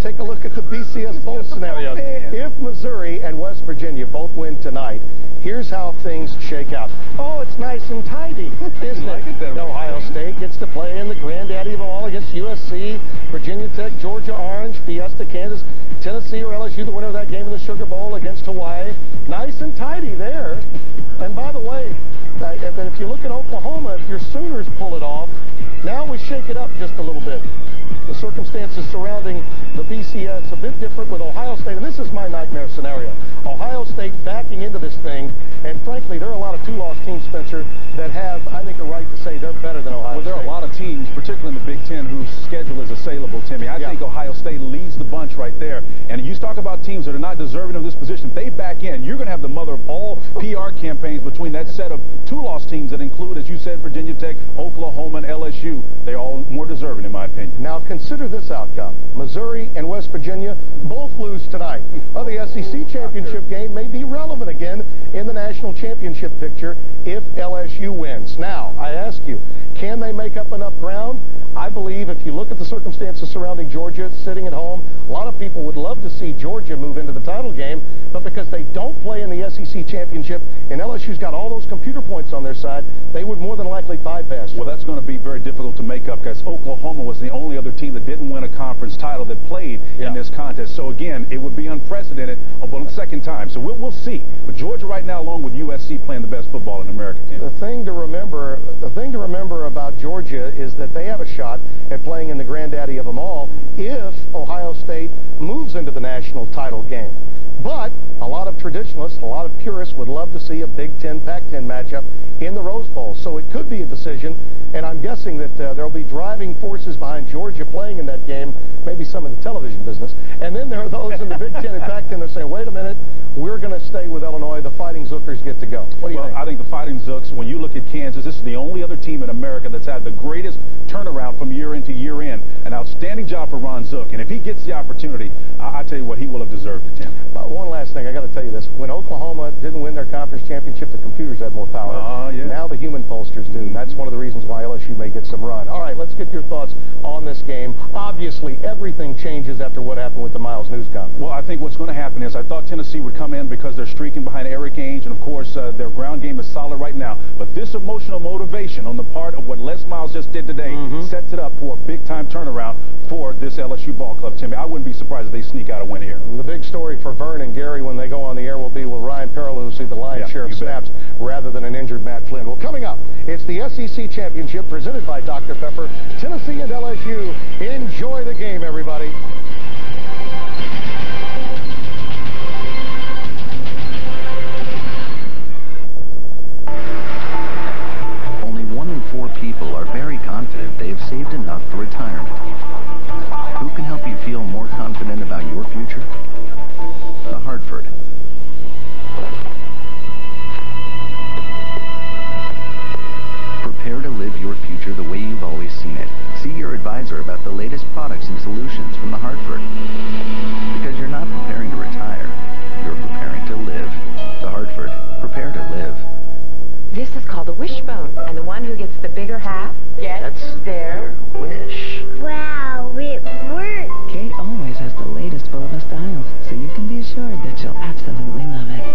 take a look at the BCS Bowl scenarios. If Missouri and West Virginia both win tonight, here's how things shake out. Oh, it's nice and tidy, isn't it? Ohio State gets to play in the granddaddy of them all against USC, Virginia Tech, Georgia Orange, Fiesta, Kansas, Tennessee or LSU, the winner of that game in the Sugar Bowl against Hawaii. Nice and tidy there. And by the way, if you look at Oklahoma, if your Sooners pull it off, now we shake it up just a little bit. The circumstances surrounding the BCS a bit different with Ohio State, and this is my nightmare scenario. Ohio State backing into this thing, and frankly, there are a lot of two-loss teams, Spencer, that have, I think, a right to say they're better than Ohio State. Well, there are a lot of teams, particularly in the Big Ten, whose schedule is assailable, Timmy. I think Ohio State leads the bunch right there. And you talk about teams that are not deserving of this position. If they back in, you're going to have the mother of all PR campaigns between that set of two-loss teams that include, as you said, Virginia Tech, Oklahoma, and LSU. They're all more deserving, in my opinion. Now, consider this outcome. Missouri and West Virginia both lose tonight. Well, the SEC championship game may be relevant again in the national championship picture if LSU wins. Now, I ask you, can they make up enough ground? I believe if you look at the circumstances surrounding Georgia sitting at home, a lot of people would love to see Georgia move into the title game, but because they don't play in the SEC championship and LSU's got all those computer points on their side, they would more than likely bypass Georgia. Well, that's going to be very difficult to make up because Oklahoma was the only other team that didn't win a conference title that played in this contest. So again, it would be unprecedented on the second time. So we'll see. But Georgia right now, along with USC, playing the best football in America. The thing to remember about Georgia is that they have a shot at playing in the granddaddy of them all if Ohio State moves into the national title game. But a lot of traditionalists, a lot of purists would love to see a Big Ten, Pac-10 matchup in the Rose Bowl. So it could be a decision, and I'm guessing that there'll be driving forces behind Georgia playing in that game, maybe some in the television business. And then there are those in the Big Ten and Pac-10 that are saying, wait a minute, we're going to stay with Illinois. The Fighting Zookers get to go. What do you think? I think the Fighting Zooks, when you look at Kansas, this is the only other team in America that's had the greatest turnaround from year in to year in. An outstanding job for Ron Zook. And if he gets the opportunity, I tell you what, he will have deserved it, Tim. One last thing, I got to tell you this. When Oklahoma didn't win their conference championship, the computers had more power. Now the human pollsters do. That's one of the reasons why LSU may get some run. All right, let's get your thoughts on this game. Obviously, everything changes after what happened with the Miles News conference. Well, I think what's going to happen is I thought Tennessee would come in because they're streaking behind Eric Ainge, and of course, their ground game is solid right now. But this emotional motivation on the part of what Les Miles just did today sets it up for a big-time turnaround for this LSU ball club, Timmy. I wouldn't be surprised if they sneak out a win here. The big story for Vern and Gary when they go on the air will be, will Ryan Perriloux see the lion's share of snaps rather than an injured Matt Flynn? Well, coming up, it's the SEC Championship presented by Dr. Pepper. Tennessee and LSU. Enjoy the game, everybody. Only 1 in 4 people are very confident they have saved enough for retirement. Who can help you feel more confident about your future? The Hartford. Prepare to live your future the way you've always seen it. See your advisor about the latest products and solutions from the Hartford. Because you're not preparing to retire, you're preparing to live. The Hartford. Prepare to live. This is called a wishbone, and the one who gets the bigger half gets their wish. Wow, it worked! Kate always has the latest Bulba styles, so you can be assured that you'll absolutely love it.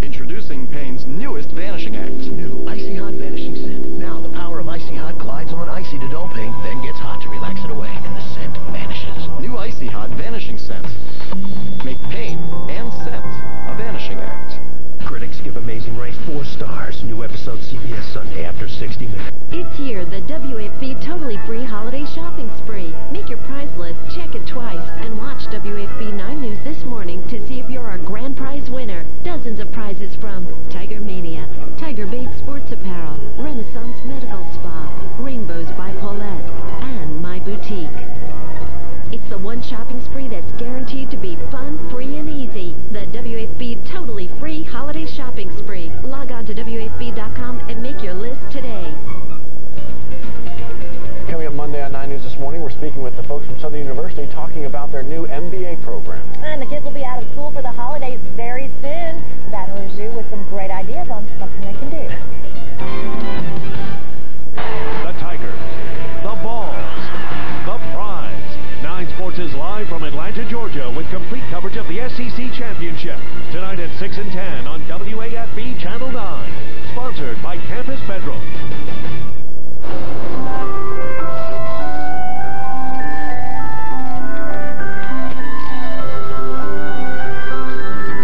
Introducing Payne's newest Vanishing Act. New Icy Hot Vanishing Scent. Now the power of Icy Hot glides on icy to dull paint, then gets hot to relax it away, and the scent vanishes. New Icy Hot Vanishing Scent. Make pain and scent a vanishing act. Critics give Amazing Race 4 stars. New episode CBS Sunday after 60 minutes. It's here, the WFB totally free holiday shopping spree. Make your prize list, check it twice, and watch WFB 9 News this morning to see if you're our grand prize winner. Dozens of prizes from Tiger Mania, Tiger Babe Sports Apparel, Renaissance Medical Spa, Rainbows by Paulette, and My Boutique. It's the one shopping spree that's guaranteed to be fun, free, and easy. The WFB totally free holiday shopping spree. Log on to WFB.com and make your list today. Coming up Monday on 9 News this morning, we're speaking with the folks from Southern University talking about their new MBA program. And the kids will be out of school for the holidays very soon. Baton Rouge Zoo with some great ideas on something they can do. The Tigers, the Balls, Sports is live from Atlanta, Georgia, with complete coverage of the SEC Championship. Tonight at 6 and 10 on WAFB Channel 9. Sponsored by Campus Federal.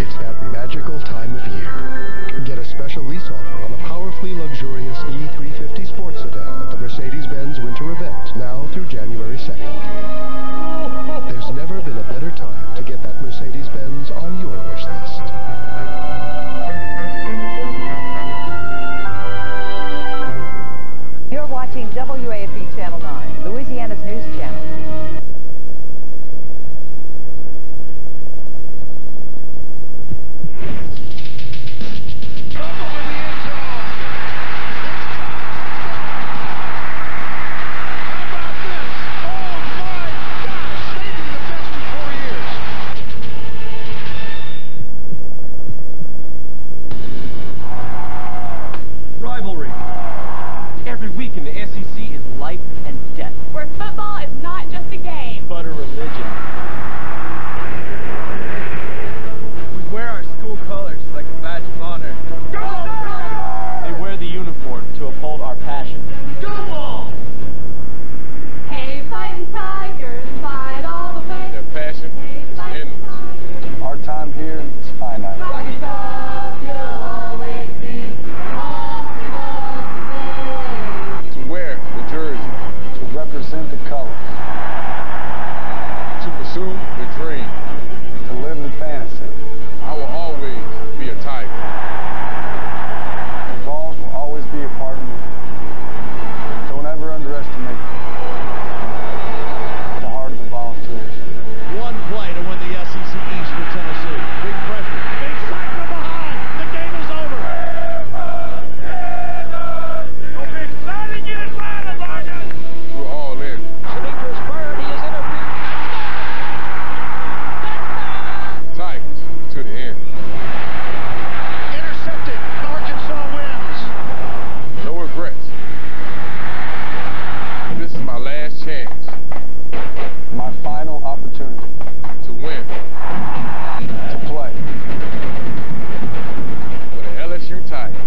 It's that magical time of year. Get a special lease offer on a powerfully luxurious E350 sports sedan at the Mercedes-Benz Winter Event, now through January 2nd. There's never been a better time to get that Mercedes-Benz on your wish list. You're watching WAFB Channel 9, Louisiana's news channel. Rivalry. Every week in the SEC is life and death. Where football is not just a game, but a religion. We wear our school colors like a badge of honor. They wear the uniform to uphold our passion. Go ball! Hey, fighting Tigers, fight all the way. Their passion is endless. Our time here is finite. To wear the jersey. To represent the colors. To pursue the dream. To live the fantasy. I will always be a Tiger. The Vols will always be a part of me. Don't ever underestimate the heart of the Volunteers. One play to win the SEC East for Tennessee. Big pressure. Big sack from behind. The game is over. It'll be exciting in Atlanta, Tigers. We're all in. Sneakers Bird, he is interviewed. Tigers to the end. Intercepted. Arkansas wins. No regrets. This is my last chance My final opportunity to win to play for the LSU Tigers.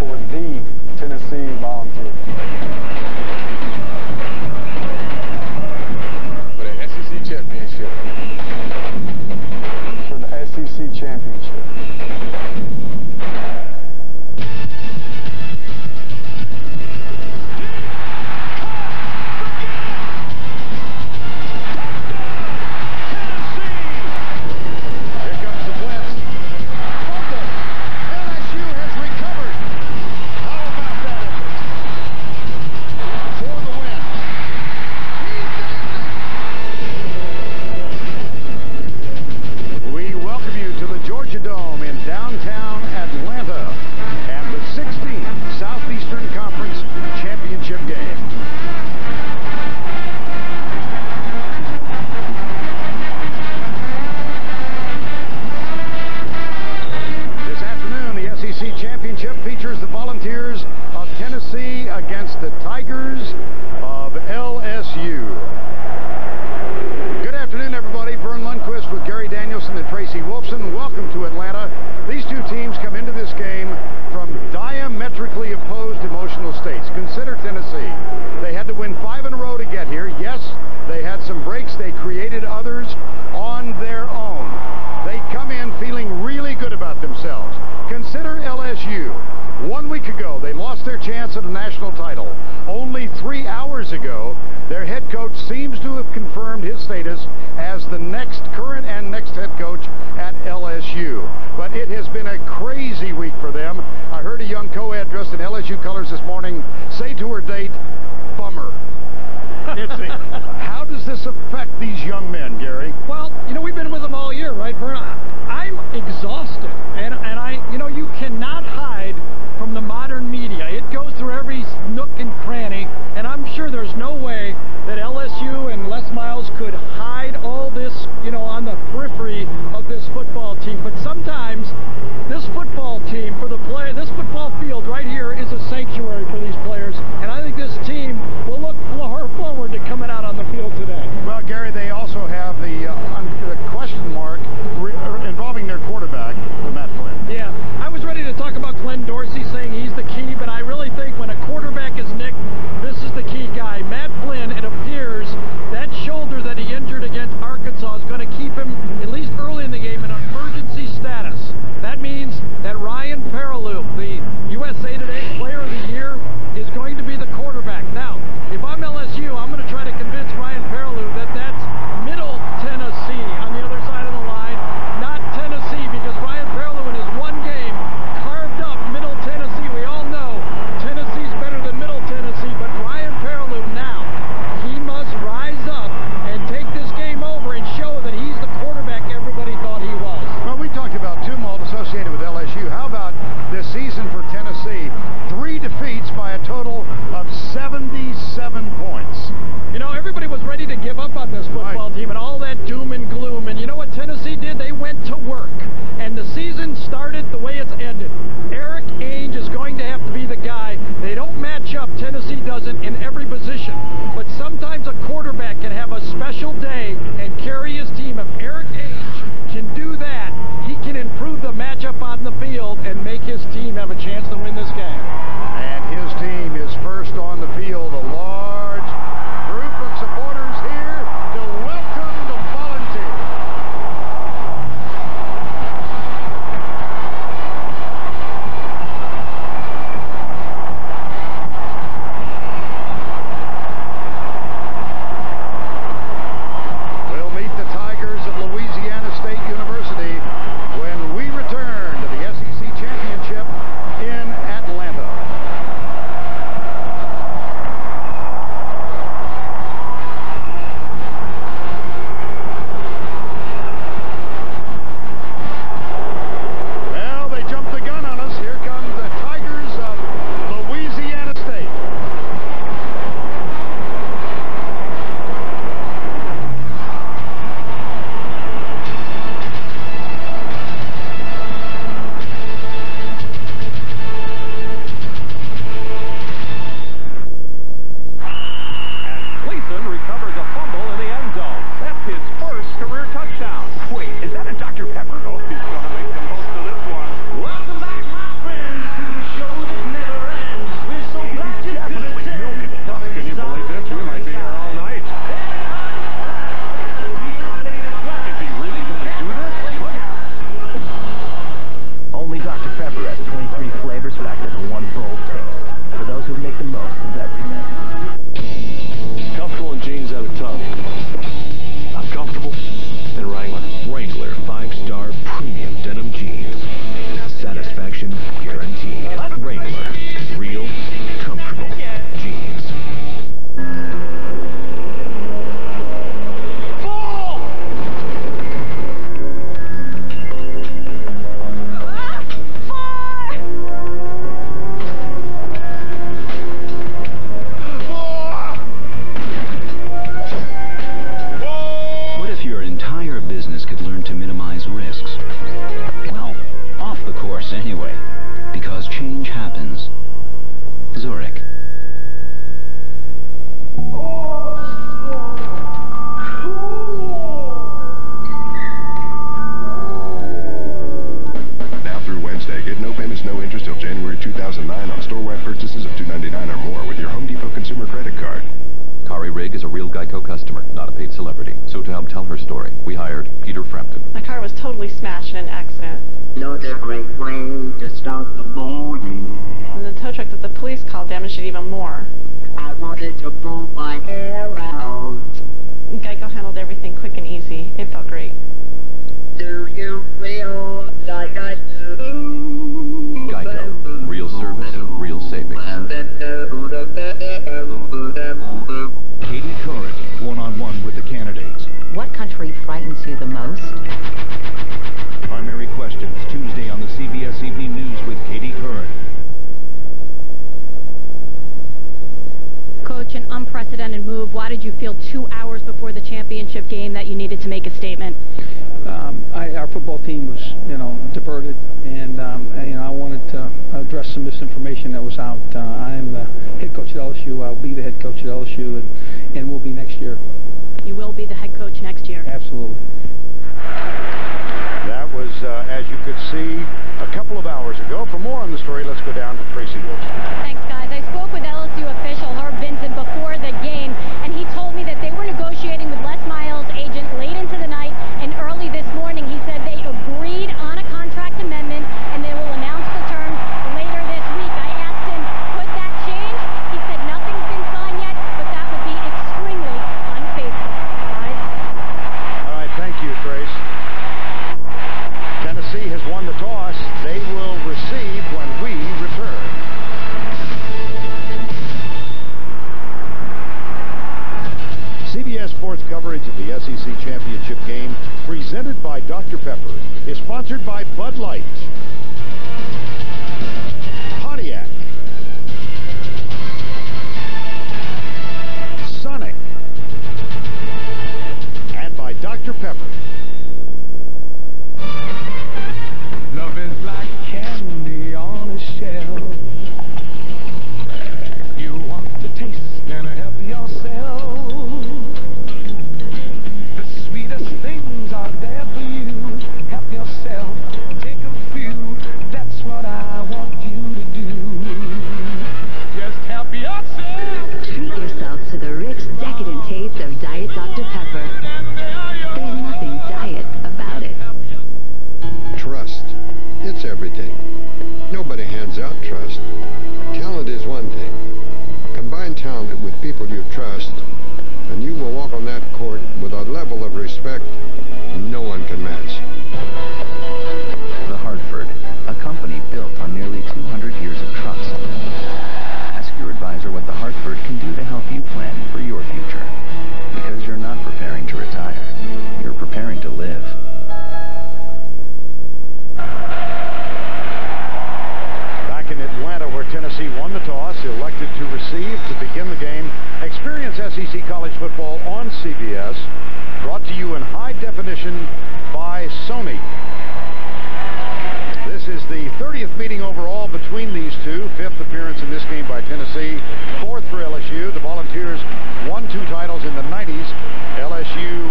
for the Tennessee Volunteers. For the SEC Championship. For the SEC Championship. Here comes the blitz. Fumble. LSU has recovered. How about that effort? For the win. We welcome you to the Georgia Dome in downtown Atlanta and the 16th Southeastern Conference Championship game. This afternoon, the SEC Championship features the Volunteers of Tennessee against the Tigers of LSU. Good afternoon, everybody. Vern Lundquist with Gary Danielson and Tracy Wolfson. Welcome to Atlanta. These two teams come into this game from diametrically opposed emotional states. Consider Tennessee. They had to win 5 in a row to get here. Yes, they had some breaks. They created others on their own. They come in feeling really good about themselves. Consider LSU. 1 week ago, they lost their chance at a national title. Only 3 hours ago, their head coach seems to have confirmed his status as the current and next head coach at LSU. But it has been a crazy week for them. I heard a young co-ed dressed in LSU colors this morning say to her date, "Bummer." How does this affect these young men, Gary? Well, you know, we've been with them all year, right, Vern? I'm exhausted, and you cannot hide from the modern media. It goes through every nook and cranny, and I'm sure there's no way that LSU and Les Miles could hide all this, on the periphery of this football team. But sometimes this football team, this football field right here is a sanctuary for these players, and I think this team will look forward doesn't in every position. But sometimes a quarterback can have a special day and carry his team. If Eric Age can do that, he can improve the matchup on the field and make his team have a chance to win this game. And his team is first on the field. A large group of supporters here to welcome the Volunteers. We'll meet the Tigers of Louisiana State University when we return to the SEC Championship in Atlanta. Well, they jumped the gun on us. Here come the Tigers of Louisiana State. Gleason recovers a fumble in the end zone. That's his first career touchdown. Wait, is that a Dr. Pepper? Oh, he's going to make the most of this one. Welcome back, my friends, to the show that never ends. We're so glad you could attend. Can you believe this? We might be here all night. Is he really going to do this? Look out. Only Dr. Pepper has 23 flavors packed into one bold taste. For those who make the most of everything. Comfortable in jeans that are tough. Not comfortable in Wrangler. Wrangler 5-star premium denim jeans. Satisfaction guaranteed. Wrangler, real, comfortable jeans. What if your entire business could learn to minimize risks? Well, off the course anyway, because change happens. Zurich. Now through Wednesday, get no payments, no interest till January 2009 on store-wide purchases of $299 or more with your Home Depot consumer credit card. Kari Rigg is a real Geico customer, not a paid celebrity. So to help tell her story, we hired Peter Frampton. My car was totally smashed in an accident. Not a great way to start the morning. And the tow truck that the police called damaged it even more. I wanted to pull my hair out. Geico handled everything quick and easy. It felt great. Do you feel like I do? Geico. Real service, real savings. Katie Curran, one-on-one with the candidates. What country frightens you the most? Primary questions, Tuesday on the CBS Evening News with Katie Curran. Coach, an unprecedented move. Why did you feel 2 hours before the championship game that you needed to make a statement? Our football team was, diverted, and I wanted to address some misinformation that was out. I am the head coach at LSU. I'll be the head coach at LSU, and will be next year. You will be the head coach next year. Absolutely. That was, as you could see, a couple of hours ago. For more on the story, let's go down to Tracy Wilson. Thanks, guys. I spoke with LSU official Herb Vincent before the game, and he told me that they were negotiating with Les Miles' agent late into the night, and early this morning he said they agreed on a contract amendment, and they will announce the terms later this week. I asked him, could that change? He said nothing's been signed yet, but that would be extremely unfaithful. Guys? All right, thank you, Trace. Tennessee has won the toss. They will receive when we return. CBS Sports coverage of the SEC Championship game, presented by Dr. Pepper, is sponsored by Bud Light, Pontiac, Sonic, and by Dr. Pepper. Love is like candy on a shelf. You want to taste Treat yourself to the rich, decadent taste of Diet Dr. Pepper. There's nothing diet about it. Trust. It's everything. Nobody hands out trust. Talent is one thing. Combine talent with people you trust, and you will walk on that court with a level of respect no one can match. The Hartford, a company built on nearly 200 years of trust. Ask your advisor what the Hartford can do to help you plan for your future. Because you're not preparing to retire. You're preparing to live. Back in Atlanta, where Tennessee won the toss, elected to receive to begin the game. Experience SEC college football on CBS. Brought to you in high definition by Sony. This is the 30th meeting overall between these two. 5th appearance in this game by Tennessee. 4th for LSU. The Volunteers won 2 titles in the 90s. LSU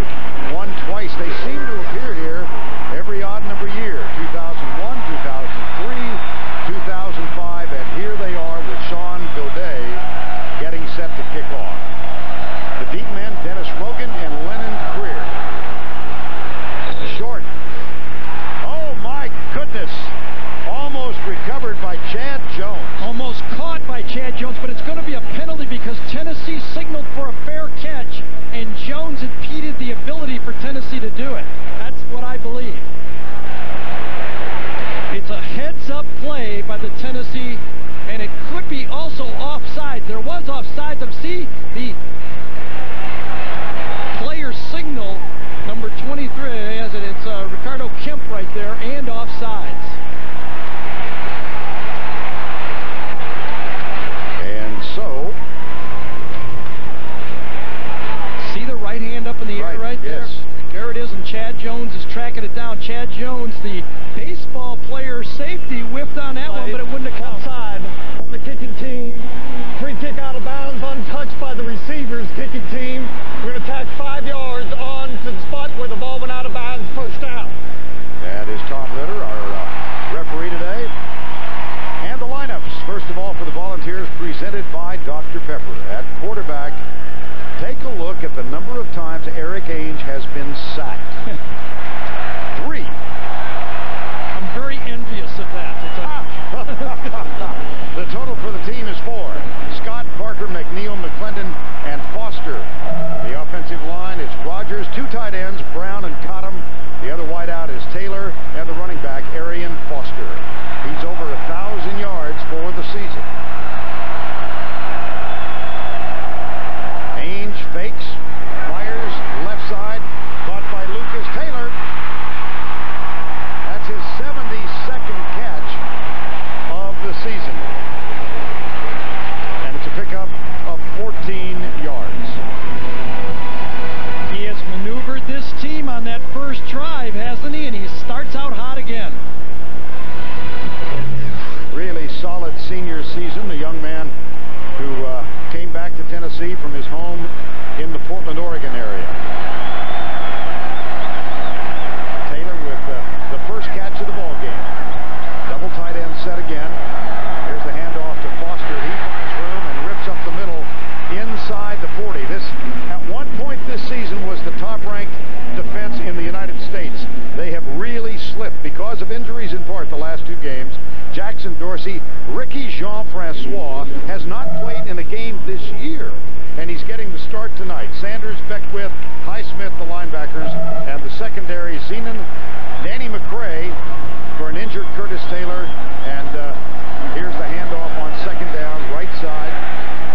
won twice. They seem to appear here every odd number year. 2001, 2003, 2005, and here they are with Sean Godet getting set to kick off. The deep men, Dennis Rogan and Lennon Creer. Short. Oh my goodness. Almost recovered by Chad Jones. Almost caught by Chad Jones, but it's going to be a penalty because Tennessee signaled for a fair catch, and Jones impeded the ability for Tennessee to do it. That's what I believe. It's a heads-up play by the Tennessee, and it could be also offside. There was offside. See the player signal, number 23, has it. It's Ricardo Kemp right there, and offsides. And so, see the right hand up in the air right there? Yes. There it is, and Chad Jones is tracking it down. Chad Jones, the baseball player, safety, whiffed on that one, but it wouldn't have come. Outside on the kicking team. Free kick out of bounds, untouched by the receivers. Kicking team. We're going to tack 5 yards on to the spot where the ball went out of bounds, first out. that is Tom Ritter, our referee today. And the lineups, first of all, for the Volunteers, presented by Dr. Pepper. At quarterback, take a look at the number of times Eric Ainge has been sacked. 3. I'm very envious of that. The total for the team is 4. Scott, Parker, McNeil, McClendon, and Foster. The offensive line, it's Rogers, 2 tight ends, Brown and Cottom. The other wideout is Taylor, and the running back, Arian Foster. He's over 1,000 yards for the season. Ainge fakes, fires, left side, caught by Lucas Taylor. That's his 72nd catch of the season. And it's a pickup of 14 yards. He has maneuvered this team on that first drive, hasn't he? And he starts out hot again. Really solid senior season. The young man who came back to Tennessee from his home in the Portland, Oregon area. Taylor with the first catch of the ball game. Double tight end set again. Here's the handoff to Foster. He finds room and rips up the middle inside the 40. This, at one point this season, was the top-ranked defense in the United States. They have really slipped because of injuries in part the last 2 games. Jackson Dorsey, Ricky Jean-Francois has not played in a game this year, and he's getting the start tonight. Sanders, Beckwith, Highsmith, the linebackers, and the secondary, Zenon, Danny McCray for an injured Curtis Taylor, and here's the handoff on second down, right side.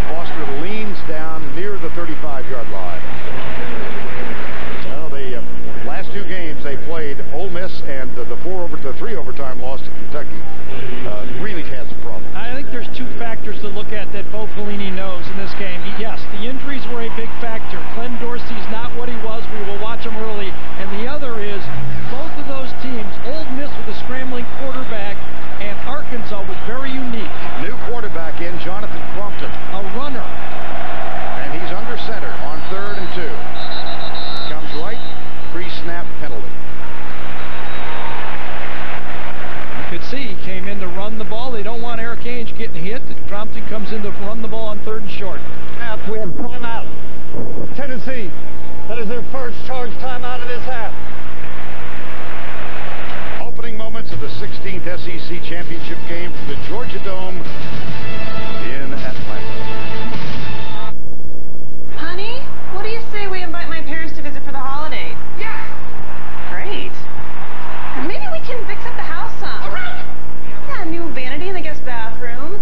Foster leans down near the 35-yard line. Well, the last 2 games they played, Ole Miss and the 3 overtime loss to Kentucky, really has a problem. I think there's 2 factors to look at that Bo Pelini knows in this game. Yes, the injuries were a big factor. Glenn Dorsey's not what he was. We will watch him early. And the other is both of those teams, Ole Miss with a scrambling quarterback, and Arkansas was very unique. New quarterback in, Jonathan Crumpton. A runner. And he's under center on 3rd and 2. Comes right, pre-snap penalty. You could see he came in to run the ball. They don't want Eric Ainge getting hit. Crompton comes in to run the ball on 3rd and short. Half, we have timeout. Tennessee, that is their first charge timeout of this half. Opening moments of the 16th SEC Championship game from the Georgia Dome in Atlanta. Honey, what do you say we invite my parents to visit for the holidays? Yes! Great. And maybe we can fix up the house some. All right! Yeah, a new vanity in the guest bathroom,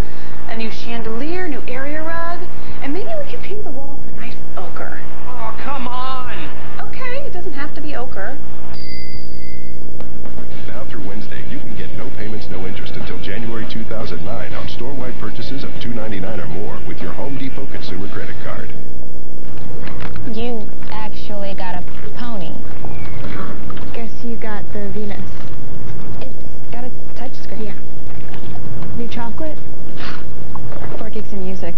a new chandelier, new area rug, and maybe we could paint the walls a nice ochre. Oh, come on! Okay, it doesn't have to be ochre. Now through Wednesday, you can get no payments, no interest until January 2009 on store-wide purchases of $2.99 or more with your Home Depot consumer credit card. You actually got a pony. Guess you got the Venus. It's got a touchscreen. Yeah. New chocolate? 4 gigs of music.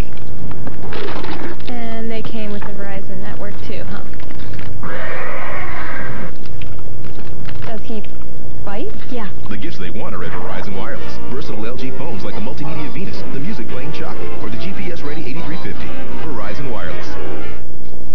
And they came with the Verizon network too, huh? Does he bite? Yeah. The gifts they want are at Verizon Wireless. Versatile LG phones like the Multimedia Venus, the music-playing chocolate, or the GPS-ready 8350. Verizon Wireless.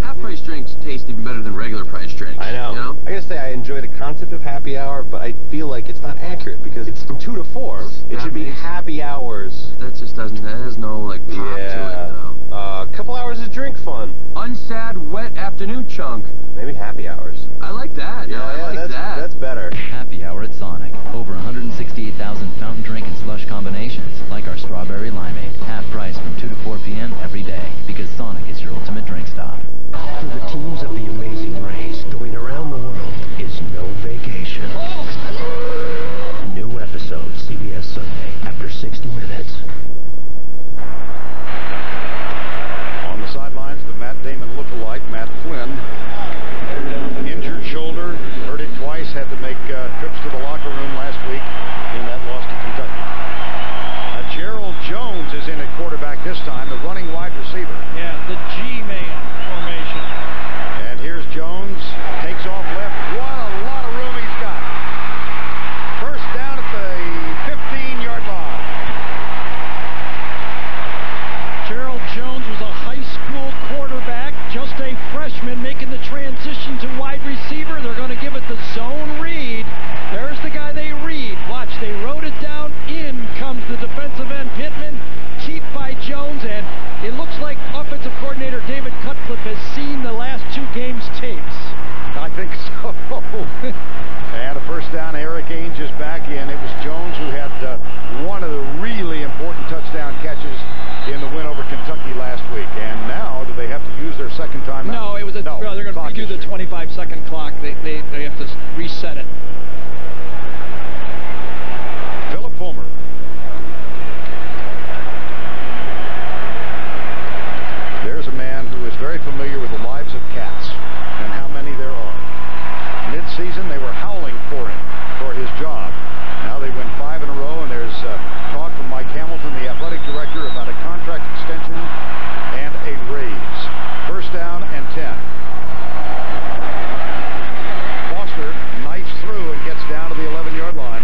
Half-price drinks taste even better than regular price drinks. I know. You know? I gotta say, I enjoy the concept of happy hour, but I feel like it's not accurate because it's from 2 to 4. It should be happy hours. That just doesn't, that has no, like, pop to it, though. A couple hours of drink fun. Unsad, wet afternoon chunk. Maybe happy hours. I like that. Yeah, I like that. That's better. Happy hour at Sonic. Over 168,000 fountain drink and slush combinations, like our strawberry limeade. Half price from 2 to 4 p.m. every day, because Sonic is your ultimate drink stop. For the teams of the Amazing Race, going around the world is no vacation. New episode, CBS Sunday, after 60 minutes. On the sidelines, the Matt Damon lookalike, Matt Flynn. Injured shoulder, hurt it twice, had to make trips to the locker room last week in that loss to Kentucky. Gerald Jones is in at quarterback this time, the running wide receiver. Yeah, the G-man formation. And here's Jones, takes off left. What a lot of room he's got. First down at the 15-yard line. Gerald Jones was a high school quarterback, just a freshman, making the transition to wide receiver. They're going to give it the zone read. There's the guy they read. Watch, they wrote it down. In comes the defensive end, Pittman. Keep by Jones, and it looks like offensive coordinator David Cutcliffe has seen the last 2 games' tapes. I think so. And a first down, Eric Ainge is back in. It was Jones who had one of the really important touchdown catches in the win over Kentucky last week. And now, do they have to use their second time? No, it was they're going to redo the 25-second clock. They have to reset it. Philip Fulmer. There's a man who is very familiar with the lives of cats and how many there are. Mid-season, they were howling for him, for his job. Now they win 5 in a row, and there's talk from Mike Hamilton, the athletic director, about a contract extension and a raise. First down and 10. Foster knifes through and gets down to the 11-yard line.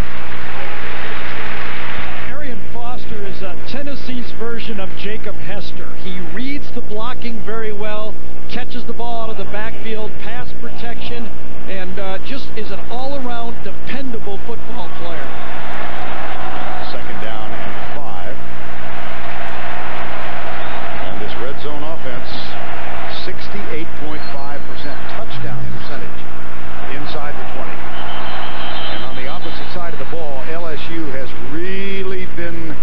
Foster is Tennessee's version of Jacob Hester. He reads the blocking very well, catches the ball out of the backfield, pass protection, and just is an all-around dependable football player. Second down and 5. And this red zone offense, 68.5% touchdown percentage inside the 20. And on the opposite side of the ball, LSU has really been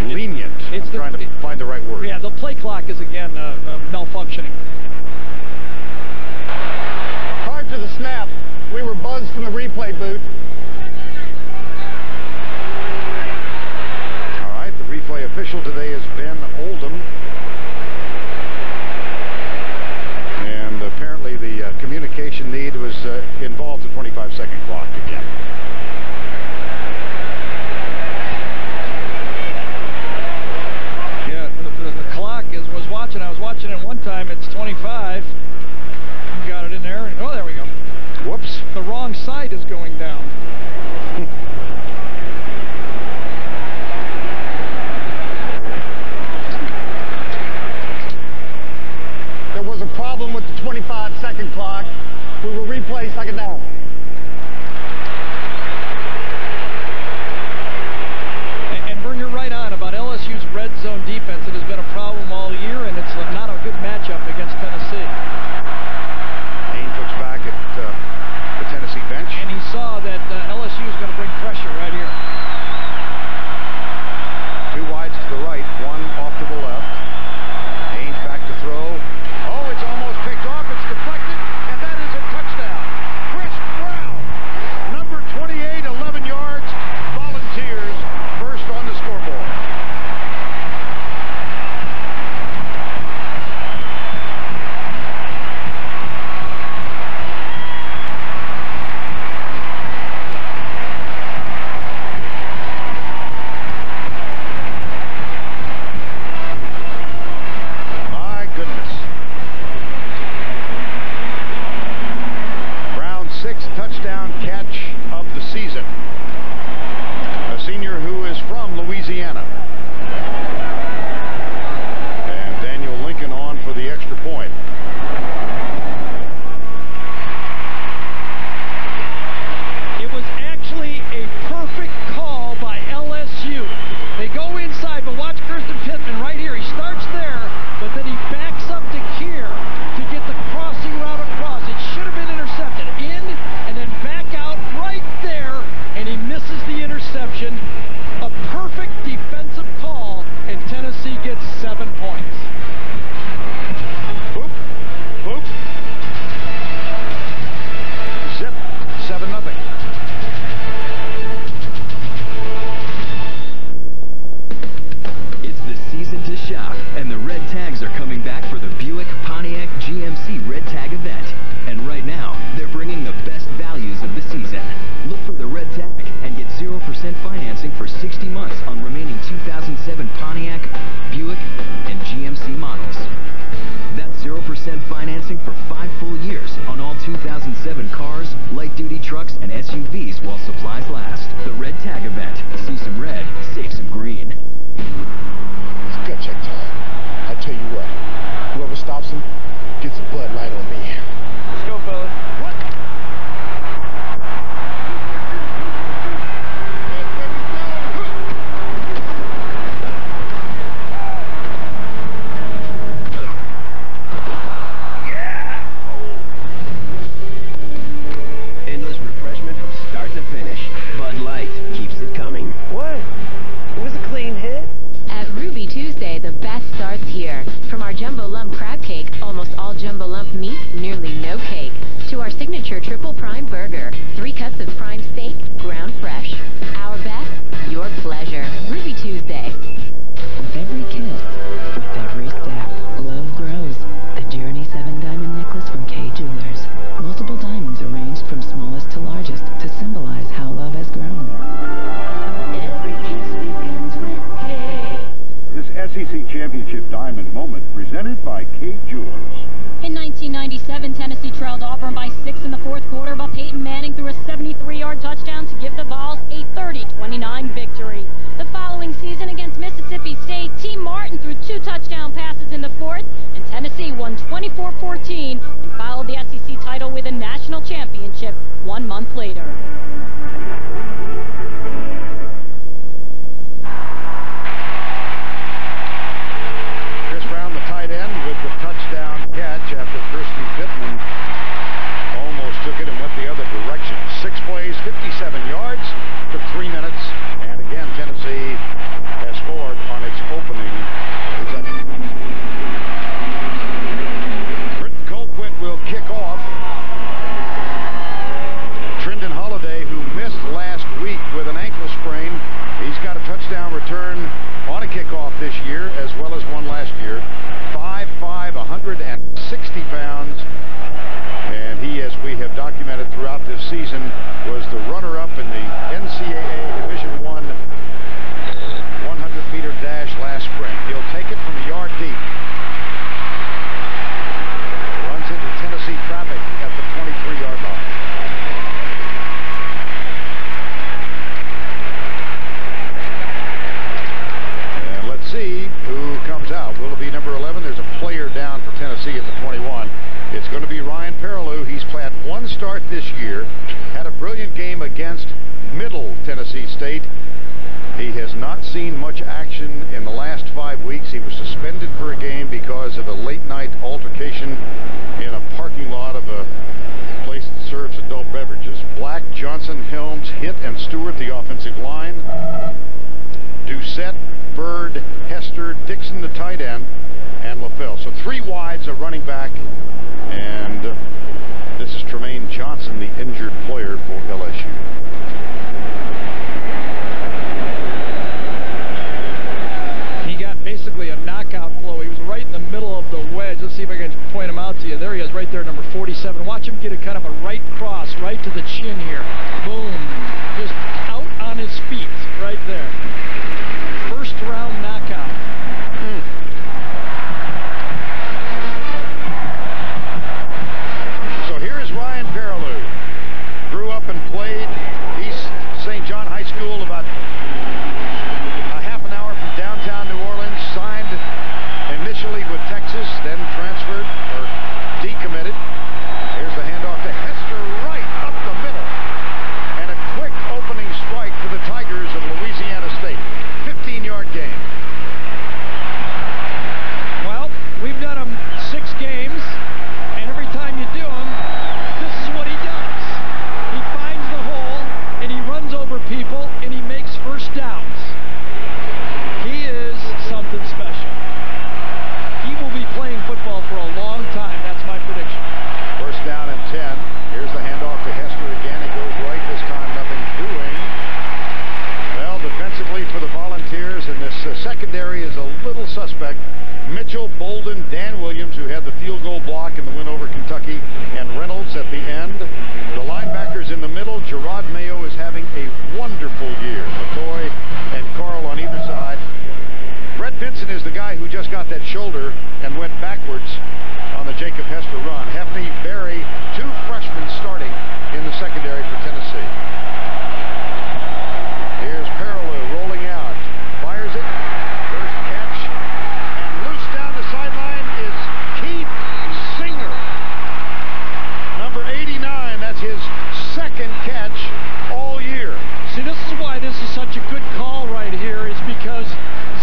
lenient. I'm trying to find the right word. Yeah, the play clock is again malfunctioning. Prior to the snap, we were buzzed from the replay booth. All right, the replay official today is Ben Oldham. And apparently the communication need was involved the 25-second clock again. Yeah, the clock I was watching it one time, it's 25. You got it in there. Oh, there we go. Whoops. The wrong side is going down. second clock. We will replay second down. And Vern, you're right on about LSU's red zone defense. It has been a problem all year, and it's not a good matchup against Tennessee. Haynes looks back at the Tennessee bench. And he saw that LSU is going to bring pressure right here. Two wides to the right, one off to the left. Haynes back to throw. Oh, it's almost picked off. It's deflected, and that is a touchdown. Chris Brown, number 28, 11 yards. Volunteers first on the scoreboard. My goodness. Brown's sixth touchdown catch of the season. A senior who is from Louisiana. And Daniel Lincoln on for the extra point. It was actually a perfect call by LSU. They go inside, but watch Kirsten Pittman right here. He starts there, but then he backs up to here to get the crossing route across. It should have been intercepted. In and then back out right there, and he misses the interception. A perfect defensive call, and Tennessee gets 7 points. Boop, boop. Zip, 7-0. It's the season to shop, and the red tags are coming back for the Buick Pontiac GMC Red Tag event. And right now, they're bringing the best values of the season. Look for the red tag and get 0% financing for 60 months on remaining 2007 Pontiac, Buick, and GMC models. That's 0% financing for 5 full years on all 2007 cars, light-duty trucks, and SUVs while supplies last. The red tag event. See some red, save some green. It's gut check time. I tell you what, whoever stops him gets a Bud Light on me. Let's go, fellas. What? Endless refreshment from start to finish. Bud Light keeps it coming. What? It was a clean hit. At Ruby Tuesday, the best starts here. From our jumbo lump crab cake, almost all jumbo lump meat, nearly no cake, to our signature triple prime burger, 3 cuts of prime steak, ground fresh. Our best, your pleasure. Ruby Tuesday. With every kiss, with every step, love grows. The Journey 7-diamond necklace from Kay Jewelers. Multiple diamonds arranged from smallest to largest to symbolize how love has grown. Every kiss begins with K. This SEC Championship Diamond Moment presented by Kay Jewelers. In 1997, Tennessee trailed Auburn by 6 in the fourth quarter, but Peyton Manning threw a 73-yard touchdown to give the Vols a 30-29 victory. The following season against Mississippi State, Team Martin threw 2 touchdown passes in the fourth, and Tennessee won 24-14 and followed the SEC title with a national championship 1 month later. Chris Brown, the tight end, with the touchdown catch after Kirsten Pittman almost took it and went the other direction. 6 plays, 57 yards, took 3 minutes, and again, Tennessee has scored on its opening possession. Britton Colquitt will kick off. Trendon Holiday, who missed last week with an ankle sprain, he's got a touchdown return on a kickoff this year, as well as one last year. 5'5", 160 pounds. And he, as we have documented throughout this season, was the runner-up in the NCAA Division I 100-meter dash last spring. He'll take it from a yard deep. Runs into Tennessee traffic at the 23-yard line. And let's see who comes out. Will it be number 11? There's a player down for Tennessee at the 21. It's going to be Ryan Perriloux, he's had one start this year, had a brilliant game against Middle Tennessee State. He has not seen much action in the last 5 weeks. He was suspended for a game because of a late-night altercation in a parking lot of a place that serves adult beverages. Black, Johnson, Helms, Hitt, and Stewart, the offensive line. Doucette, Bird, Hester, Dixon, the tight end, and LaFell. So 3 wides, a running back, and this is Tremaine Johnson, the injured player for LSU. He got basically a knockout blow. He was right in the middle of the wedge. Let's see if I can point him out to you. There he is, right there, number 47. Watch him get a kind of a right cross, right to the chin here. Boom. Just out on his feet, right there. First round knockout. So here is Ryan Perriloux. Grew up and played East St. John High School, about a half an hour from downtown New Orleans. Signed initially with Texas, then transferred or decommitted. Here's the handoff to Hester, right up the middle. And a quick opening strike for the Tigers of Louisiana State. 15-yard gain. Well, we've done him 6 games, and every time you do him, this is what he does. He finds the hole, and he runs over people, and he makes first downs. He is something special. He will be playing football for a long time. That's my prediction. First down and 10. Here's the handoff to Hester again. He goes right. This time nothing doing. Well, defensively for the Volunteers, and this secondary is a little suspect. Mitchell, Bolden, Dan Williams, who had the field goal block in the win over Kentucky, and Reynolds at the end. The linebackers in the middle. Gerard Mayo is having a wonderful year. McCoy and Carl on either side. Brett Vincent is the guy who just got that shoulder and went backwards on the Jacob Hester run. Hefney, Berry, 2 freshmen starting in the secondary for Tennessee. Here's Perriloux rolling out. Fires it. First catch. And loose down the sideline is Keith Singer. Number 89. That's his second catch all year. See, this is why this is such a good call right here, is because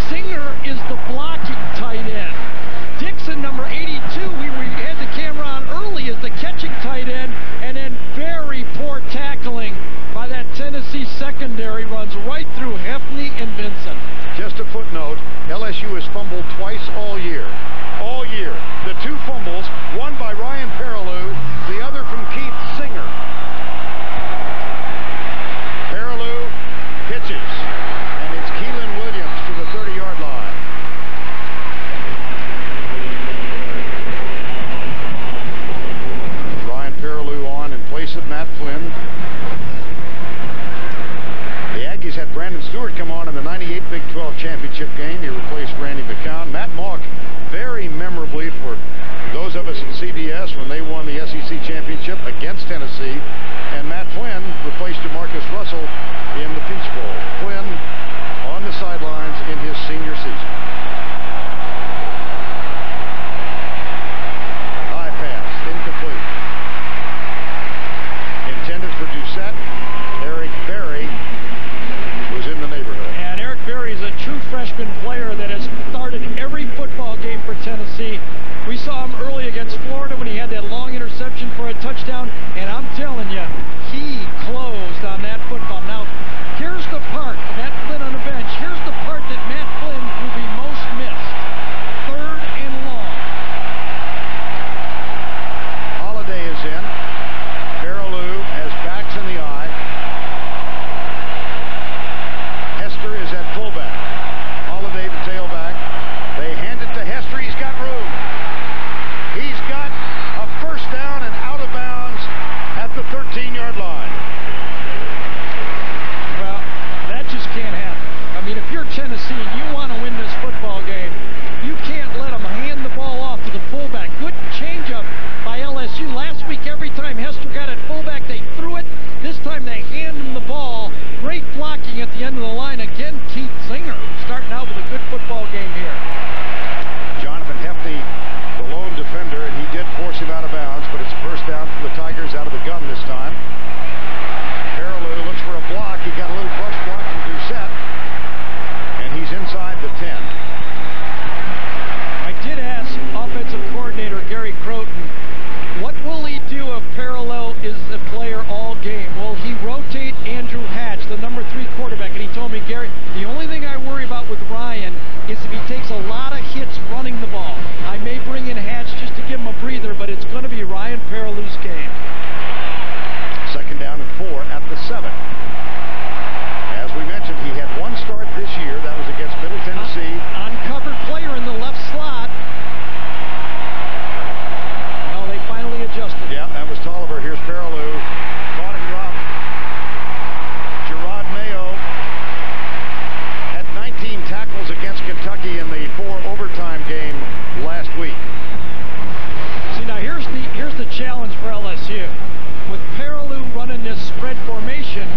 Singer is the blocking tight end. Dixon, number 82, we had the camera on early, is the catching tight end, and then very poor tackling by that Tennessee secondary, runs right through Hefney and Vincent. Just a footnote, LSU has fumbled twice all year. All year. The 2 fumbles, one by Ryan Perriloux, the other from Keith Singer. Perriloux pitches, and it's Keelan Williams to the 30-yard line. Ryan Perriloux on in place of Matt Flynn. The Aggies had Brandon Stewart come on in the 98 Big 12 championship game. He replaced Randy McCown. Matt Mauck, very memorably for those of us in CBS when they won the SEC championship against Tennessee. And Matt Flynn replaced DeMarcus Russell in the Peach Bowl. Flynn on the sidelines in his senior season. High pass, incomplete. Intended for Doucette. Eric Berry was in the neighborhood. And Eric Berry is a true freshman player that has started every football game for Tennessee. We saw him early against Florida when he had that long interception for a touchdown, and I'm telling you, he closed on that football. Now, here's the part, Matt Flynn on the bench, here's the part that Matt Flynn will be most missed. 3rd and long. Holiday is in. Perriloux has backs in the eye. Hester is at fullback. Holiday the tailback. They hand it to Hester. He's got room. He's got a first down and out of bounds at the 13-yard line. Well, that just can't happen. I mean, if you're Tennessee and you want to win this football game, you can't let them hand the ball off to the fullback. Good changeup by LSU. Last week, every time Hester got at fullback, they threw it. This time, they hand him the ball. Great blocking at the end of the line. Again, Keith Singer starting out with a good football game here. Jonathan Hefney, the lone defender, and he did force him out of bounds, but it's first down quarterback, and he told me, Gary, the only thing I worry about with Ryan is if he takes a lot of hits running the ball. I may bring in Hatch just to give him a breather, but it's going to be Ryan Perriloux's game. 2nd down and 4 at the 7. As we mentioned, he had one start this year. That was against Middle Tennessee. Uncovered player in the left slot. Well, they finally adjusted. Yeah, that was Tolliver. Here's Perriloux. Caught and dropped. Gerard Mayo had 19 tackles against Kentucky in the 4 overtime game last week. See, now here's the challenge for LSU. With Perriloux running this spread formation,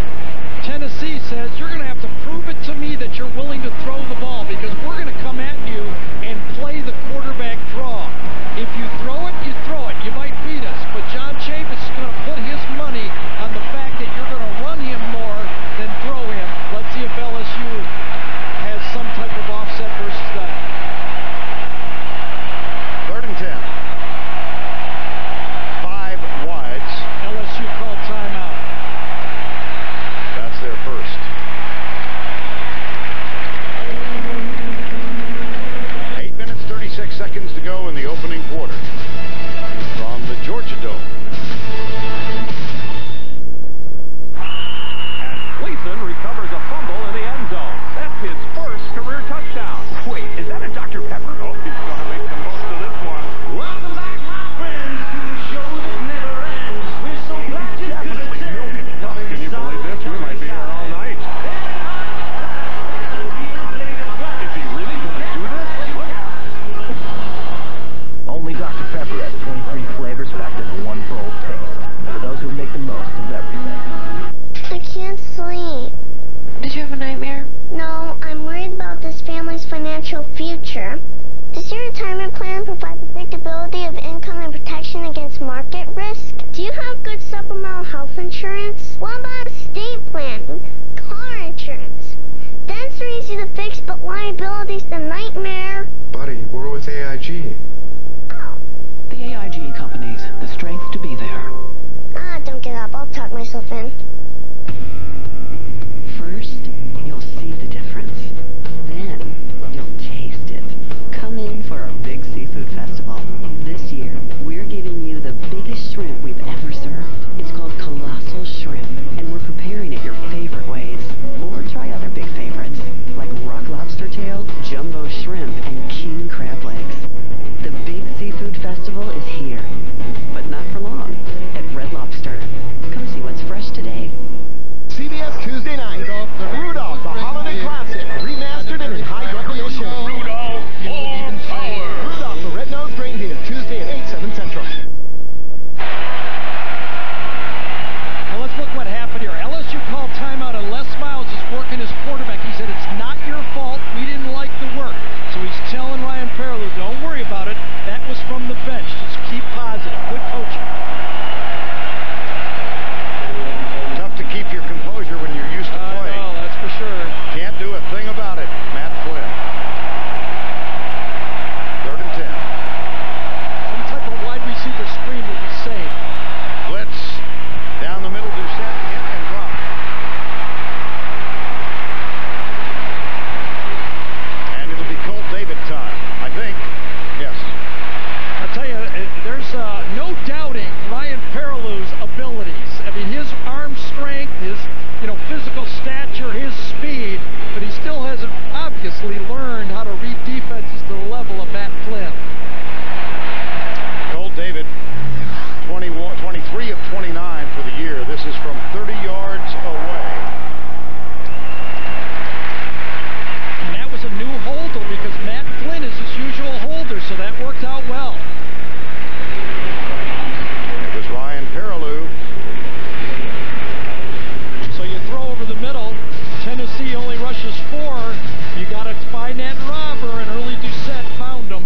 Tennessee says, you're going to have to prove it to me that you're willing to throw the ball, because we're going to come at you and play the quarterback draw. If you throw it, you throw it. You might beat us, but John Chavis is going to put his money on the fact that you're going to run him more than throw him. Let's see if LSU has some type of offset versus that. 3rd and 10. 5 wides. LSU called timeout. That's their first. 8 minutes, 36 seconds to go in the opening quarter from the Georgia Dome. And Gleason recovers a fumble in the end zone. That's his first career touchdown. Wait, is that a Dr. Pepper? Oh, he's going to make the most of this one. Welcome back, my friends, to the show that never ends. We're so glad you could attend. Can you believe this? We might be here all night. Is he really going to do this? Look out. Only Dr. Pepper has 23 flavors packed into one bold taste. For those who make the most of everything. I can't sleep. Did you have a nightmare? No, I'm worried about this family's financial future. Does your retirement plan provide predictability of income and protection against market risk? Do you have good supplemental health insurance? What about estate planning? Car insurance? Dents are easy to fix, but liability's the nightmare. Buddy, we're with AIG. The AIG companies, the strength to be there. Don't get up. I'll talk myself in. First, you'll see the difference. Then, you'll taste it. Come in for our big seafood festival. This year, we're giving you the biggest shrimp we've ever served. It's called Colossal Shrimp, and we're preparing it your favorite ways. Or try other big favorites, like rock lobster tail, jumbo shrimp, and king crab legs. The big seafood festival is here, but not for long, at Red Lobster. Come see what's fresh today. CBS Tuesday night. Rudolph, the Holiday Classic, remastered and in high definition. Rudolph, full power. Rudolph, the Red-Nosed Reindeer, Tuesday at 8, 7 Central. Well, let's look what happened here. LSU called timeout, and Les Miles is working his quarterback. He said, it's not your fault. We didn't like the work. So he's telling Ryan Perriloux, don't worry about it. That was from the bench. Just keep positive. Good coaching. Tough to keep your composure when you're used to playing. I know, that's for sure. Can't do a thing about it. Matt Flynn. 3rd and 10. Some type of wide receiver screen would be safe. Blitz. Down the middle, Doucette hit and dropped. And it'll be Colt David time, I think. Yes. I'll tell you, there's no doubting Ryan Perriloux's abilities. I mean, his arm strength, his physical stature, his speed, but he still hasn't obviously learned how to read defenses to the level of Matt Flynn. Colt David, 23 of 29 for the year. This is from 30 yards away. And that was a new holder because Matt Flynn is his usual holder, so that worked out well. It was Ryan Perriloux. So you throw over the middle. Tennessee only rushes 4. You got to find that robber, and early Doucette found him.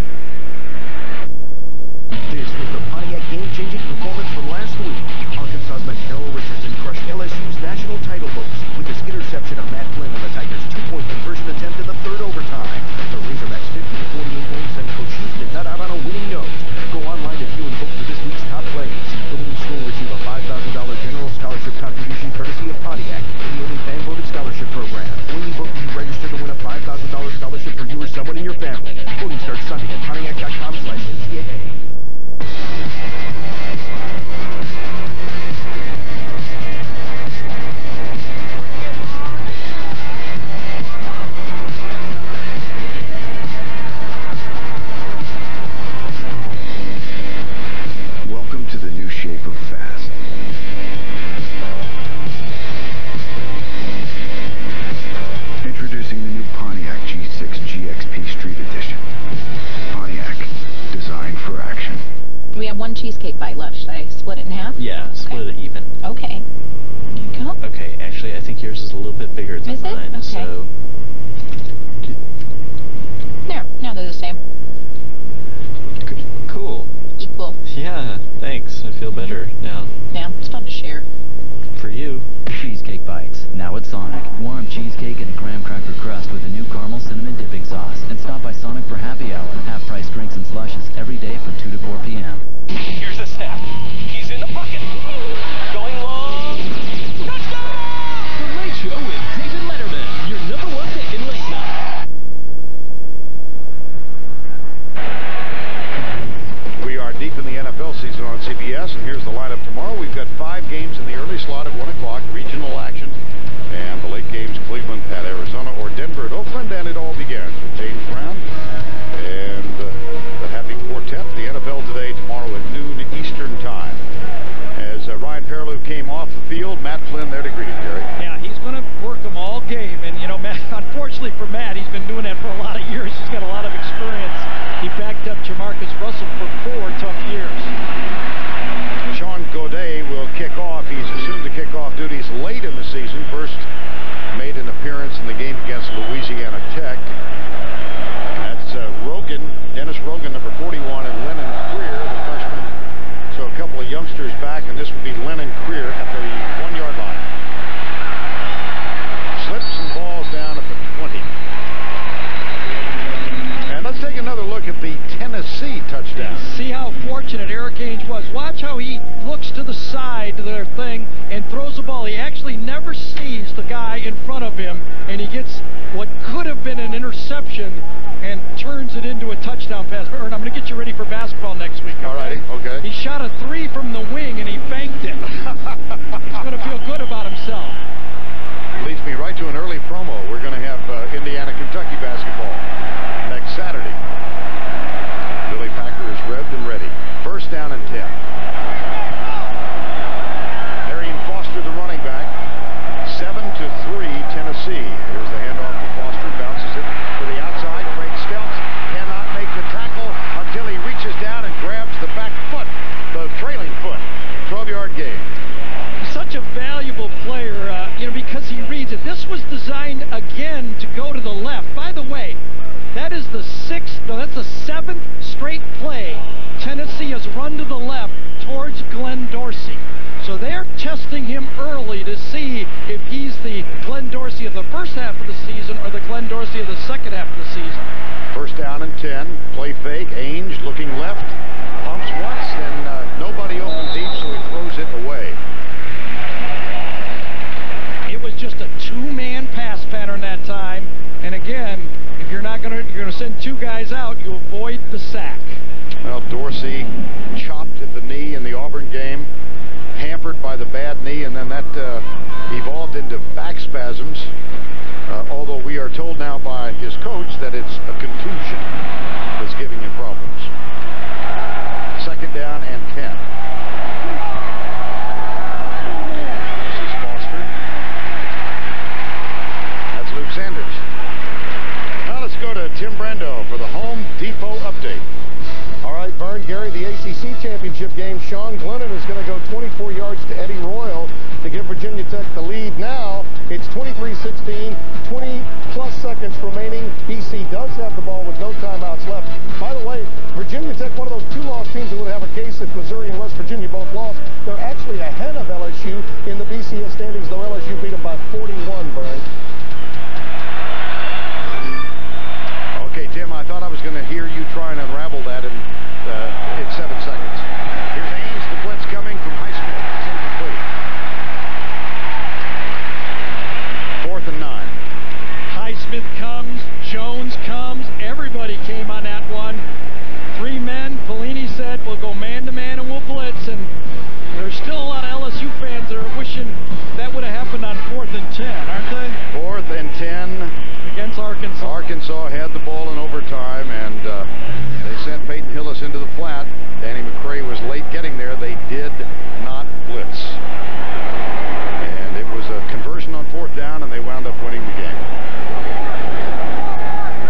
This was the Pontiac game-changing performance from last week. Arkansas's Carroll Richardson crushed LSU's national title hopes with his interception of Matt Flynn on the Tigers' 2-point conversion attempt in the 3rd overtime. The Razorbacks' 50-48 win sent Coach Houston not out on a winning note. Go online to view and vote for this week's top plays. The winning school will receive a $5,000 general scholarship contribution courtesy of Pontiac in the only fan-voted scholarship program have one cheesecake bite left. Should I split it in half? Yeah, split it even. Okay. Here you go. Okay, actually, I think yours is a little bit bigger than mine. Okay. So. There. Now they're the same. Cool. Equal. Yeah, thanks. I feel better now. Yeah, it's fun to share. For you. Cheesecake Bites, now at Sonic. Warm cheesecake and a graham cracker crust with a new caramel cinnamon dipping sauce. And stop by Sonic for happy hour. Half-price drinks and slushes every day from 2 to 4 p.m. Here's the snap. He's in the pocket. Going long. Touchdown! The Late Show with David Letterman, your #1 pick in late night. We are deep in the NFL season on CBS, and here's the lineup tomorrow. We've got 5 games in the early slot at 1 o'clock, regional action, and the late games, Cleveland at Arizona or Denver at Oakland, and it all begins with James Brown and the Happy Quartet. The NFL today, tomorrow at noon Eastern Time. As Ryan Perriloux came off the field, Matt Flynn there to greet him, Gary. Yeah, he's going to work them all game, and you know, Matt, unfortunately for Matt, he's been doing that for a lot of years. He's got a lot of experience. He backed up Jamarcus Russell for 4 tough years. Sean Godet will kick off. He's assumed the kickoff duties late in the season. First made an appearance in the game against Louisiana Tech. That's Dennis Rogan, number 41, and Lennon Creer, the freshman. So a couple of youngsters back, and this would be Lennon Creer at the 1-yard line. Slips and falls down at the 20. And let's take another look at the Tennessee touchdown. See how fortunate Eric Ainge was. Watch how he looks to the side to their thing and throws the ball. He actually never sees the guy in front of him, and he gets what could have been an interception and turns it into a touchdown pass. Ern, I'm going to get you ready for basketball next week. Okay? All righty, okay. He shot a 3 from the wing, and he banked it. He's going to feel good about himself. Leads me right to an early promo. We're going to have Indiana-Kentucky basketball next Saturday. Billy Packer is revved and ready. First down and 10. Arian Foster, the running back. 7-3 Tennessee. Here's the handoff to Foster. Bounces it to the outside. Craig Stelz cannot make the tackle until he reaches down and grabs the back foot, the trailing foot. 12-yard gain. Such a valuable player, because he reads it. This was designed again to go to the left. By the way, that is the 7th straight play Tennessee has run to the left towards Glenn Dorsey. So they're testing him early to see if he's the Glenn Dorsey of the first half of the season or the Glenn Dorsey of the second half of the season. First down and 10. Play fake. Ainge looking left. Pumps once, and nobody open deep, so he throws it away. It was just a 2-man pass pattern that time. And again, if you're going to send 2 guys out, you avoid the sack. Well, Dorsey chopped at the knee in the Auburn game, hampered by the bad knee, and then that evolved into back spasms. Although we are told now by his coach that it's a contusion that's giving him problems. Second down and 10. This is Foster. That's Luke Sanders. Now let's go to Tim Brando for the Home Depot update. All right, Vern, Gary, the ACC Championship game. Sean Glennon is going to go 24 yards to Eddie Royal to give Virginia Tech the lead. Now it's 23-16, 20-plus seconds remaining. BC does have the ball with no timeouts left. By the way, Virginia Tech, one of those 2-loss teams that would have a case if Missouri and West Virginia both lost. They're actually ahead of LSU in the BCS standings, though LSU beat them by 41, Vern. Okay, Tim, I thought I was going to hear you try and unravel that in 7 seconds. Here's Ainge, the blitz coming from Highsmith. It's incomplete. 4th and 9. Highsmith comes, Jones comes, everybody came on that one. 3 men. Pelini said, we'll go man-to-man and we'll blitz, and there's still a lot of LSU fans that are wishing that would have happened on 4th and 10, aren't they? 4th and 10. Against Arkansas. Arkansas had the ball in overtime, and they sent Peyton Hillis into the flat. Danny McCray was late getting there. They did not blitz. And it was a conversion on 4th down, and they wound up winning the game.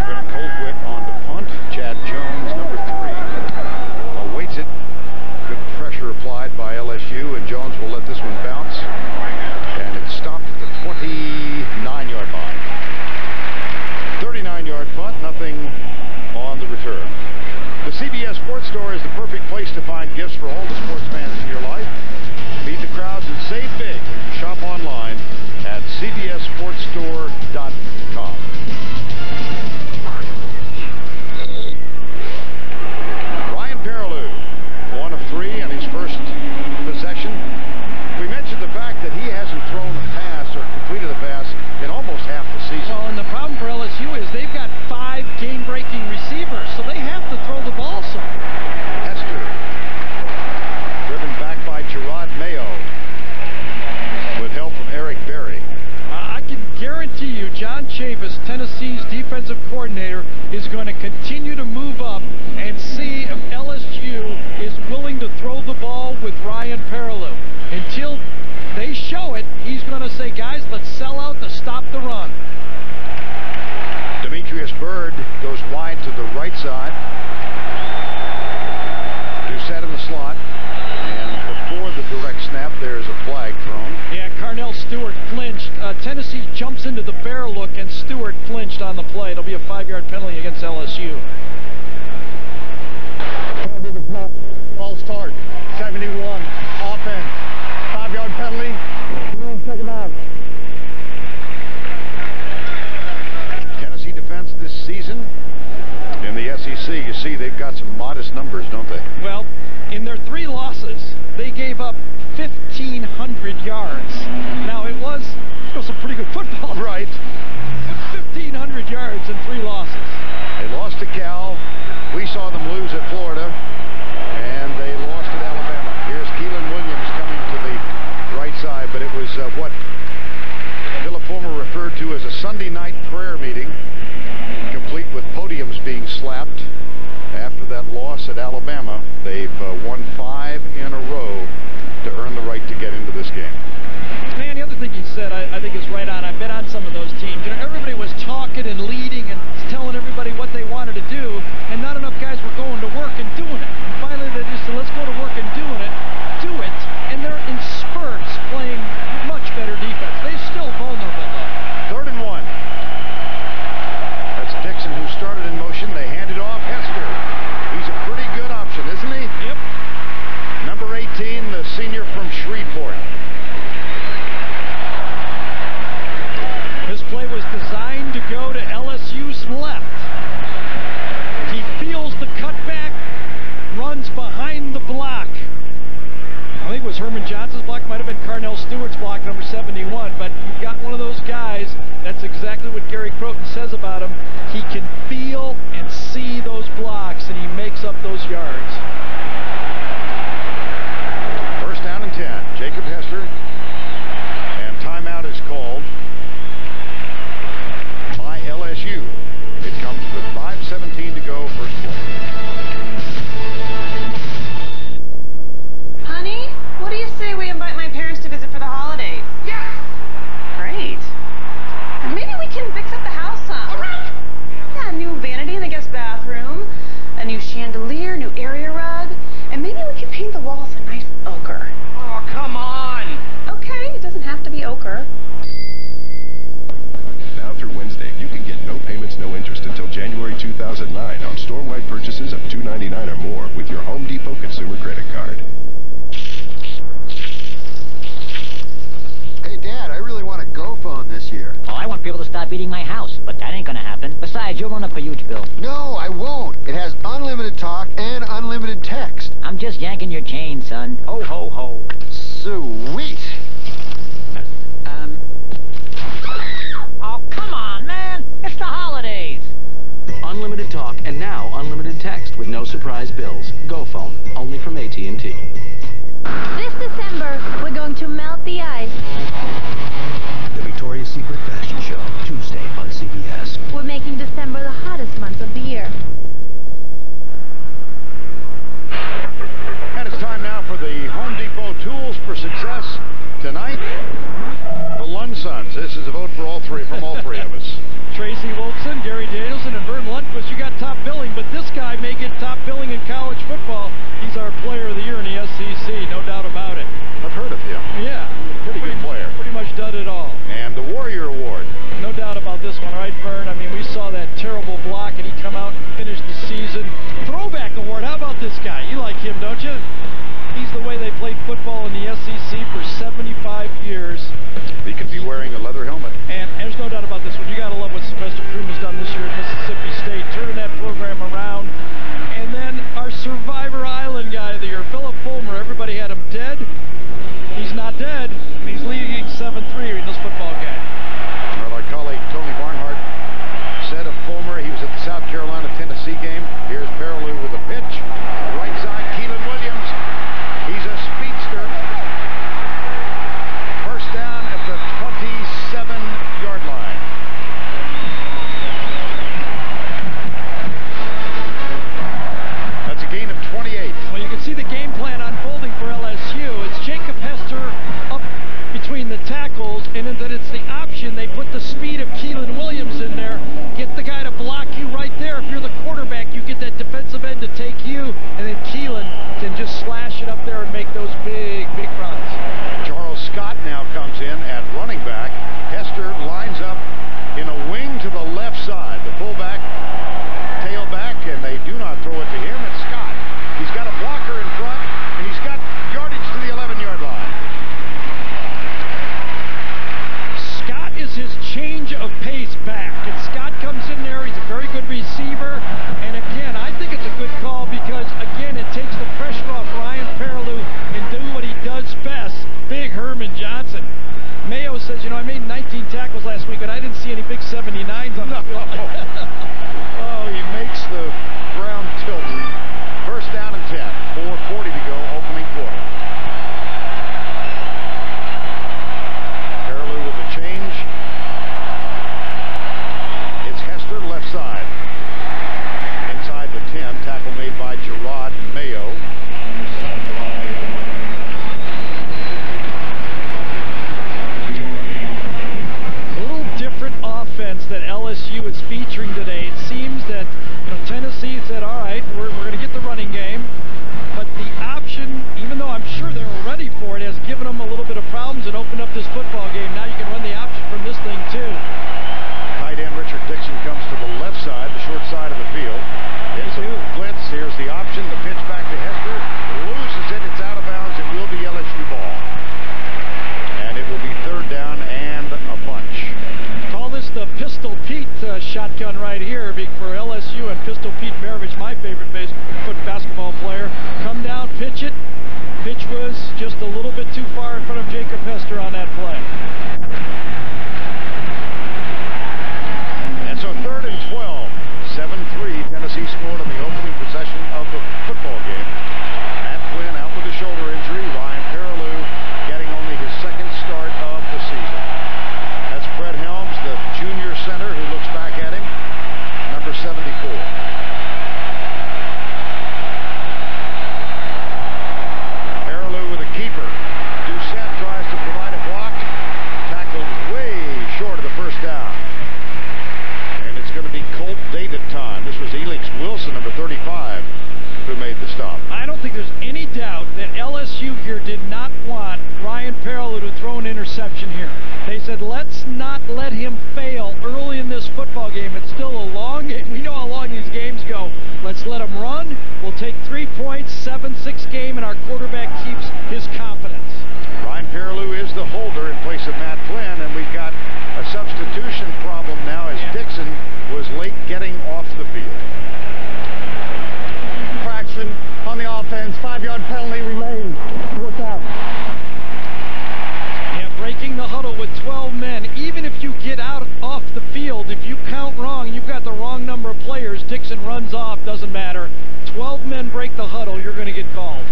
Rick Colquitt on the punt. Chad Jones, number 3, awaits it. CBS Sports Store is the perfect place to find gifts for all the sports fans in your life. Meet the crowds and save big when you shop online at cbssportsstore.com. Ryan Perriloux, 1 of 3 on his first possession. We mentioned the fact that he hasn't thrown a pass or completed a pass in almost half the season. Well, and the problem for LSU is they've got 5 game-breaking receivers, so they have to throw the ball some. Hester, driven back by Gerard Mayo, with help from Eric Berry. I can guarantee you John Chavis, Tennessee's defensive coordinator, is going to continue to move up and see if LSU is willing to throw the ball with Ryan Perriloux. Until they show it, he's going to say, guys, let's sell out to stop the run. Demetrius Byrd goes wide to the right side. Doucette in the slot. And before the direct snap, there's a flag thrown. Yeah, Carnell Stewart flinched. Tennessee jumps into the bear look, and Stewart flinched on the play. It'll be a 5-yard penalty against LSU. False start. 71. Offense. 5-yard penalty. Second out. Tennessee defense this season in the SEC, you see they've got some modest numbers, don't they? Well, in their 3 losses, they gave up 1,500 yards. Now, it was some pretty good football. Right. 1,500 yards in 3 losses. They lost to Cal. We saw them lose at Florida. And they lost at Alabama. Here's Keelan Williams coming to the right side, but it was what Villafoma referred to as a Sunday night prayer meeting, complete with podiums being slapped. After that loss at Alabama, they've won 5 in a row to earn the right to get into this game. Man, the other thing he said, I think is right on. I've been on some of those teams. You know, everybody was talking and leading and telling everybody what they wanted to do, and not enough guys were going to work and doing it. And finally, they just said, let's go to work and do it, and they're in spurts playing much better defense. They're still vulnerable, though. 3rd and 1. That's Dixon, who started in motion. They hand it off. Hester. He's a pretty good option, isn't he? Yep. Number 18, the senior from Shreveport. This play was designed to go to LSU's left. He feels the cutback, runs behind the block. I think it was Herman Johnson's block, might have been Carnell Stewart's block, number 71, but you've got one of those guys, that's exactly what Gary Croton says about him. He can feel and see those blocks, and he makes up those yards. 1st down and 10. Jacob Hester. And timeout is called by LSU. It comes with 5:17 to go, first quarter. Honey, what do you say we invite my parents to visit for the holidays? Yes! Great. And maybe we can fix up the house some. All right! Yeah, a new vanity in the guest bathroom, a new chandelier, new area rug, and maybe we can paint the walls a nice ochre. Oh, come on! Okay, it doesn't have to be ochre. Now through Wednesday, you can get no payments, no interest until January 2009 on store-wide purchases of $2.99 or more with your Home Depot consumer credit card. Hey, Dad, I really want a GoPhone this year. Oh, I want people to stop eating my house, but that ain't gonna happen. Besides, you'll run up a huge bill. No, I won't. It has unlimited talk and unlimited text. I'm just yanking your chain, son. Ho, ho, ho. Sweet. Oh, come on, man. It's the holidays. Unlimited talk and now unlimited text with no surprise bills. GoPhone, only from AT&T. This December, we're going to melt the ice. The Victoria's Secret Fashion Show, Tuesday on CBS. We're making December the hottest month of the year. And it's time now for the Home Depot Tools for Success. Tonight, the Lunsons. This is a vote for all three, from all three of us. Tracy Wilson, Gary Danielson, and Vern Lundquist, you got top billing, but this guy may get top billing in college football. He's our player of the year in the SEC, no doubt about it. I've heard of him. Yeah. Pretty good player. Pretty much done it all. And the Warrior Award. No doubt about this one, right, Vern? I mean, we saw that terrible block, and he come out and finish the season. Throwback award. How guy. You like him, don't you? He's the way they played football in the SEC for 75 years. He could be wearing a leather helmet. And there's no doubt about this one. You got to love what Sylvester Croom has done this year at Mississippi State, turning that program around. And then our Survivor Island guy of the year, Philip Fulmer. Everybody had him dead. He's not dead, and he's leading 7-3 in this football game. Well, our colleague Tony Barnhart said of Fulmer, he was at the South Carolina-Tennessee game. Here's Perriloux with a pitch. Right side, Keelan Williams. He's a speedster. First down at the 27-yard line. That's a gain of 28. Well, you can see the game plan unfolding for LSU. It's Jacob Hester up between the tackles, and then it's the option. They put the speed of Keelan Williams in there. Get the guy to block you right there. If you're the quarterback, you get that defensive end to take you, and then Keelan can just slash it up there and make those big, big runs. Charles Scott now comes in at running back. Hester lines up in a wing to the left side. The fullback, tailback, and they do not throw it to him. It's Scott. He's got a blocker in front, and he's got yardage to the 11-yard line. Scott is his change of pace back, and Scott comes in there. He's a very good receiver, and again, I think it's a good call because, again, it takes the pressure off Ryan Perriloux and do what he does best, Big Herman Johnson. Mayo says, you know, I made 19 tackles last week, but I didn't see any big 79s on the field. Oh, he makes the ground tilt. First down and 10. 4:40 to go, opening quarter. Perriloux with the change. It's Hester, left side. Inside the 10, tackle made by Gerard Mayo. Offense that LSU is featuring today. It seems that, you know, Tennessee said, all right, we're going to get the running game, but the option, even though I'm sure they were ready for it, has given them a little bit of problems and opened up this football game. Now you can run the option from this thing too. Tight end Richard Dixon comes to the left side, the short side of the field. It's a blitz. Here's the option. The pitch back to Hester. Loses it. It's out of bounds. It will be LSU ball. And it will be third down and a bunch. Call this the Pistol Pete shotgun right here for LSU, and Pistol Pete Maravich, my favorite basketball player. Come down, pitch it. Pitch was just a little bit too far in front of Jacob Hester on that play. And so third and 12. 7-3. Tennessee scored on the opening possession of the football game. Matt Flynn out with a shoulder injury. Ryan Perriloux getting only his second start of the season. That's Fred Helms, the junior center, who looks back at him. Number 74. Perriloux with a keeper. Doucette tries to provide a block. Tackled way short of the first down. And it's going to be Colt David time. This was Elix Wilson, number 35, who made the stop. I don't think there's any doubt that LSU here did not want Ryan Perriloux to throw an interception here. They said, let's not let him fail early in this football game. It's still a long game. We know how long these games go. Let's let him run. We'll take 3 points, 7-6 game, and our quarterback keeps his confidence. Ryan Perriloux is the holder in place of Matt Flynn, and we've got a substitution problem now as Dixon was late getting off the field. Fraction on the offense. 5-yard penalty remains. Fourth out. Yeah, breaking the huddle with 12 men. Even if you get out off the field, if you count wrong, you've got the wrong number of players, Dixon runs off, doesn't matter. 12 men break the huddle, you're going to get called.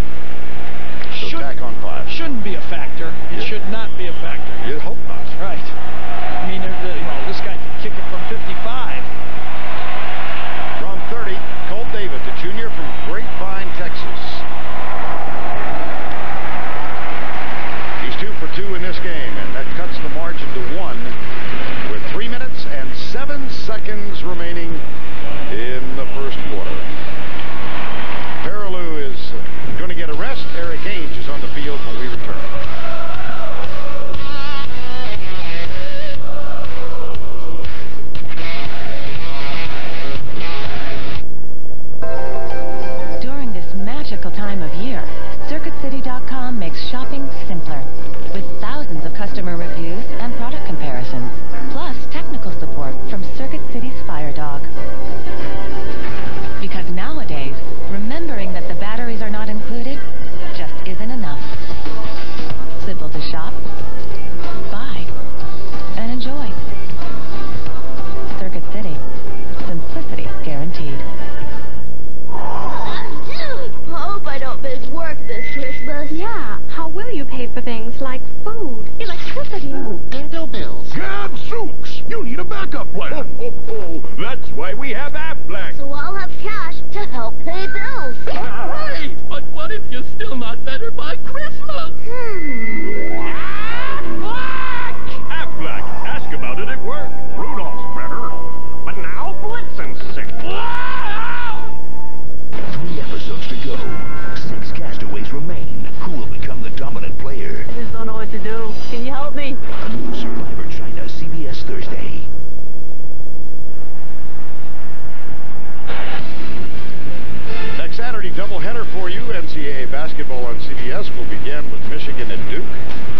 So tack on 5. Shouldn't be a factor. It should not be a factor. You'd hope not. Right. I mean, this guy can kick it from 55. From 30, Colt David, the junior from Grapevine, Texas. He's 2 for 2 in this game, and that cuts the margin to 1 with 3 minutes and 7 seconds remaining in the first quarter. Perriloux is going to get a rest. Eric Ainge is on the field when we return. WFB.com makes shopping simpler, with thousands of customer reviews and product comparisons, plus technical support from Circuit City's Fire Dog. Because nowadays, remembering that the batteries are not included just isn't enough. Simple to shop, buy, and enjoy. Circuit City. Simplicity guaranteed. Hope I don't miss work this Christmas. Yeah, how will you pay for things like food, electricity, Dental bills. Gadzooks! You need a backup plan. That's why we have Aflac. So I'll have cash to help pay bills. Right, but what if you're still not better by Christmas? Aflac! Ask about it at work. Rudolph's better. But now Blitzen's sick. 3 episodes to go. 6 castaways remain. Who will become the dominant player? I just don't know what to do. Can you help me? A new Survivor China CBS Thursday. Next Saturday, doubleheader for you. NCAA basketball on CBS will begin with Michigan and Duke.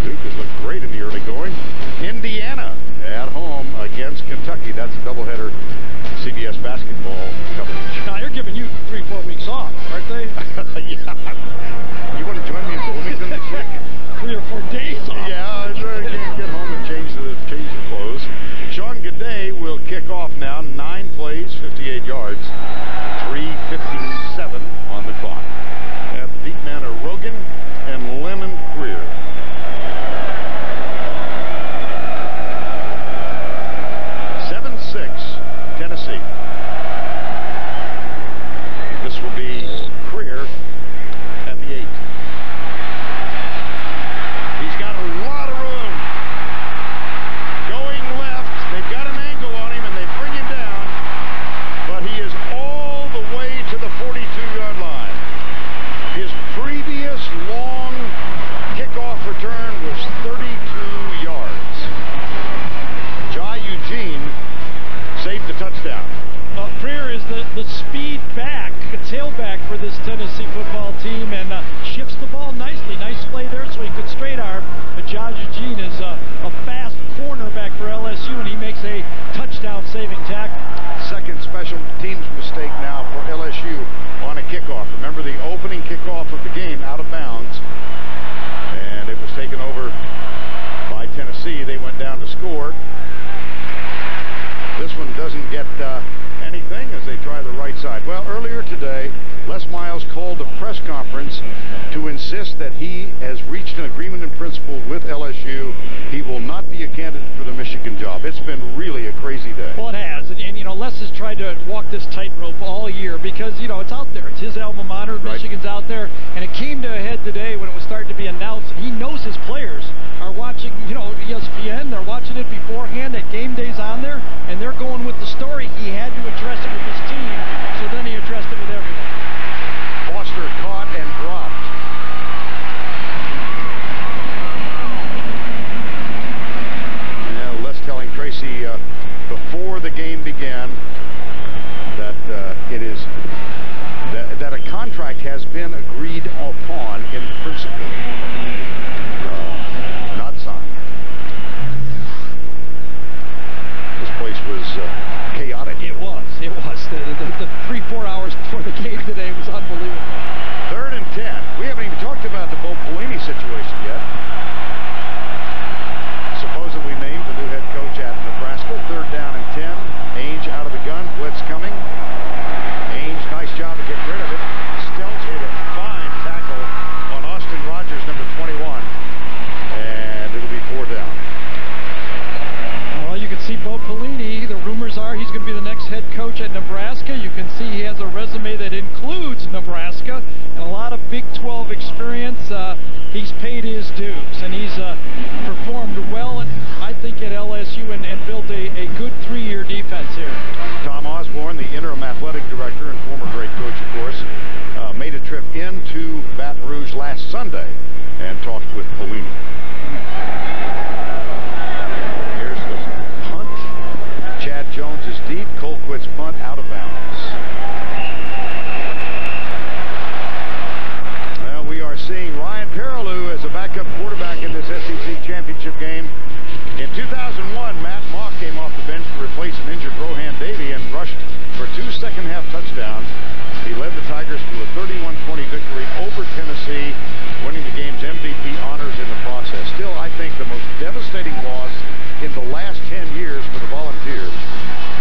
Duke has looked great in the early going. Indiana at home against Kentucky. That's a doubleheader CBS basketball coverage. Now, they're giving you 3-4 weeks off, aren't they? Yeah. You want to join me in Bloomington this week? 3 or 4 days off. Yeah, it's right. Get home and change the clothes. Sean Gaudet will kick off now. 9 plays, 58 yards. 3:57 on the clock. And the deep men are Rogan and Lemon Greer. Tennessee. This will be Greer at the 8. He's got a lot of room. Going left. They've got an angle on him and they bring him down. But he is all the way to the 42-yard line. His previous long kickoff return was 32 yards. Jai Eugene saved the touchdown. Freer is the speed back, tailback for this Tennessee football team, and shifts the ball nicely. Nice play there, so he could straight arm. But Jai Eugene is a fast cornerback for LSU, and he makes a touchdown-saving tackle. Second special teams mistake now for LSU on a kickoff. Remember the opening kickoff of the game out of bounds, and it was taken over by Tennessee. They went down to score. This one doesn't get anything as they try the right side. Well, earlier today, Les Miles called a press conference to insist that he has reached an agreement in principle with LSU. He will not be a candidate for the Michigan job. It's been really a crazy day. Well, it has. And you know, Les has tried to walk this tightrope all year because, you know, it's out there. It's his alma mater. Right. Michigan's out there. And it came to a head today when it was starting to be announced. And he knows his players are watching, you know, ESPN. They're watching it beforehand. That game day's on there. And they're going with the story. He had to address it with his team. So then he addressed it with everyone. Foster caught and dropped. Les telling Tracy before the game began that that a contract has been agreed upon in principle, not signed. This place was chaotic. It was. The 3-4 hours before the game today was unbelievable. 3rd and 10. We haven't even talked about the Bo Pelini situation yet. Supposedly named the new head coach at Nebraska. 3rd down and 10. Ainge out of the gun. Blitz coming. Ainge, nice job of getting rid of it. Stelz hit a fine tackle on Austin Rogers, number 21. And it'll be 4 down. Well, you can see Bo Pelini. The rumors are he's going to be the next head coach at Nebraska. You can see he has a resume that includes Nebraska and a lot of Big 12 experience. He's paid his dues, and he's performed well, I think, at LSU and built a good 3-year defense here. Tom Osborne, the interim athletic director and former great coach, of course, made a trip into Baton Rouge last Sunday and talked with Pelini. Here's the punt. Chad Jones is deep. Colquitt's punt out of bounds. Well, we are seeing Ryan Perriloux Championship game. In 2001, Matt Mock came off the bench to replace an injured Rohan Davey and rushed for 2 second-half touchdowns. He led the Tigers to a 31-20 victory over Tennessee, winning the game's MVP honors in the process. Still, I think the most devastating loss in the last 10 years for the Volunteers.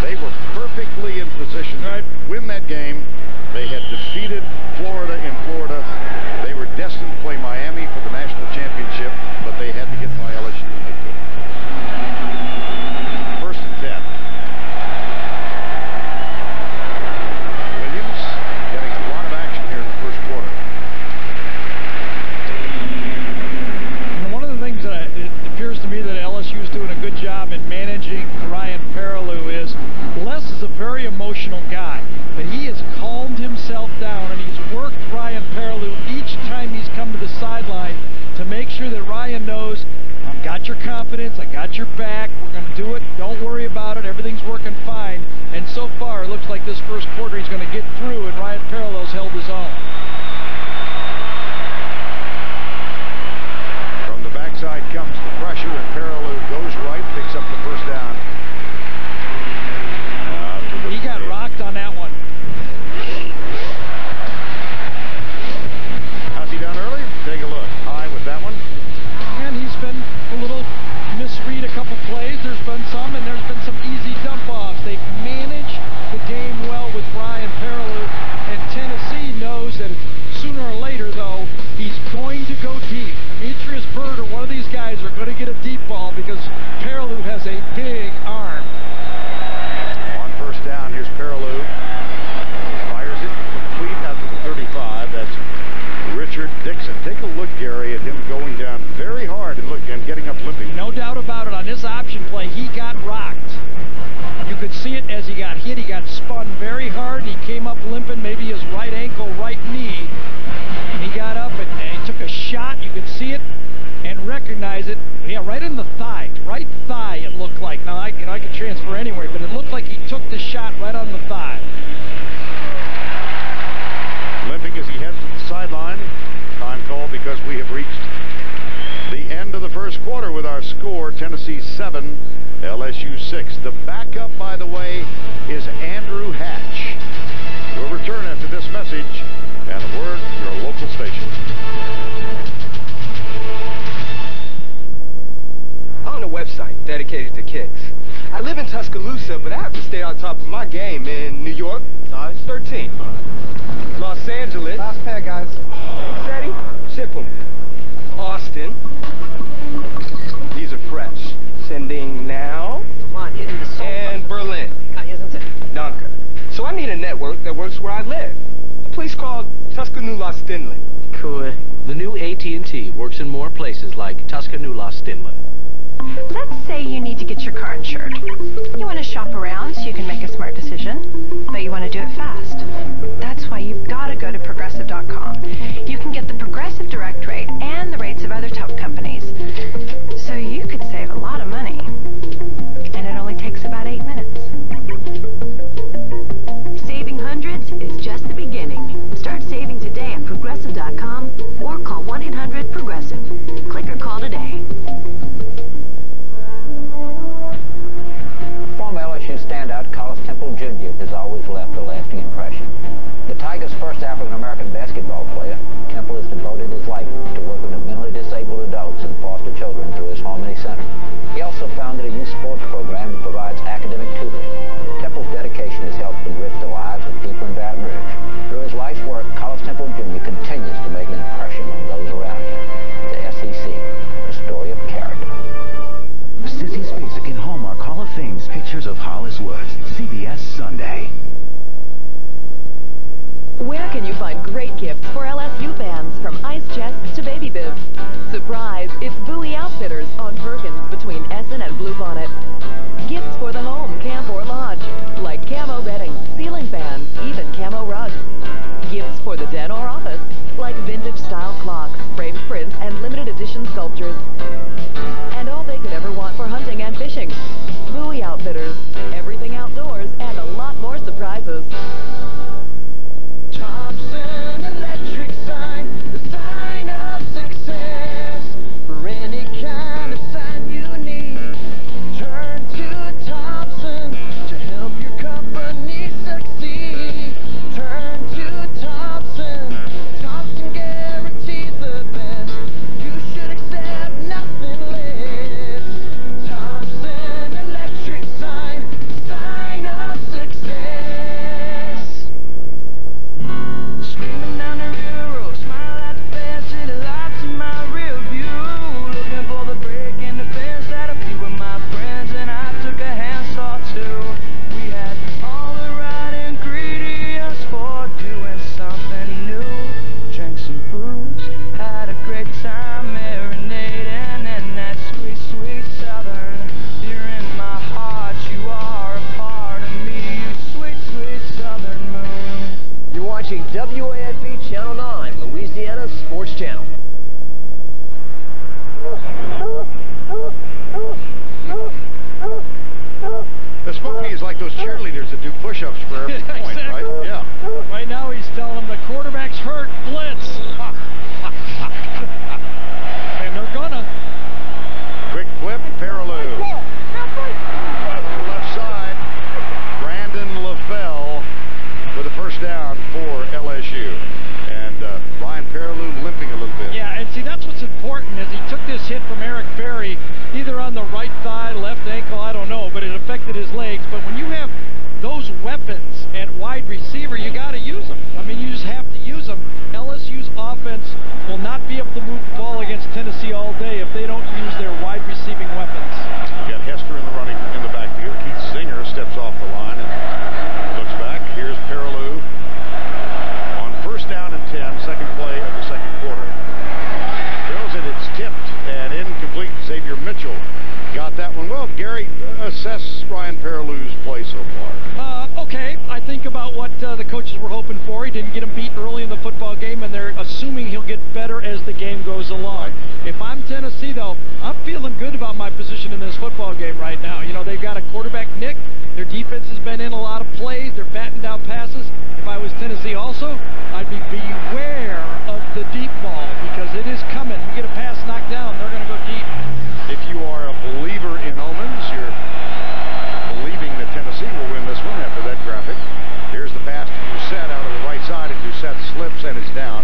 They were perfectly in position to win that game. They had defeated Florida in Florida. They were destined to play Miami for the national championship, but they had to get by LSU and they couldn't. 1st and 10. Williams getting a lot of action here in the first quarter. And one of the things that it appears to me that LSU is doing a good job in managing Ryan Perriloux is Les is a very emotional guy, but he has calmed himself down and he's worked Ryan Perriloux each time he's come to the sideline to make sure that Ryan knows, I've got your confidence, I got your back, we're going to do it, don't worry about it, everything's working fine. And so far, it looks like this first quarter he's going to get through, and Ryan Perriloux's held his own. From the backside comes the pressure, and Perriloux goes right, picks up the first down. He got rocked on that one. How's he done early? Take a look. High with that one. And he's been a little misread a couple plays. There's been some, and there's been some easy dump-offs. They've managed the game well with Ryan Perriloux, and Tennessee knows that sooner or later, though, he's going to go deep. Demetrius Byrd or one of these guys are going to get a deep ball because Perriloux has a big arm. On first down, here's Perriloux. Fires it complete out to the 35. That's Richard Dixon. Take a look, Gary, at him going down very hard and getting up limping. No doubt about it. On this option play, he got rocked. You could see it as he got hit. He got spun very hard. He came up limping, maybe his right ankle, right knee. And he got up and he took a shot. You could see it and recognize it. Yeah, right in the thigh. Right thigh, it looked like. Now, I could transfer anywhere, but it looked like he took the shot right on the thigh. Limping as he heads to the sideline. Time call because we have reached the end of the first quarter with our score, Tennessee 7, LSU 6. The backup, by the way, is Andrew Hatch. We'll return after this message and a word from your local station. On a website dedicated to kids. I live in Tuscaloosa, but I have to stay on top of my game in New York, size 13. Los Angeles. Last pair, guys. Ready? Ship 'em. Austin. These are fresh. Sending now. Come on, hitting the sofa. And Berlin. Isn't it? Danke. So I need a network that works where I live. A place called Tuscaloosa-Stinley. Cool. The new AT&T works in more places like Tuscaloosa-Stinley. Let's say you need to get your car insured. You want to shop around so you can make a smart decision, but you want to do it fast. That's why you've got to go to Progressive.com. You can get the Progressive Direct rate and the rates of other top companies. So you could save a lot of money. And it only takes about 8 minutes. Saving hundreds is just the beginning. Start saving today at Progressive.com or call 1-800-PROGRESSIVE. Click or call today. Former LSU standout Carlos Temple Jr. has always left a lasting impression. The Tigers' first African-American basketball player, Temple has devoted his life to working with mentally disabled adults and foster children through his Harmony Center. He also founded a youth sports program that provides academic tutoring. Temple's dedication has helped enrich the lives of people in Baton Rouge. Through his life's work, Carlos Temple Jr. continues to make an impression on those around him. The SEC, a story of character. Sissy Spacek in Hallmark Hall of Fame's Pictures of Hollis Woods, CBS Sunday. Where can you find great gifts for LSU fans, from ice chests to baby bibs? Surprise! It's Bowie Outfitters on Perkins between Essen and Bluebonnet. Gifts for the home, camp, or lodge, like camo bedding, ceiling fans, even camo rugs. Gifts for the den or office, like vintage-style clocks, framed prints, and limited edition sculptures. And all they could ever want for hunting and fishing. Bowie Outfitters. Everything outdoors and a lot more surprises. Thompson electric sign, the sign of success. For any kind of sign channel. The Smokey is like those cheerleaders that do push-ups for every point, Exactly. right? Yeah. Right now he's telling them the quarterback's hurt, blitz. And they're gonna. Quick flip, Perriloux. On the left side, Brandon LaFell with a first down for LSU. And Ryan Perriloux limping a little bit. Yeah, and see, that's what's important is he took this hit from Eric Berry, either on the right thigh, left ankle, I don't know, but it affected his legs. But when you have those weapons at wide receiver, you got to use them. I mean, you just have to use them. LSU's offense will not be able to move the ball against Tennessee all day if they don't use their wide receiving weapons. We got Hester in the running in the backfield. Keith Singer steps off the line and looks back. Here's Perriloux on first down and 10, second play of the second quarter. Throws it, it's tipped and incomplete. Xavier Mitchell got that one. Well, Gary, assess Ryan Perriloux's play so far. Okay, I think about what the coaches were hoping for. He didn't get him beat early in the football game, and they're assuming he'll get better as the game goes along. If I'm Tennessee, though, I'm feeling good about my position in this football game right now. You know, they've got a quarterback, Nick. Their defense has been in a lot of plays. They're batting down passes. If I was Tennessee also, I'd be beware of the deep ball because it is coming. You get a pass knocked down, they're going to go deep. If you are a believer in omens, you're believing that Tennessee will win this one after that graphic. Here's the pass to Doucette out of the right side, and Doucette slips and is down.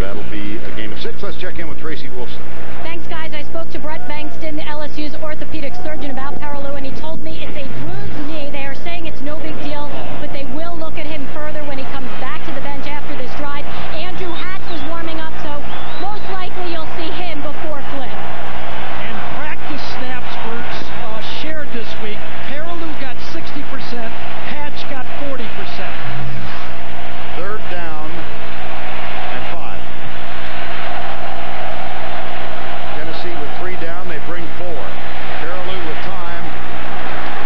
That'll be a game of 6. Let's check in with Tracy Wolfson. Thanks, guys. I spoke to Brett Bankston, LSU's orthopedic surgeon, about Perriloux, and he told me it's a bruised knee. They are saying it's no big deal, but they will look at him further when he comes back to the bench after this drive. Andrew Hatch was warming up, so most likely you'll see him before Flynn. And practice snaps were shared this week. Perriloux got 60%, Hatch got 40%. Third down and 5. Tennessee with 3 down, they bring 4. Perriloux with time.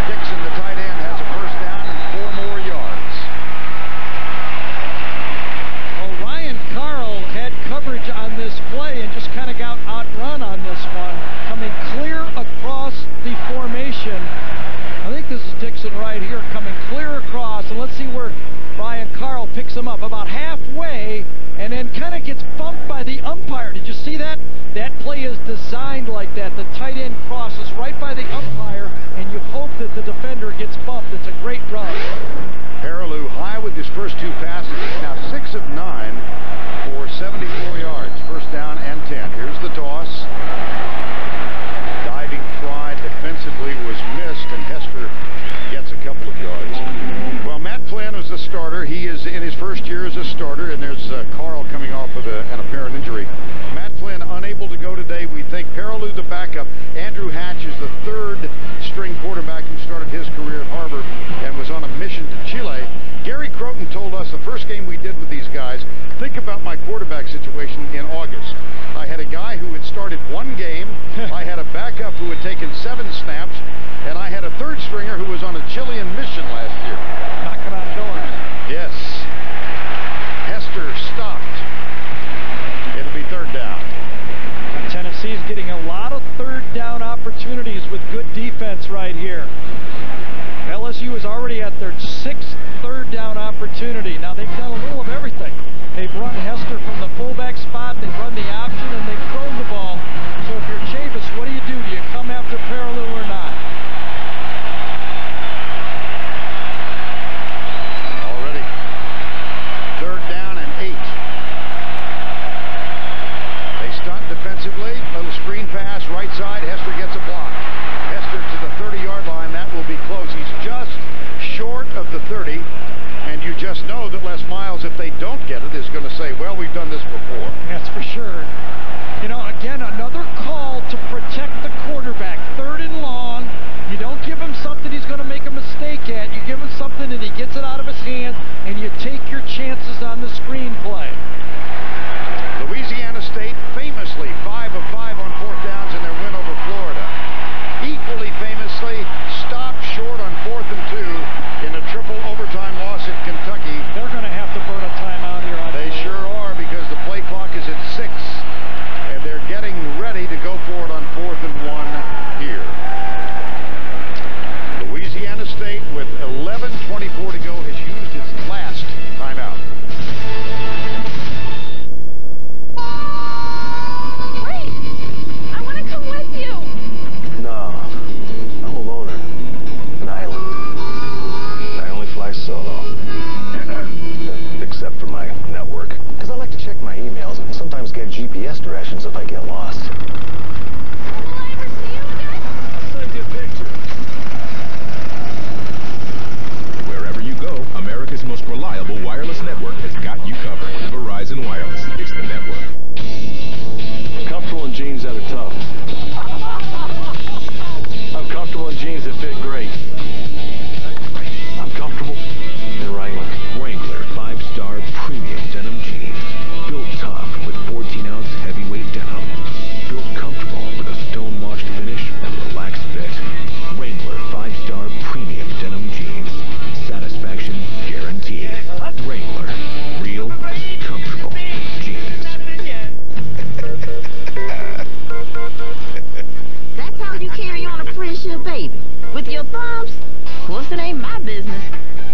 Dixon, the tight end, has a first down and 4 more yards. Well, Ryan Carl had coverage on this play and just kind of got outrun on this one, coming clear across the formation. I think this is Dixon right here coming clear across, and let's see where Ryan Carl picks him up about halfway and then kind of gets bumped by the umpire. Did you see that? That play is designed like that. The tight end crosses right by the umpire, and you hope that the defender gets bumped. It's a great run. Perriloux high with his first 2 passes. Now 6 of 9 for 74 yards. First down and 10. Here's the toss. Diving try defensively was missed, and Hester gets a couple of yards. Well, Matt Flynn is the starter. He is in his first year as a starter, and there's Carl coming off of an apparent injury. Matt Flynn unable to go today. We think Perriloux the backup. Andrew Hatch is the 3rd string quarterback who started his career at Harvard and was on a mission to Chile. Gary Croton told us the first game we did with these guys, think about my quarterback situation in August. I had a guy who had started 1 game, I had a backup who had taken 7 snaps, and I had a 3rd stringer who was on a Chilean mission last year. Knocking on doors. Yes. Hester stopped. It'll be 3rd down. Tennessee's getting a lot of 3rd down opportunities with good defense right here. LSU is already at their 6th 3rd down opportunity. Now they've done a little of everything. They've run Hester from the fullback spot, they've run the option, and they've thrown the ball. So if you're Chavis, what do? Do you come after Perriloux or not? Already 3rd down and 8. They stunt defensively. Little screen pass, right side. Hester gets a block. Hester to the 30-yard line. That will be close. He's just short of the 30. And you just know that Les Miles, if they don't get it, is going to say, well, we've done this before. That's for sure. You know, again, another call to protect the quarterback. 3rd and long. You don't give him something he's going to make a mistake at. You give him something and he gets it out of his hands, and you take your chances on the screen play. Louisiana State famously 5 of 5 on 4th downs in their win over Florida. Equally famously stopped short on 4th and 2 in a triple overtime loss at Kentucky. They're going to have to burn a timeout here. They sure are, because the play clock is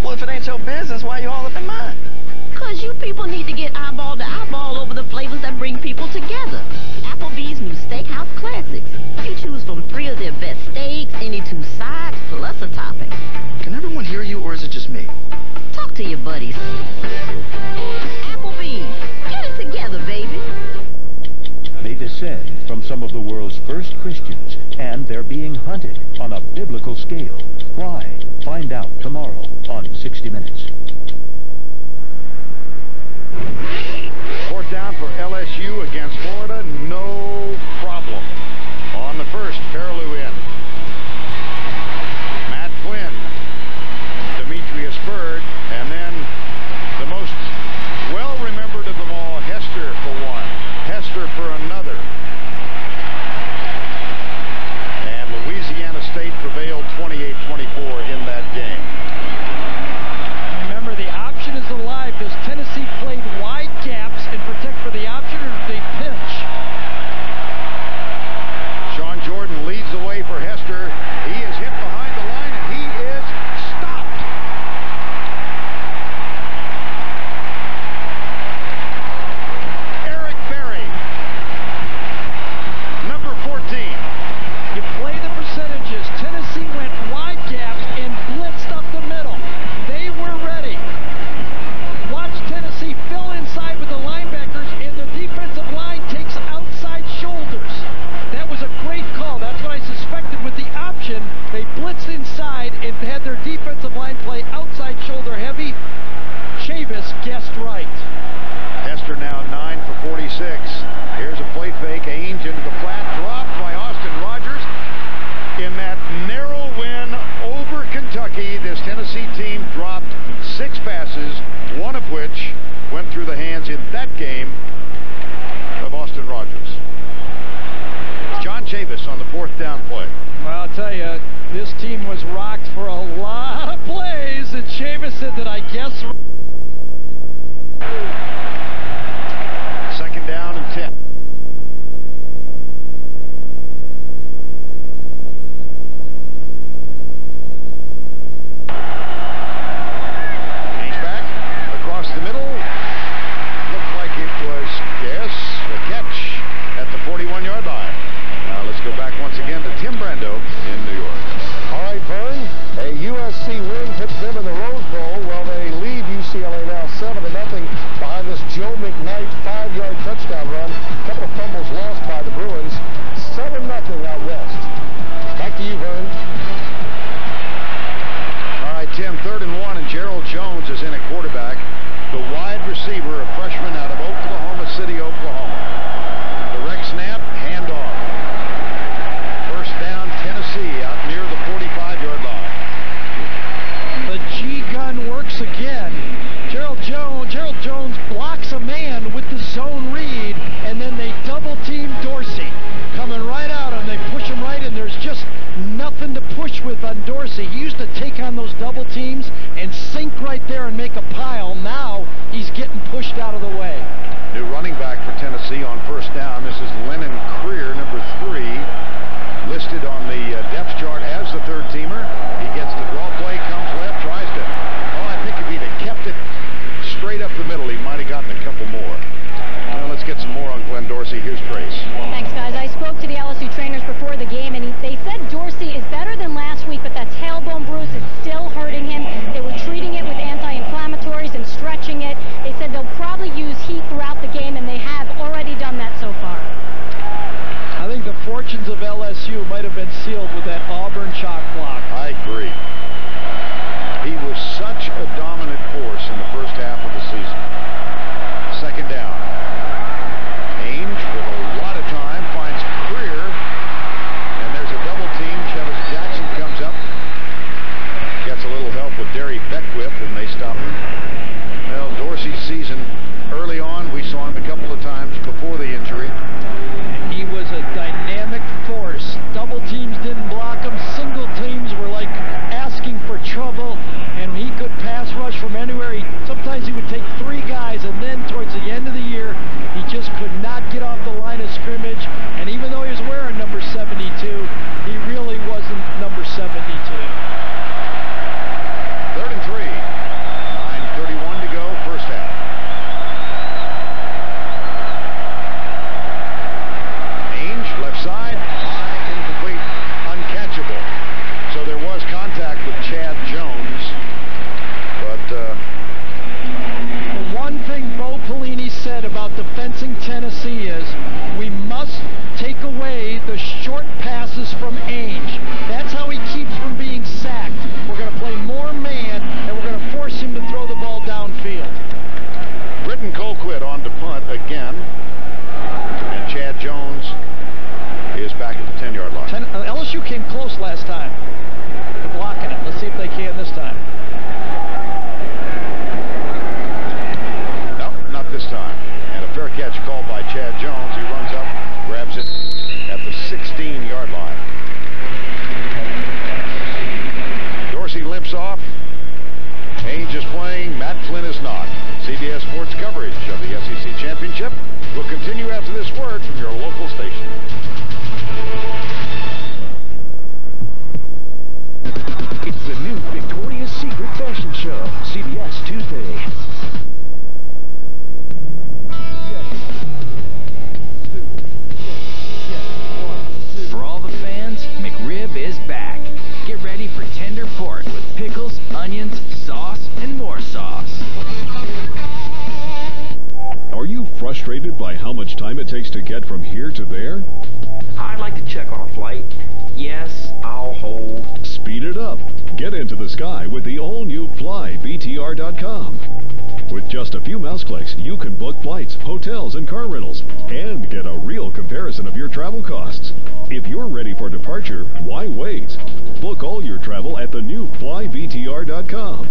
Well, if it ain't your business, why you all up in mine? Because you people need to get eyeball to eyeball over the flavors that bring people together. Applebee's new Steakhouse Classics. You choose from 3 of their best steaks, any 2 sides, plus a topping. Can everyone hear you, or is it just me? Talk to your buddies. Applebee's. Get it together, baby. They descend from some of the world's first Christians, and they're being hunted on a biblical scale. Why? Find out tomorrow on 60 Minutes. 4th down for LSU against Florida, no problem. On the first, Perriloux in. Matt Flynn, Demetrius Bird, and then the most well-remembered of them all, Hester for one, Hester for another. And Louisiana State prevailed 28-24 in that game. Remember, the option is alive. Does Tennessee play wide gaps and protect for the option, or do they pinch? Sean Jordan leads the way for Hester. He is hit behind the line, and he is stopped. Eric Berry, number 14. You play the percentages. Tennessee went wide gaps and blitzed up the middle. They were ready. Watch Tennessee fill inside with the linebackers, and the defensive line takes outside shoulders. That was a great call. That's what I suspected with the option. They blitzed inside and had their defensive line play outside shoulder heavy. Chavis guessed right. Hester now 9 for 46. Here's a play fake. Ainge into the flat, dropped by Austin Rogers. In that narrow win over Kentucky, this Tennessee team dropped 6 passes, one of which went through the hands in that game of Austin Rogers. John Chavis on the 4th down play. Well, I'll tell you, this team was rocked for a lot of plays, and Chavis said that I guess... 2nd down and 10. He's back across the middle. Looked like it was, yes, a catch at the 41-yard line. Now let's go back once again to Tim Brando in New York. All right, Vern, a USC win puts them in the Rose Bowl. Well, they lead UCLA now 7-0 behind this Joe McKnight 5-yard touchdown run. A couple of fumbles lost by the Bruins. 7-0 out west. Back to you, Vern. All right, Tim, 3rd and 1, and Gerald Jones is in at quarterback. The wide receiver, a freshman out of Oklahoma City, Oklahoma. Direct snap, handoff. 1st down, Tennessee, out near the 45-yard line. The G-gun works again. Gerald Jones blocks a man with the zone read, and then they double-team Dorsey. Coming right out, and they push him right in. There's just nothing to push with on Dorsey. He used to take on those double teams and sink right there and make a pile. Now he's getting pushed out of the way. New running back for Tennessee on 1st down. This is Lennon Creer, number 3, listed on the depth chart as the 3rd-teamer. He gets the draw play, comes left, tries to... Oh, I think if he'd have kept it straight up the middle, he might have gotten a couple more. Well, let's get some more on Glenn Dorsey. Here's Trace. Thanks, guys. I spoke to the LSU trainers before the game, and they said Dorsey is better than last week, but that tailbone bruise is still hurting him. They were treating it with anti-inflammatories and stretching it. They said they'll probably use heat throughout the game, and they have already done that so far. I think the fortunes of LSU might have been sealed with that Auburn chalk block. I agree. He was such a dominant force in the first half of the season. 2nd down. Ainge with a lot of time finds Creer, and there's a double team. Chevis Jackson comes up, gets a little help with Derry Beckwith, and they stop him. Well, Dorsey's season early on, we saw him a couple of times before the injury. He was a dynamic force. Double teams didn't block him. Single teams were like asking for trouble, and he could pass rush from anywhere. Sometimes he would take 3 guys, and then towards the end of the year, he just could not get off the line of scrimmage. And even though he was wearing number 72, he really wasn't number 72. 3rd and 3. fencing Tennessee is we must take away the short passes from Ainge. That's how he keeps from being sacked. We're going to play more man, and we're going to force him to throw the ball downfield. Britton Colquitt on to punt again. And Chad Jones is back at the 10-yard line. LSU came close last time to blocking it. Let's see if they can this time. No, not this time. And a fair catch called by Chad Jones. He runs up, grabs it at the 16-yard line. Dorsey limps off. Ainge is playing. Matt Flynn is not. CBS Sports coverage of the SEC Championship will continue after this word from your local station. It's the new Victoria's Secret fashion show, CBS Tuesday. For all the fans, McRib is back. Get ready for tender pork with pickles, onions, sauce, and more sauce. Are you frustrated by how much time it takes to get from here to there? I'd like to check on a flight. Yes, I'll hold. Speed it up. Get into the sky with the all-new FlyBTR.com. With just a few mouse clicks, you can book flights, hotels, and car rentals, and get a real comparison of your travel costs. If you're ready for departure, why wait? Book all your travel at the new FlyBTR.com,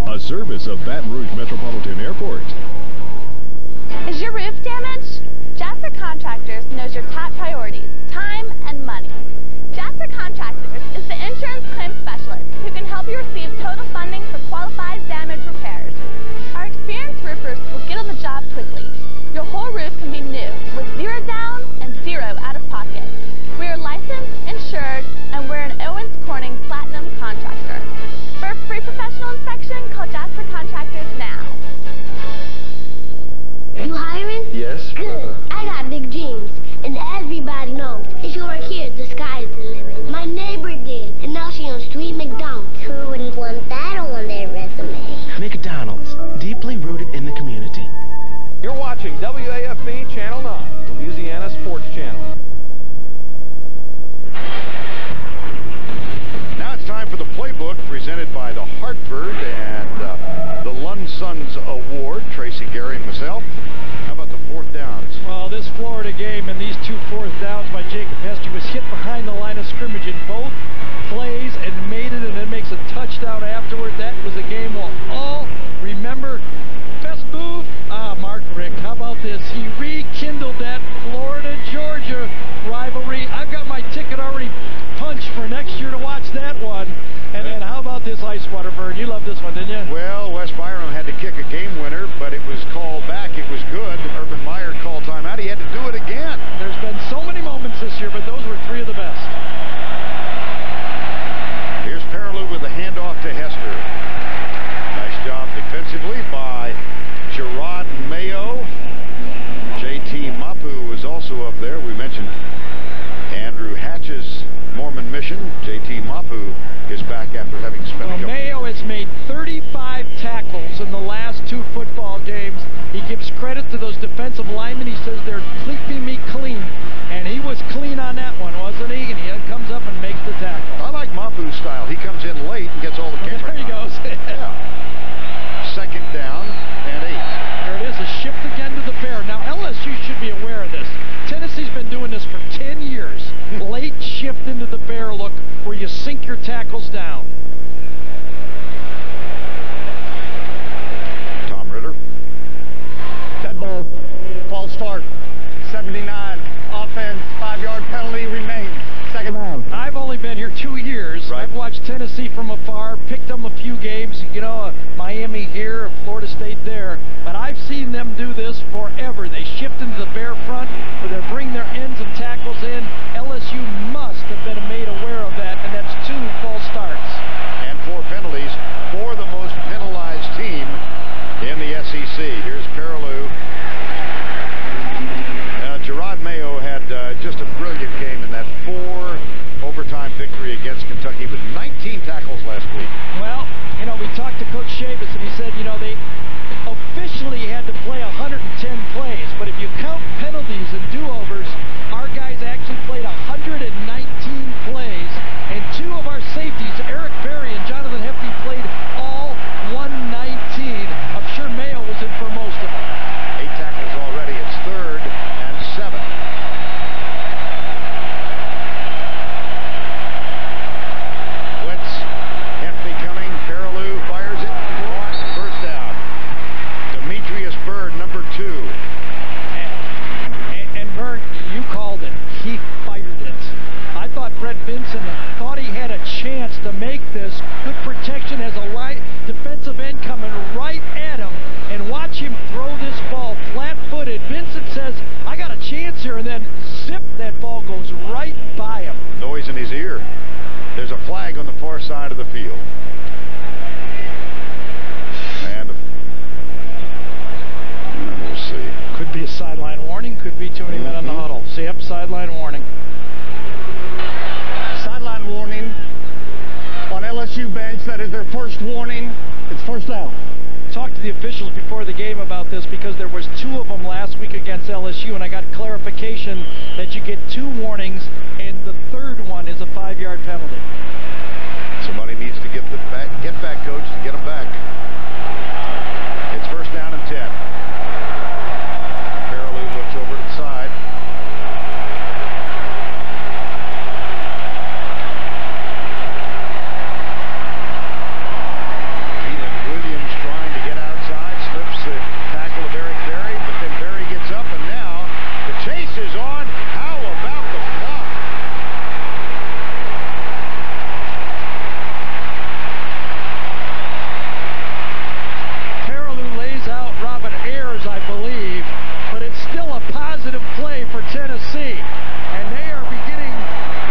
a service of Baton Rouge Metropolitan Airport. Is your roof damaged? Jasper Contractors knows your top priorities, time and money. Jasper Contractors is the insurance claim specialist who can help you receive total funding for qualified damage repairs. Our experienced roofers will get on the job quickly. Your whole roof can be new with 0 down and 0 out of pocket. We are licensed, insured, and we're an Owens Corning Platinum contractor. For a free professional inspection, call Jasper Contractors now. You hiring? Yes. Good. I got big dreams, and everybody knows if you work here, the sky is the limit. My neighbor did, and now she owns 3 McDonald's. Who wouldn't want that on their resume? McDonald's, deeply rooted in the community. You're watching WAFB Channel 9, Louisiana Sports Channel. Now it's time for the playbook presented by the Hartford and the Lund Sons Award. Tracy, Gary, and myself. How about the 4th downs? Well, this Florida game and these 2 4th downs by Jacob Hester was hit behind the line of scrimmage in both plays and made it, and then makes a touchdown afterward. That was a game we'll all remember. Best move? Mark Rick. How about this? He rekindled that Florida-Georgia rivalry. I've got my ticket already punched for next year to watch that one. And then how about this ice water burn? You love this one, didn't you? Well, Wes Byram had to kick a game winner, but it was called back. It was good. Urban Meyer called timeout. He had to do it again. There's been so many moments this year, but those were 3 of the best. Here's Perriloux with the handoff to Hester. Nice job defensively by Gerard Mayo. J.T. Mapu was also up there. We mentioned Andrew Hatch's Mormon mission. J.T. Mapu is back after having spent a couple. Mayo has made 35 tackles in the last 2 football games. He gives credit to those defensive linemen. He says they're keeping me clean. And he was clean on that one, wasn't he? And he comes up and makes the tackle. I like Mapu's style. He comes in late and gets all the camera. There he goes. Yeah. 2nd down and 8. There it is, a shift again to the bear. Now, LSU should be aware of this. Tennessee's been doing this for 10 years. Late shift into the bear look where you sink your tackles down. Tom Ritter. Dead ball. False start. 79. Offense. 5-yard penalty remains. 2nd down. I've only been here 2 years. Right. I've watched Tennessee from afar, picked them a few games, you know, Miami here, Florida State there. But I've seen them do this forever. They shift into the bear front, where they bring their ends and tackles in. LSU must have been made aware of that, and that's 2 false starts. And 4 penalties for the most penalized team in the SEC. Here's Perriloux. Gerard Mayo had just a brilliant game in that 4-overtime victory against Kentucky with 19 tackles last week. Well, you know, we talked to Coach Chavis, and he said, you know, officially had to play 110 plays, but if you count penalties and do-overs, our guys actually played 119 plays, and two of our safeties, Eric Berry and Jonathan Hefty, played all 119. I'm sure Mayo was in for most of them. 8 tackles already. It's 3rd and 7. Blitz. Hefty coming. Perriloux fires it. First down. Demetrius Byrd, number 2. And Byrd, you called it. He fired it. I thought Brett Vinson thought he had a chance to make this. Good protection as a right defensive end coming right at him. And watch him throw this ball flat-footed. Vincent says, I got a chance here, and then zip, that ball goes right by him. Noise in his ear. There's a flag on the far side of the field. And we'll see. Could be a sideline warning, could be too many men on the huddle. Yep, sideline warning. Sideline warning on LSU bench. That is their first warning. It's first down. Talked to the officials before the game about this because there was 2 of them last week against LSU, and I got clarification that you get 2 warnings, and the 3rd one is a 5-yard penalty. Somebody needs to get back coach to get them back. It's first down and 10. Perriloux looks over to the side. Is on. How about the block? Perriloux lays out Robin Ayers, I believe, but it's still a positive play for Tennessee, and they are beginning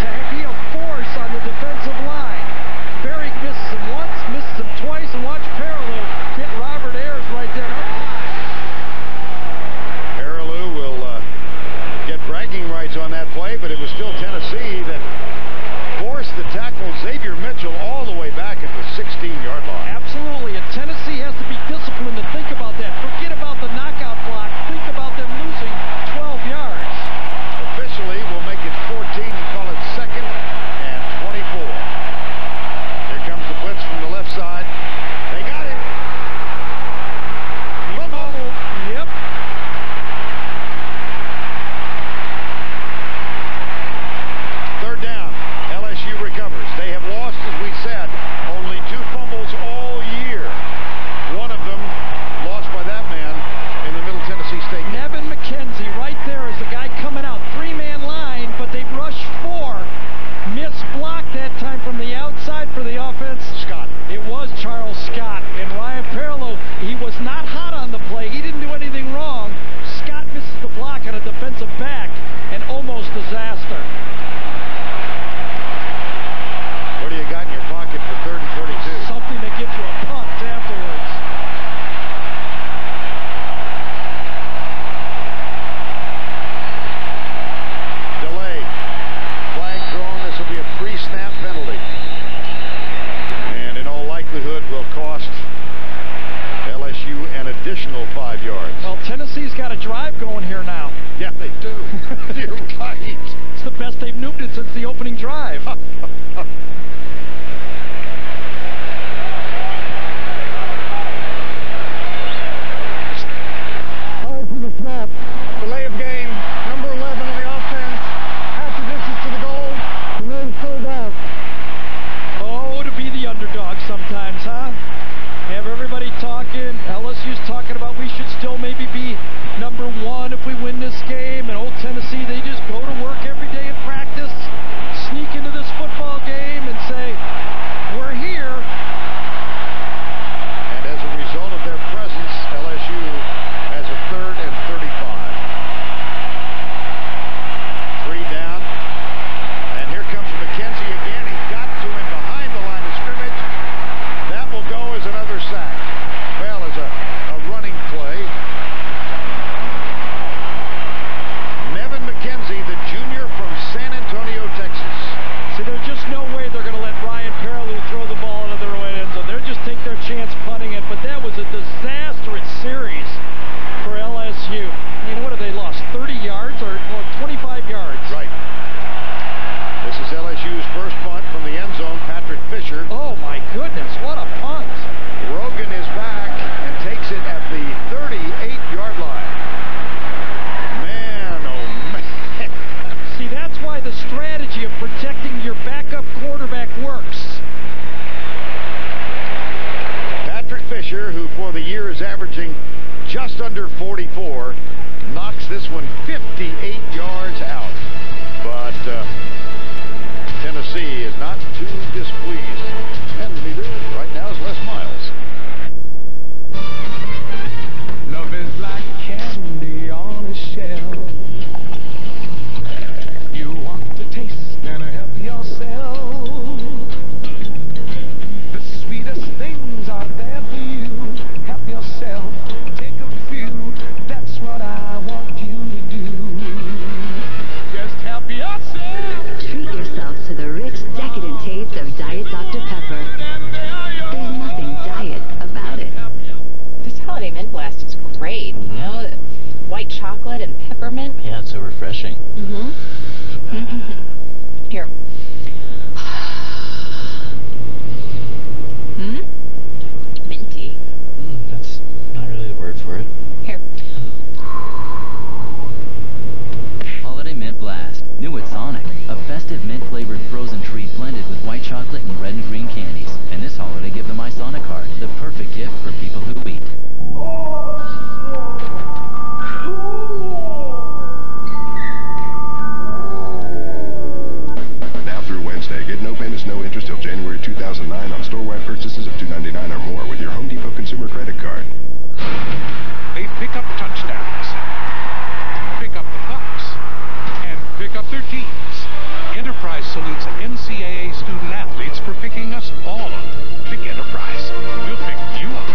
to be a force on the defensive line. Berry misses him once, misses him twice, and watch Perriloux get Robert Ayers right there up high. Perriloux will get bragging rights on that play, but it was still Tennessee that forced the tackle Xavier Mitchell all the way back at the 16-yard line. Absolutely, and Tennessee has to be disciplined to think about that. Forget about the knockout block. Think about them losing 12 yards. Officially, we'll make it 14 and call it 2nd and 24. Here comes the blitz from the left side. They got him. Fumble. Yep. Third down. LSU recovers. They have lost, as we said, only 2 fumbles all year. One of them lost by that man in the Middle Tennessee State game. Nevin McKenzie right there is the guy coming out. 3-man line, but they rushed 4. Missed block that time from the outside for the offense. Scott. It was Charles Scott. And Ryan Perriloux, he was not hot on the play. He didn't do anything wrong. Scott misses the block on a defensive back, and almost disaster. What do you got in your pocket for 3rd and 32? Something that gives you a punt afterwards. Delay. Flag thrown. This will be a pre-snap penalty. And in all likelihood will cost LSU an additional 5 yards. Well, Tennessee's got a drive going here now. Yeah, they do. You're right. It's the best they've nuked it since the opening drive. Delay of game, number 11 on the offense. Half the distance to the goal. Remains 3rd down. Oh, to be the underdog sometimes, huh? Have everybody talking. LSU's talking about we should still maybe be number 1 if we win this game. And old Tennessee, they just go to work every day in practice, sneak into this football game and say, we're here. And as a result of their presence, LSU has a 3rd and 35. 3 down. And here comes McKenzie again. He got to him behind the line of scrimmage. That will go as another sack. Well, as a running play. Nevin McKenzie, the junior from San Antonio, Texas. See, there's just no way they're going to let Ryan Perriloux throw the ball into their own end zone. They're just just take their chance punting it, but that was a disastrous series for LSU. I mean, what have they lost? 30 yards or 25 yards? Right. This is LSU's first punt from the end zone. Patrick Fisher. Oh, my goodness. What a punt. Rogan is back and takes it at the 38-yard line. Man, oh, man. See, that's why the strategy of protecting your backup quarterback works. Patrick Fisher, who for the year is averaging just under 44, knocks this one 58 yards out. But Tennessee is not too displeased, and neither right now is Les Miles. Love is like candy on a shelf. You want to taste and help yourself. The sweetest things are there for you. Help yourself. Take a few. That's what I want you to do. Just help yourself. Treat yourself to the rich, decadent taste of Diet Dr. Pepper. There's nothing diet about it. This holiday mint blast is great. You know, white chocolate and peppermint. Yeah, it's so refreshing. Here. Minty. That's not really the word for it. Here. Holiday Mint Blast. New at Sonic. A festive mint-flavored frozen treat blended with white chocolate and red and green candies. And this holiday, give them my Sonic card. The perfect gift for people who eat. Now through Wednesday, get no payments, no interest till January 2009 on store-wide purchases of $2.99 or more with your Home Depot consumer credit card. They pick up touchdowns, pick up the pucks, and pick up their teams. Enterprise salutes NCAA student athletes for picking us all up. Pick Enterprise. We'll pick you up.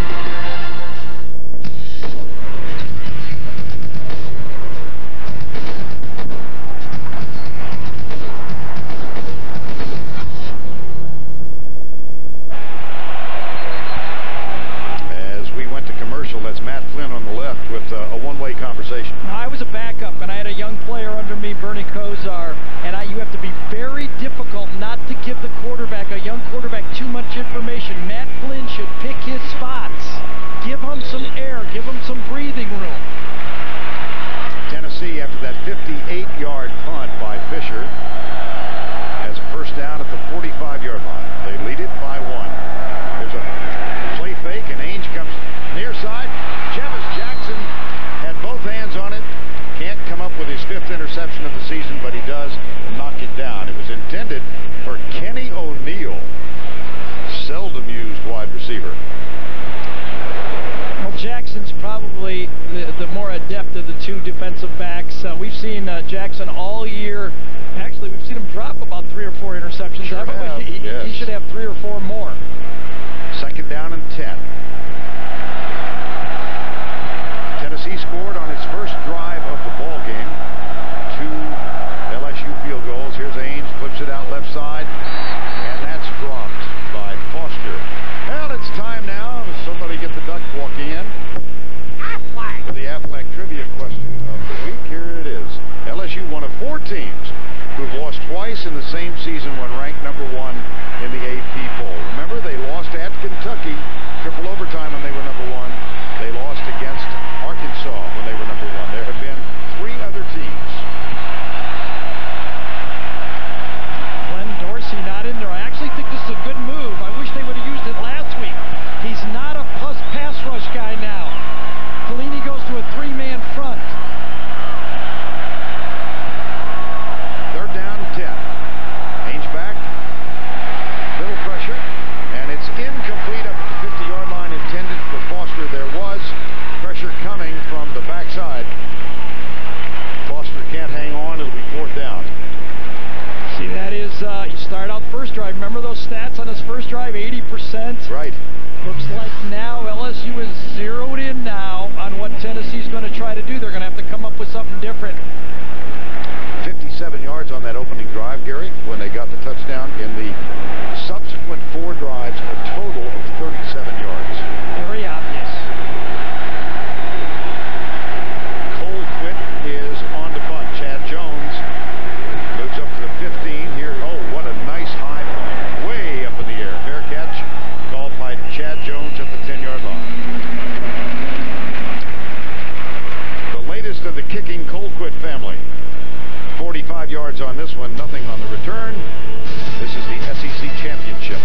As we went to commercial, that's Matt Flynn on the left with a one-way conversation. Now, I was a backup, and I had a young player under me, Bernie Kosar, and you have to be very difficult not to give the quarterback, a young quarterback, too much information. Matt Flynn should pick his spots. Give him some air. Give him some breathing room. Tennessee, after that 58-yard punt by Fisher, has a first down at the 45-yard line. They lead it by 1. There's a play fake, and Ainge comes near side. Jevis Jackson had both hands on it. Can't come up with his 5th interception of the season, but he does knock it down. It was intended for Kenny O'Neal, seldom used wide receiver. Well, Jackson's probably the more adept of the two defensive backs. We've seen Jackson all year. Actually, we've seen him drop about 3 or 4 interceptions. Sure have, yes. He should have 3 or 4 more. Second down and 10. Tennessee scored on its first drive of the ball game. 2 LSU field goals. Here's Ainge, flips it out left side, and that's dropped by Foster. Well, it's time now. Somebody get the duck walking in. For the Aflac trivia question of the week, here it is. LSU, one of 4 teams who've lost twice in the same season when ranked number 1 in the AP poll. Remember, they lost at Kentucky, triple overtime when they were number 1. They lost against Arkansas when they were number 1. There have been 3 other teams. Glenn Dorsey not in there. I actually think this is a good move. I wish they would have used it last week. He's not a pass rush guy now. Pelini goes to a 3-man front. 3rd down, 10. Ainge back. Little pressure. And it's incomplete up at the 50-yard line, intended for Foster. There was pressure coming from the backside. Foster can't hang on. It'll be 4th down. See, that is, you start out first drive. Remember those stats on his first drive? 80%? Right. Looks like now LSU is zeroed in now on what Tennessee's going to try to do. They're going to have to come up with something different. 57 yards on that opening drive, Gary, when they got the touchdown. In the subsequent 4 drives, a total of 37 Quit family. 45 yards on this one, nothing on the return. This is the SEC Championship.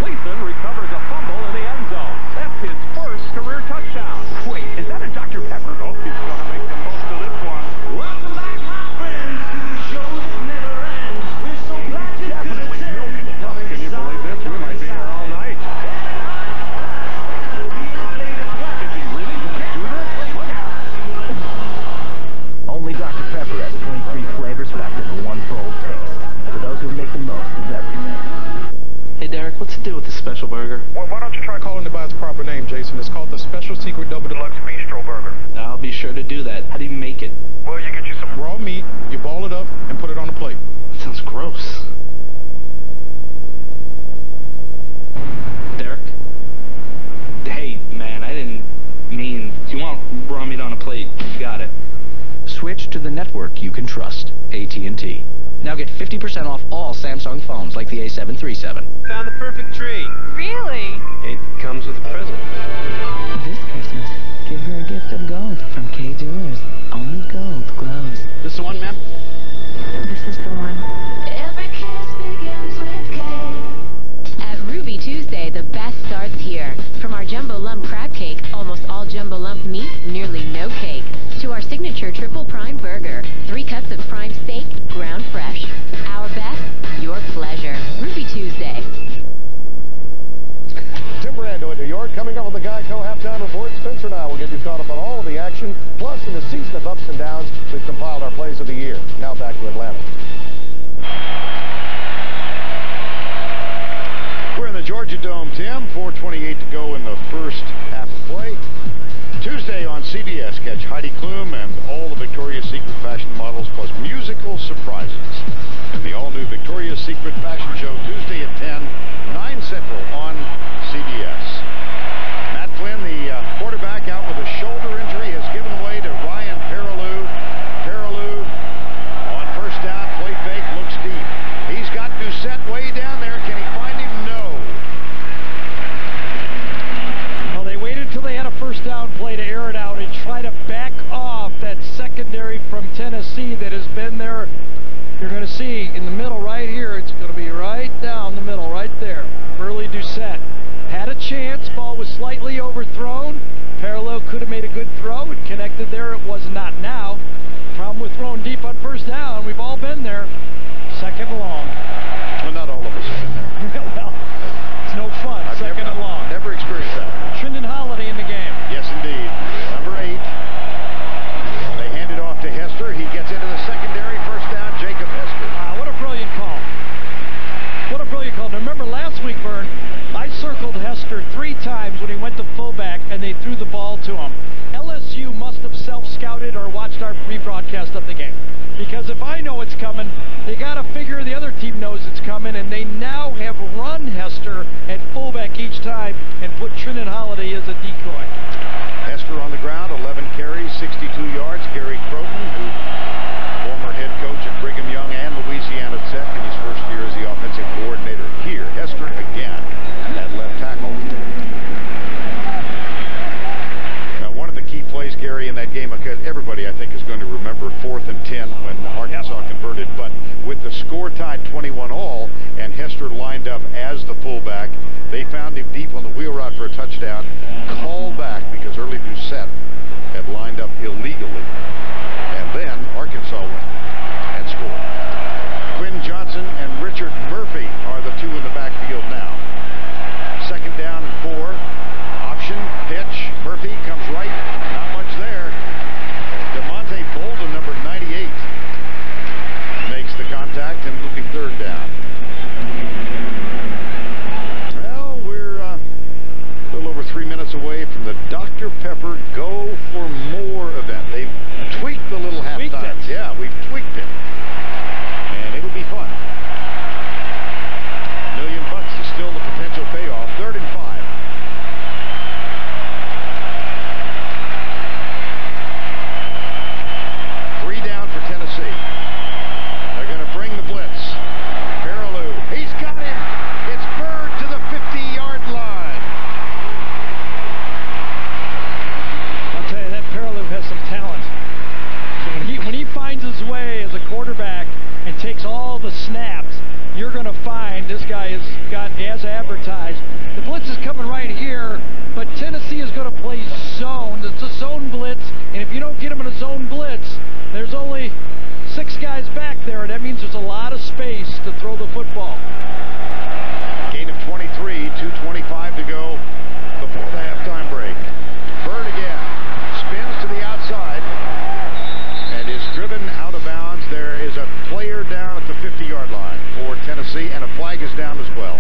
Gleason recovers a fumble in the end zone. That's his first career touchdown. Wait, is that a Dr. Pepper? Oh, he's going to make the most of this one. Welcome back, my friends, to the show that never ends. We're so glad you definitely milking it. Can you believe this? We might be here all night. Is he really going to do this? Look out. Only Dr. Pepper has 23 flavors packed into one bold taste. For those who make the most of everything. Hey, Derek, what's the deal with the special burger? Well, why don't you try calling it by its proper name, Jason? It's called the Special Secret Double Deluxe Bistro Burger. I'll be sure to do that. How do you make it? Well, you get you some raw meat, you ball it up, and put it on a plate. That sounds gross. Derek? Hey, man, I didn't mean... You want raw meat on a plate? Got it. Switch to the network you can trust. AT&T. Now get 50% off all Samsung phones like the A737. Found the perfect tree. Really? It comes with a present. This Christmas, give her a gift of gold from K Jewelers. Only gold glows. This the one, ma'am? This is the one. Every kiss begins with K. At Ruby Tuesday, the best starts here. From our jumbo lump crab cake, almost all jumbo lump meat, nearly no cake, to our signature triple prime burger, 3 cuts of prime steak, ground fresh. Our best, your pleasure. Ruby Tuesday. Tim Brando in New York, coming up with the Geico halftime report. Spencer and I will get you caught up on all of the action. Plus, in the season of ups and downs, we've compiled our plays of the year. Now back to Atlanta. We're in the Georgia Dome, Tim. 4:28 to go in the first half of play. Tuesday on CBS, catch Heidi Klum and all the Victoria's Secret fashion models, plus musical surprises. And the all-new Victoria's Secret fashion show, Tuesday at 10, 9 Central on CBS. Matt Flynn, the quarterback, out with a shoulder injury, has given way to Ryan Perriloux. Perriloux on first down, play fake, looks deep. He's got Doucette way down there. Can he find him? No. Well, they waited until they had a first down play to air it out and try to back off that secondary from Tennessee that has been there. You're going to see in the middle right here, it's going to be right down the middle, right there. Burley Doucette had a chance. Ball was slightly overthrown. Perriloux could have made a good throw. It connected there. It was not now. Problem with throwing deep on first down. We've all been there. Second and long. Well, not all of us have been there. Well, it's no fun. Second and long. Never experienced that. Trendon Holiday in the game. Yes, indeed. Number 8. They hand it off to Hester. He gets into the secondary. First down, Jacob Hester. What a brilliant call. What a brilliant call. Now, remember last week, Vern, I circled Hester 3 times when he went to fullback and they threw the ball to him. LSU must have self-scouted or watched our rebroadcast of the game. Because if I know it's coming, they got to figure the other team knows it's coming, and they now have run Hester at fullback each time and put Trendon Holiday as a decoy. Hester on the ground, 11 carries, 62 yards. Gary Croton, who former head coach at Brigham Young and Louisiana Tech in his first year as the offensive coordinator here. Hester again at left tackle. Now, one of the key plays, Gary, in that game, everybody, I think, is going to remember 4th and 10 when Arkansas converted, but with the score tied 21-all and Hester lined up as the fullback, they found him deep on the wheel route for a touchdown, called back because early Doucette had lined up illegally, and then Arkansas went and scored. Quinn Johnson and Richard Murphy are the 2 in the backfield now. Second down and 4. Option, pitch. Murphy comes right. Not much there. DeMonte Bolden, number 98, makes the contact, and it'll be 3rd down. Well, we're a little over 3 minutes away from the Dr. Pepper Go for More event. They've tweaked the little halftime. Yeah, we've tweaked it. And it'll be fun. $1 million is still the potential payoff. 3rd and 5. Tennessee. They're going to bring the blitz. Perriloux. He's got him. It's Bird to the 50-yard line. finds his way as a quarterback and takes all the snaps, you're going to find this guy has got, as advertised, the blitz is coming right here, but Tennessee is going to play zone. It's a zone blitz, and if you don't get him in a zone blitz, there's only 6 guys back there, and that means there's a lot of space to throw the football. Gain of 23, 2:25 to go before the halftime break. Bird again, spins to the outside, and is driven out of bounds. There is a player down at the 50-yard line for Tennessee, and a flag is down as well.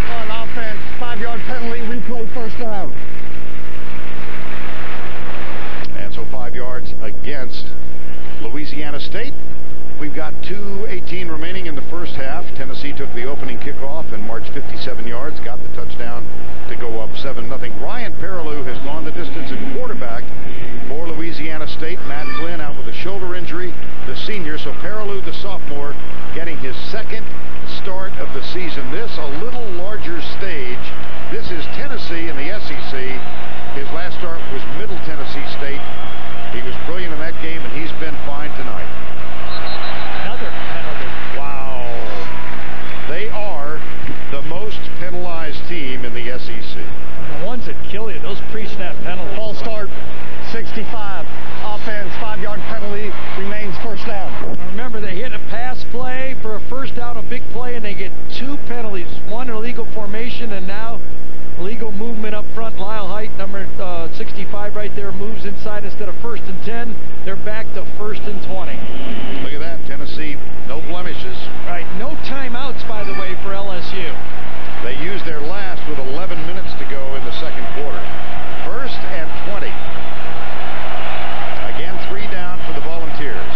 On offense, 5-yard penalty, replay first down. And so 5 yards against Louisiana State. We've got 2:18 remaining in the first half. Tennessee took the opening kickoff and marched 57 yards, got the touchdown to go up 7-0. Ryan Perriloux has gone the distance at quarterback for Louisiana State. Matt Flynn out with a shoulder injury, the senior. So Perriloux, the sophomore, getting his second start of the season. This a little larger stage. This is Tennessee in the SEC. His last start was Middle Tennessee State. He was brilliant in that game, and he's been fine tonight. Another penalty. Wow. They are the most penalized team in the SEC. And the ones that kill you, those pre-snap penalties. Ball start, 65. Offense, 5-yard penalty, remains first down. Remember, they hit a pass play for a first down, a big play, and they get 2 penalties. One, illegal formation, and now illegal movement up front. Lyle Height, number 65 right there, moves inside instead of 1st and 10. They're back to 1st and 20. Look at that, Tennessee, no blemishes. Right, no timeouts, by the way, for LSU. They used their last with 11 minutes to go in the second quarter. 1st and 20. Again, 3 down for the Volunteers.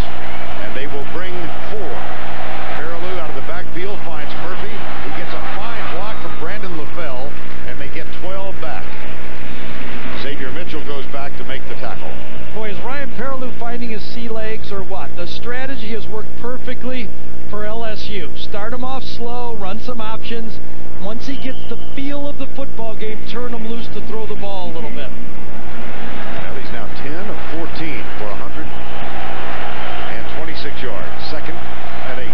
And they will bring 4. Perriloux out of the backfield finds Murphy. He gets a fine block from Brandon LaFell, and they get 12 back. Xavier Mitchell goes back to make the tackle. Boy, is Ryan Perriloux finding his sea legs or what? The strategy has worked perfectly for LSU. Start him off slow, run some options. Once he gets the feel of the football game, turn him loose to throw the ball a little bit. Well, he's now 10 of 14 for 126 yards. 2nd and 8.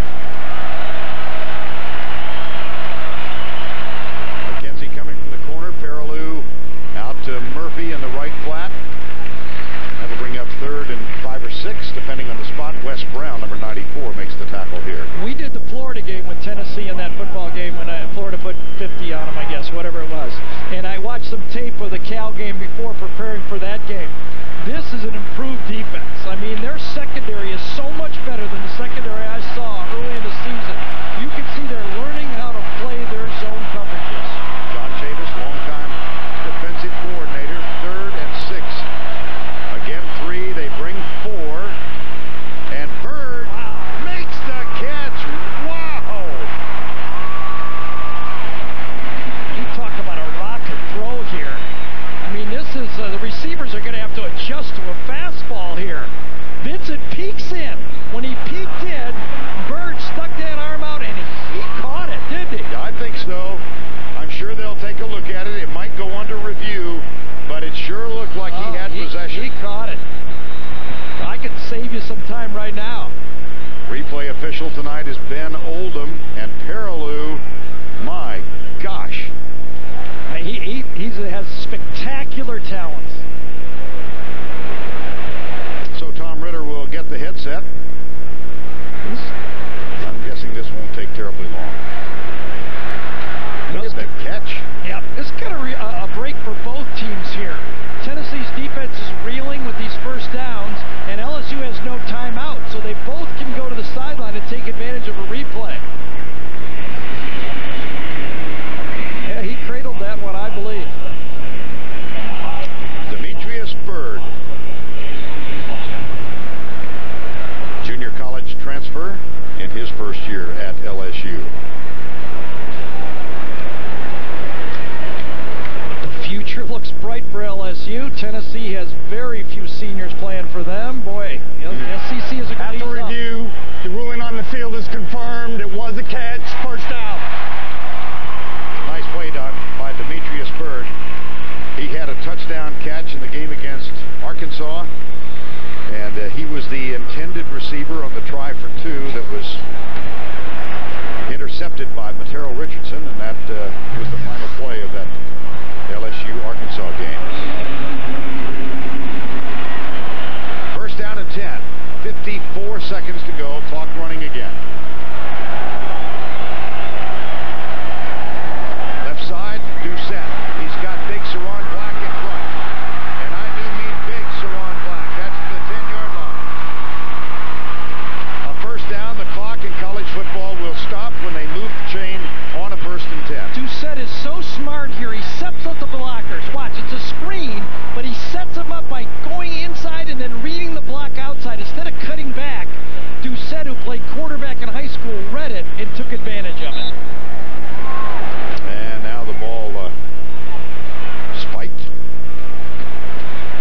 McKenzie coming from the corner. Perriloux out to Murphy in the right flat. That'll bring up 3rd and 5 or 6, depending on the spot. Wes Brown, number 94, makes the tackle here. We did the Florida game with Tennessee in that football game when Florida put 50 on them, I guess, whatever it was. And I watched some tape of the Cal game before preparing for that game. This is an improved defense. I mean, their secondary is so much better than the secondary I saw early in the season. You can see they're learning how to play their zone coverages. John Chavis, longtime defensive coordinator, 3rd and 6. Again, 3, they bring 4. And Bird makes the catch. Wow! You talk about a rocket throw here. I mean, this is, the receivers are going to have to adjust to a fastball here. Vincent peeks in. When he peeked in, Bird stuck that arm out and he caught it, didn't he? Yeah, I think so. I'm sure they'll take a look at it. It might go under review, but it sure looked like he had possession. He caught it. I could save you some time right now. Replay official tonight is Ben Oldham, and Perriloux, my gosh. He has spectacular talents. So Tom Ritter will get the headset. I'm guessing this won't take terribly long. Look at the catch. Yeah, this is kind of a break for both teams here. Tennessee's defense is reeling with these first downs, and LSU has no timeout, so they both can go to the sideline and take advantage of a replay. Yeah, he cradled that one, I believe. Demetrius Bird, junior college transfer in his first year at LSU. bright for LSU. Tennessee has very few seniors playing for them. Boy, SEC is a good After review, the ruling on the field is confirmed. It was a catch. First out. Nice play done by Demetrius Byrd. He had a touchdown catch in the game against Arkansas, and he was the intended receiver on the try for two that was intercepted by Matero Richardson, and that was the final play of that LSU-Arkansas game. First down and 10. 54 seconds to go. Clock running again. Left side, Doucette. He's got big Saron Black in front. And I do mean big Saron Black. That's the 10-yard line. A first down, the clock in college football will stop when they move the chain on a 1st and 10. Doucette is so smart here. He sets up the blockers. Watch, it's a screen, but he sets them up by going inside and then reading the block outside. Instead of cutting back, Doucette, who played quarterback in high school, read it and took advantage of it. And now the ball spiked.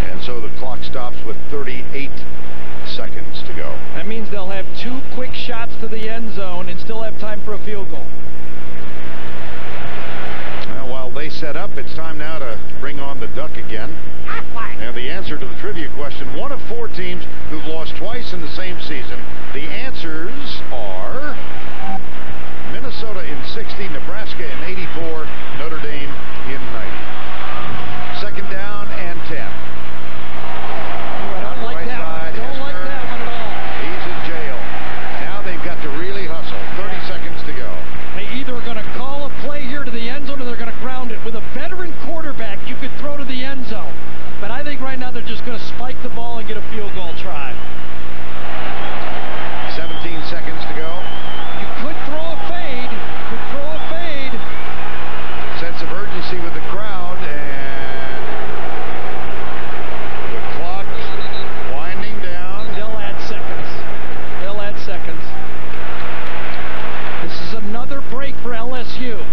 And so the clock stops with 38 seconds to go. That means they'll have 2 quick shots to the end zone and still have time for a field goal. Well, while they set up, it's time now to bring on the duck again. Now the answer to the trivia question, one of 4 teams who've lost twice in the same season. The answers are Minnesota in 60, Nebraska in 84, Notre Dame in 90. Second down and 10. Don't like that one. Don't like that one at all. He's in jail. Now they've got to really hustle. 30 seconds to go. They either are going to call a play here to the end zone or they're going to ground it. With a veteran quarterback, you could throw to the end zone. But I think right now they're just going to spike the ball and get a field goal try. 17 seconds to go. You could throw a fade. Sense of urgency with the crowd, and the clock winding down. They'll add seconds. This is another break for LSU.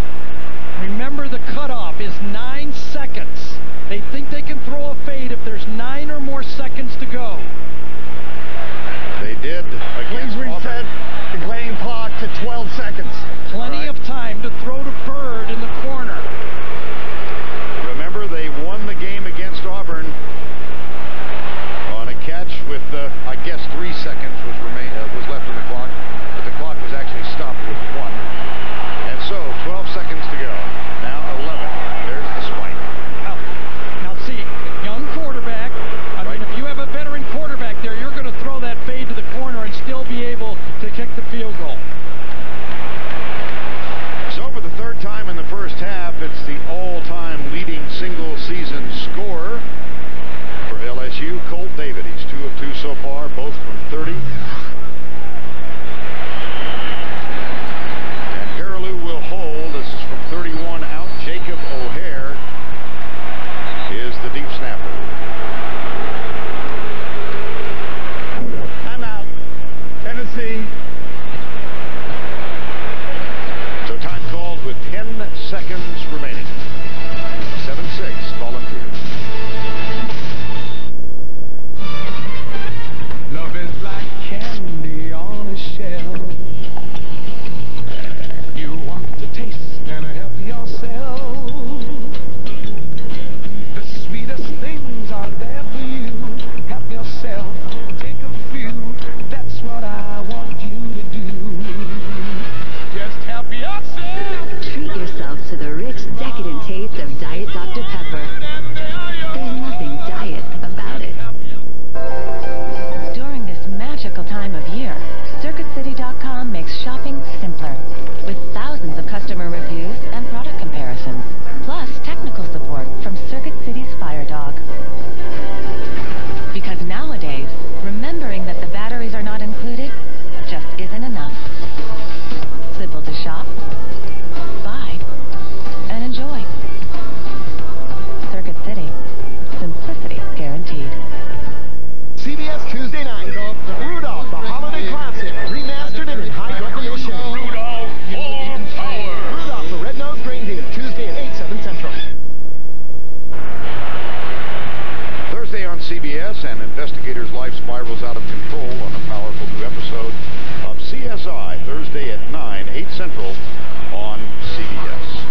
Remember, the cutoff is 9 seconds. They think they can throw a fade if there's 9 or more seconds to go. They did against Please reset the game clock to 12 seconds. Plenty of time to throw to Byrd in the corner. Remember, they won the game against Auburn on a catch with, I guess, 3 seconds was left on the clock, but the clock was actually stopped with 1. And so, 12 seconds to go. Now 11. There's the spike. Now see, young quarterback. I mean, if you have a veteran quarterback there, you're going to throw that fade to the corner and still be able to kick the field goal. So for the 3rd time in the first half, it's the all-time leading single-season scorer for LSU, Colt David. He's 2 of 2 so far, both from 30. And Perriloux will hold. This is from 31 out. Jacob O'Hare is the deep snapper. Timeout. Tennessee. So time called with 10 seconds remaining. 7-6 Volunteers. Love is like candy on a shelf. You want to taste and help yourself. The sweetest things are there for you. Help yourself. Take a few. That's what I want you to do. Just help yourself. Treat yourself to the rich, decadent taste of Diet Dr. Pepper. There's nothing diet about it. During this magical time of year, CircuitCity.com makes shopping simpler, with thousands of customer reviews and product comparisons, plus technical support from Circuit City's Fire Dog. Because nowadays, remembering that the batteries are not included just isn't enough. Simple to shop, buy, and enjoy. Circuit City. Simplicity guaranteed. CBS Tuesday night. Rudolph, the Holiday Classic, remastered and in high definition. Rudolph, full power. Rudolph, the Red-Nosed Reindeer, Tuesday at 8, 7 Central. Thursday at 9, 8 Central on CBS.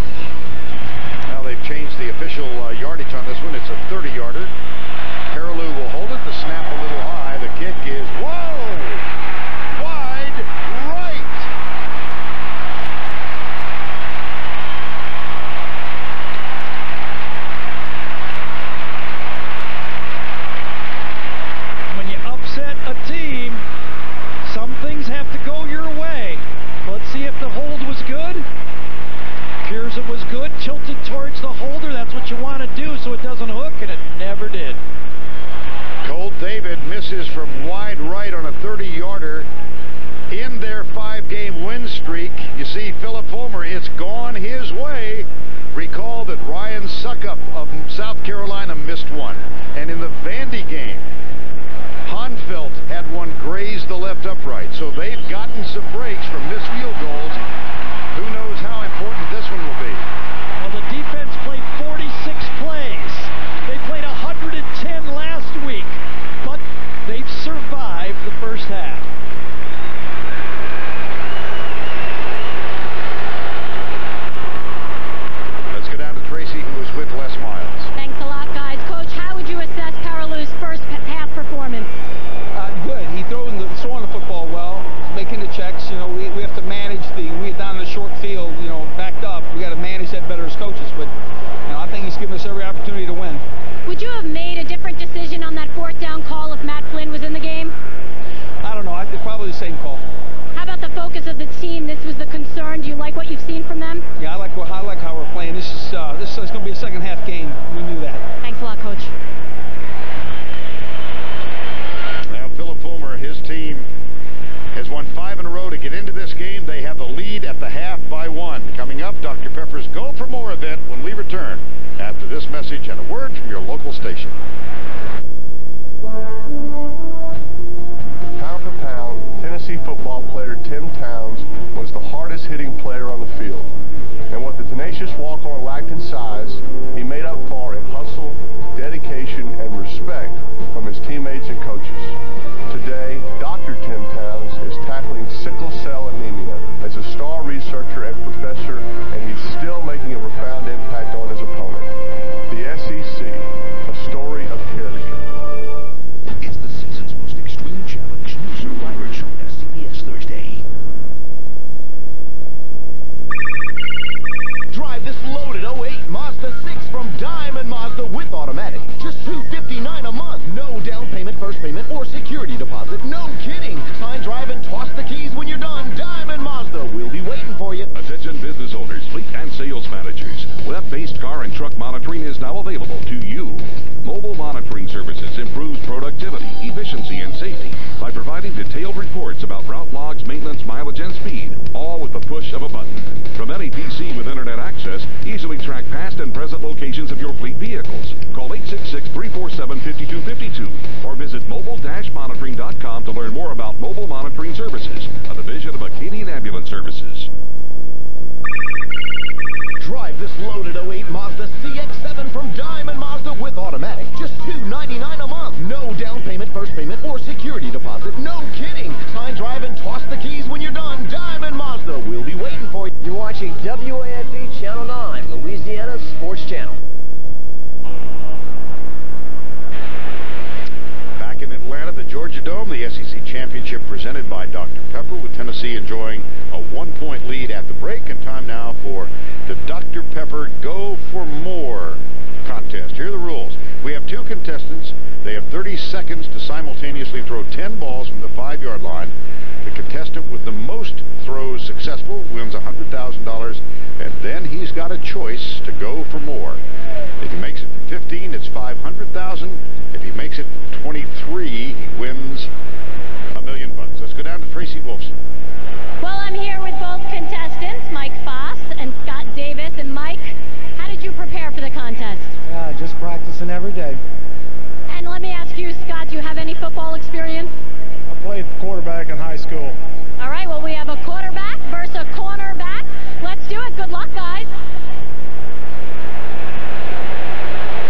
Now they've changed the official yardage on this one. It's a 30-yarder. Perriloux will hold it. The snap a little high. The kick is, whoa! Wide right! When you upset a team, some things have to go your way. Let's see if the hold was good. Appears it was good, tilted towards the holder. That's what you want to do so it doesn't hook, and it never did. Colt David misses from wide right on a 30-yarder in their 5-game win streak. You see Philip Fulmer, it's gone his way. Recall that Ryan Suckup of South Carolina missed one. And in the Vandy game, Hanfelt had one graze the left upright. So they've gotten some breaks from missed field goals. Who knows how important this one will be? Well, the defense played 46 plays. They played 110 last week, but they've survived the first half. Let's go down to Tracy, who is with Les Miles. Thanks a lot, guys. Coach, how would you assess Perriloux's first half performance? Good. He throwing the football well, making the checks. You know, we have to manage we're down in the short field, you know, backed up. We got to manage that better as coaches. But, you know, I think he's given us every opportunity to win. Would you have made a different decision on that 4th down call if Matt Flynn was in the game? I don't know. It's probably the same call. How about the focus of the team? This was the concern. Do you like what you've seen from them? Yeah, I like how we're playing. This is going to be a second half game. We knew that. Thanks a lot, Coach. Now, Philip Fulmer, his team has won 5 in a row to get into this game. They have the lead at the half by 1. Coming up, Dr. Pepper's Go For More event when we return after this message and a word from your local station. Pound for pound, Tennessee football player Tim Towns was the hardest hitting player on the field. And what the tenacious walk-on lacked in size, he made up for in hustle, dedication, and respect from his teammates and coaches. Today, Dr. Tim Towns is tackling sickle cell anemia as a star researcher and professor, and he's still making a profound impact on his opponent. The SEC, a story of character. It's the season's most extreme challenge. New Survivor shown at CBS Thursday. Drive this loaded 08 Mazda 6 from Diamond Mazda with automatic. Just $259 a month. No down payment, first payment, or security deposit. No kidding. Sign, drive, and toss the keys when you're done. Diamond Mazda. We'll be waiting for you. Attention business owners, fleet and sales managers. Web-based car and truck monitoring is now available to you. Mobile monitoring services improves productivity, efficiency, and safety by providing detailed reports about route logs, maintenance, mileage, and speed, all with the push of a button. From any PC with internet access, easily track past and present locations of your fleet vehicles. Call 866-347-5252 or visit mobile-monitoring.com to learn more about mobile monitoring services, a division of Acadian Ambulance Services. Drive this loaded 08 Mazda CX-7 from Diamond Mazda with automatic. Just $299 a month. No down payment, first payment, or security deposit. No kidding. Sign, drive, and toss the keys when you're done. Diamond Mazda. We'll be waiting for you. You're watching WAFB Channel 9, Louisiana Sports Channel. Back in Atlanta, the Georgia Dome, the SEC Championship presented by Dr. Pepper, with Tennessee enjoying a 1-point lead at the break. And time now for the Dr. Pepper Go For More contest. Here are the rules. We have 2 contestants. They have 30 seconds to simultaneously throw 10 balls from the 5-yard line. The contestant with the most throws successful wins $100,000, and then he's got a choice to go for more. If he makes it from 15, it's $500,000. If he makes it from 23, he wins $1 million. Let's go down to Tracy Wolfson. Well, I'm here with both contestants, Mike Foss and Scott Davis. And Mike, how did you prepare for the contest? Just practicing every day. And let me ask you, Scott, do you have any football experience? I played quarterback in high school. All right, well, we have a quarterback versus a cornerback. Let's do it. Good luck, guys.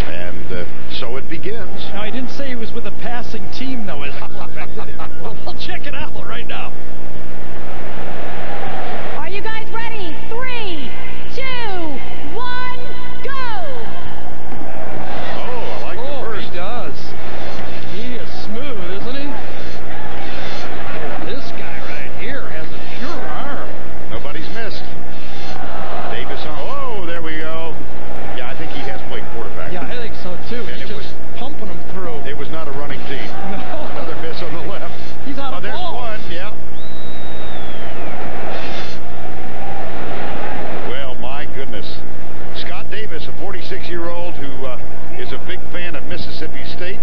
And so it begins. Now, he didn't say he was with a passing team, though, as a quarterback, did he? Well, we'll check it out right now. State.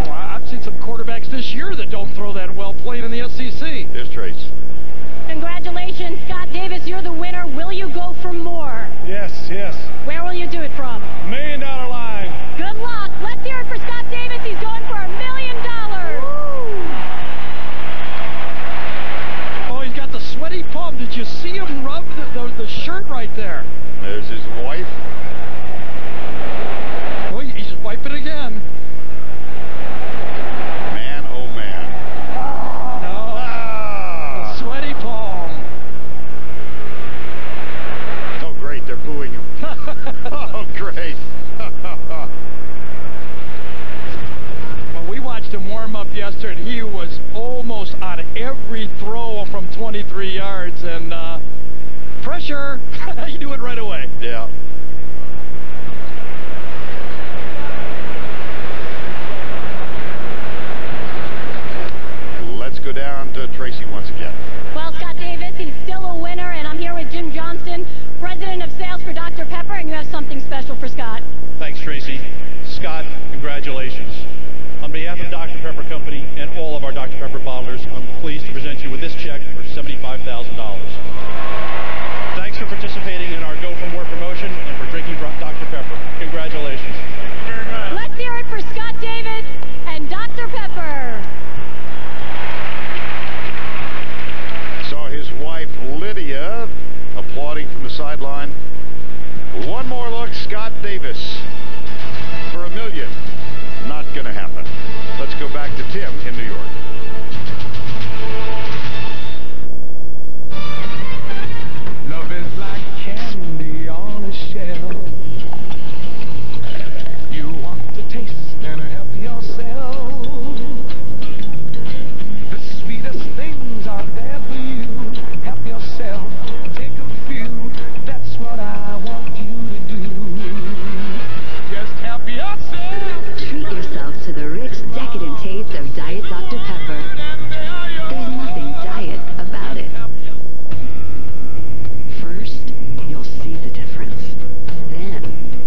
Well, I've seen some quarterbacks this year that don't throw that well playing in the SEC. Here's Trace. Congratulations, Scott Davis. You're the winner. Will you go for more? Yes, yes. Where will you do it from? $1 million line. Good luck. Let's hear it for Scott Davis. He's going for $1 million. Oh, he's got the sweaty palm. Did you see him rub the shirt right there? There's his wife. Oh, he's wiping again. Man, oh man. No. Ah! Sweaty palm. Oh, great. They're booing him. Oh, great. Well, we watched him warm up yesterday, and he was almost on every throw from 23 yards. And pressure, you do it right away. Yeah. Let's go down to Tracy once again. Well, Scott Davis, he's still a winner, and I'm here with Jim Johnston, president of sales for Dr. Pepper, and you have something special for Scott. Thanks, Tracy. Scott, congratulations. On behalf of Dr. Pepper Company and all of our Dr. Pepper bottlers, I'm pleased to present you with this check for $75,000. Thanks for participating in our Go For More promotion and for drinking Dr. Pepper. Congratulations. Let's hear it for Scott Davis and Dr. Pepper. Saw his wife, Lydia, applauding from the sideline. One more look, Scott Davis. For $1 million. Not going to happen. Let's go back to Tim in New York. Love is like candy on a shelf. You want to taste and help yourself. The sweetest things are there for you. Help yourself. Take a few. That's what I want you to do. Just help yourself. Treat yourself to the rich, decadent taste of Diet Dr. Pepper. There's nothing diet about it. First, you'll see the difference. Then,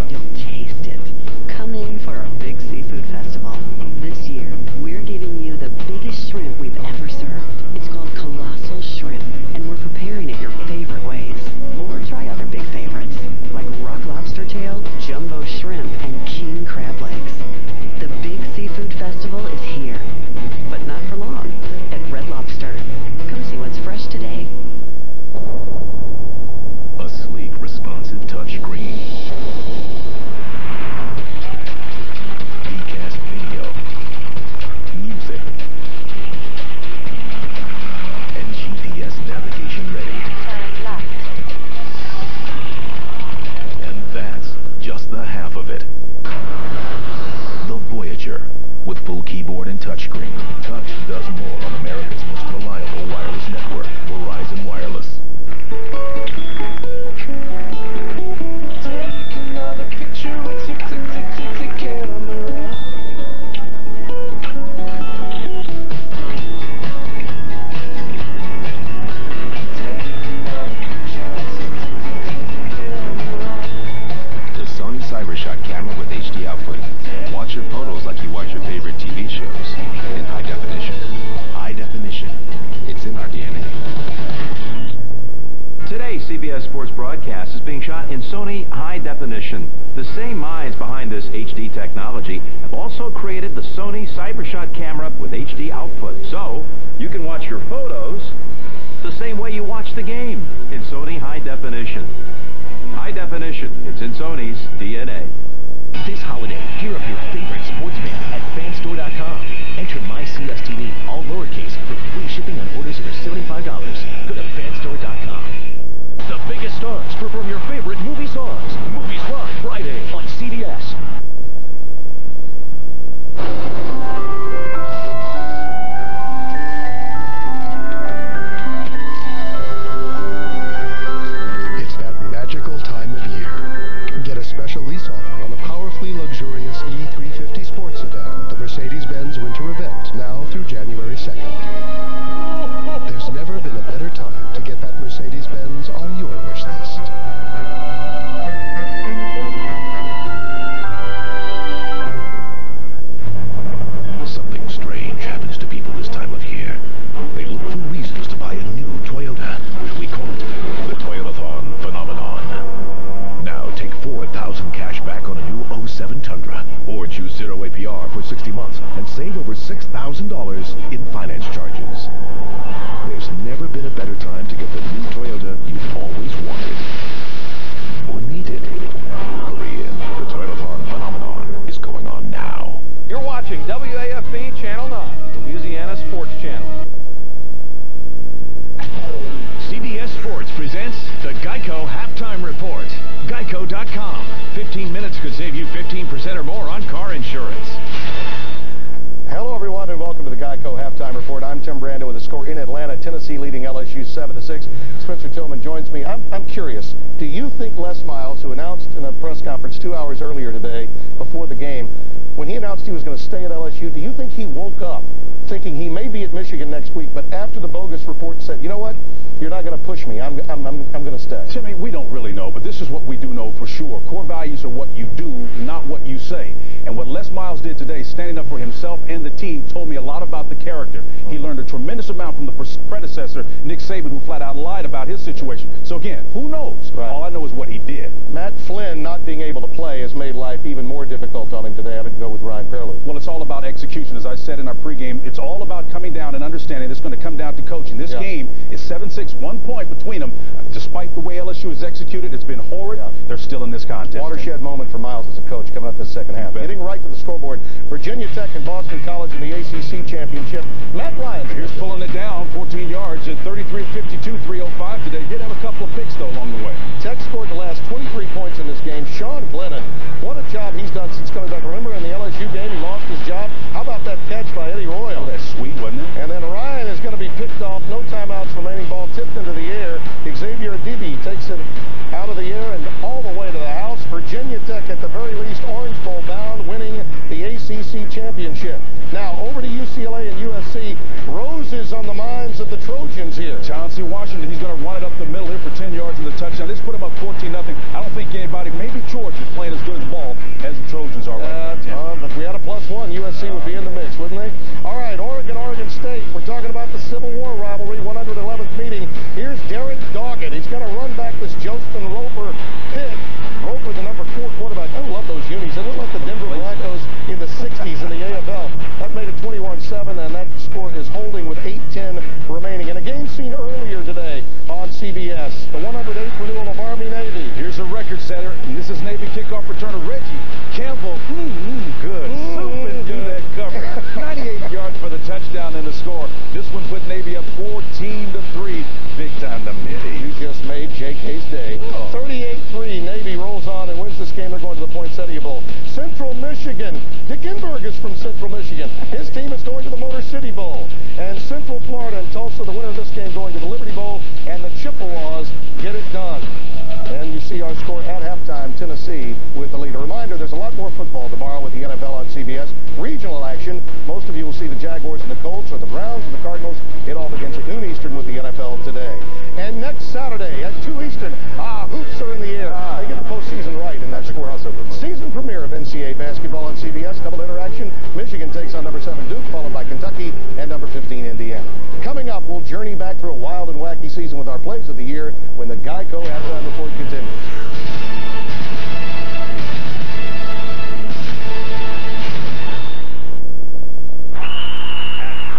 you'll taste it. Come in for our big seafood festival. This year, we're giving you the biggest shrimp we've ever served. It's called Colossal Shrimp, and we're preparing it your favorite ways. Or try other big favorites, like rock lobster tail, jumbo shrimp, and king crab legs. The big seafood festival is here, but not for long, at Red Lobster. Come see what's fresh today. A sleek, responsive touchscreen. Dcast video. Music. And GPS navigation ready. Turn left. And that's just the half of it. The Voyager, with full keyboard and touchscreen. Touch does more on America's most reliable wireless network, Verizon Wireless. Take another picture with the camera. The Sony CyberShot camera with HD output. Watch your photos like you watch your favorite TV shows in high definition. High definition. It's in our DNA. Today's CBS Sports broadcast is being shot in Sony high definition. The same minds behind this HD technology have also created the Sony CyberShot camera with HD output. So, you can watch your photos the same way you watch the game in Sony high definition. High definition. It's in Sony's DNA. This holiday, gear up your favorite sports band at fanstore.com. Enter MyCSTV, all lowercase, for free shipping on orders over $75. Go to fanstore.com. The biggest stars perform your favorite movie songs. Movies Rock Friday on CBS. It's that magical time of year. Get a special lease offer on the powerfully luxurious E350 sports sedan at the Mercedes-Benz Winter Event, now through January 2nd. There's never been a better time to get that Mercedes-Benz on your wish list. better time to get the new Toyota you've always wanted. Or needed. Hurry in. The Toyotathon phenomenon is going on now. You're watching WAFB Channel 9, Louisiana Sports Channel. CBS Sports presents the Geico Halftime Report. Geico.com. 15 minutes could save you 15% or more on car insurance. Hello, everyone, and welcome to the Geico Halftime Report. I'm Tim Brando with the score in Atlanta. Tennessee leading LSU 7-6. Spencer Tillman joins me. I'm curious. Do you think Les Miles, who announced in a press conference 2 hours earlier today before the game, when he announced he was going to stay at LSU, do you think he woke up thinking he may be at Michigan next week, but after the bogus report said, you know what, you're not going to push me, I'm going to stay? Timmy, we don't really know, but this is what we do know for sure. Core values are what you do, not what you say. And what Les Miles did today, standing up for himself and the team, told me a lot about the character. He learned a tremendous amount from the predecessor, Nick Saban, who flat out lied about his situation. So again, who knows? Right. All I know is what he did. Matt Flynn not being able to play has made life even more difficult on him today, having to go with Ryan Perriloux. Well, it's all about execution. As I said in our pregame, it's all about coming down and understanding it's going to come down to coaching. This game is 7-6, 1 point between them. Despite the way LSU is executed, it's been horrid. They're still in this contest. Watershed moment for Miles as a coach coming up this second half. Getting right to the scoreboard, Virginia Tech and Boston College in the ACC Championship. Matt Ryan. Here's pulling it down, 14 yards at 33-52, 3:05 today. Did have a couple of picks, though, along the way. Tech scored the last 23 points in this game. Sean Glennon, what a job he's done since coming back. Remember in the LSU game, he lost his job? How about that catch by Eddie Royal? Oh, that's sweet, wasn't it? And then Ryan is going to be picked off. No timeouts remaining. Ball tipped into the air. Xavier Adibi takes it out of the air and all the way to the house. Virginia Tech, at the very least, Orange Bowl bound, winning the ACC Championship. Now, over to UCLA and USC. Roses on the minds of the Trojans here. Chauncey Washington, he's going to run it up the middle here for 10 yards in the touchdown. This put him up 14-0. I don't think anybody, maybe Georgia, is playing as good as ball as the Trojans are right now. If we had a +1, USC would be in the mix, wouldn't they? All right, Oregon State. We're talking about the Civil War rivalry, 111th meeting. Here's Derek Doggett. He's going to run back this Joseph Roper pick. Roper, the number 4 quarterback. I love those unis. They look like the Denver Broncos in the 60s in the AFL. That made it 21-7, and that score is holding with 8:10 remaining. And a game seen earlier today on CBS, the 108th renewal of Army-Navy. Here's a record setter, and this is Navy kickoff returner Reggie Campbell. Good. Super do that cover. 98 yards for the touchdown and the score. This one put Navy up 14-3. Big time to Mitty. You just made JK's day. 38-3. Navy rolls on and wins this game. They're going to the Poinsettia Bowl. Central Michigan. Dick Inberg is from Central Michigan. His team is going to the Motor City Bowl. And Central Florida and Tulsa, the winner of this game, going to the Liberty Bowl. And the Chippewas get it done. And you see our score at halftime, Tennessee with the lead. A reminder, there's a lot more football tomorrow with the NFL on CBS. Regional action. Most of you will see the Jaguars and the Colts, or the Browns and the Cardinals. It all begins at noon Eastern with the NFL today. And next Saturday at 2 Eastern, hoops are in the air. They get the postseason right in that sport. Season premiere of NCAA basketball on CBS. Double interaction. Michigan takes on number 7 Duke, followed by Kentucky and number 15 Indiana. Coming up, we'll journey back through a wild and wacky season with our plays of the year when the Geico halftime report continues.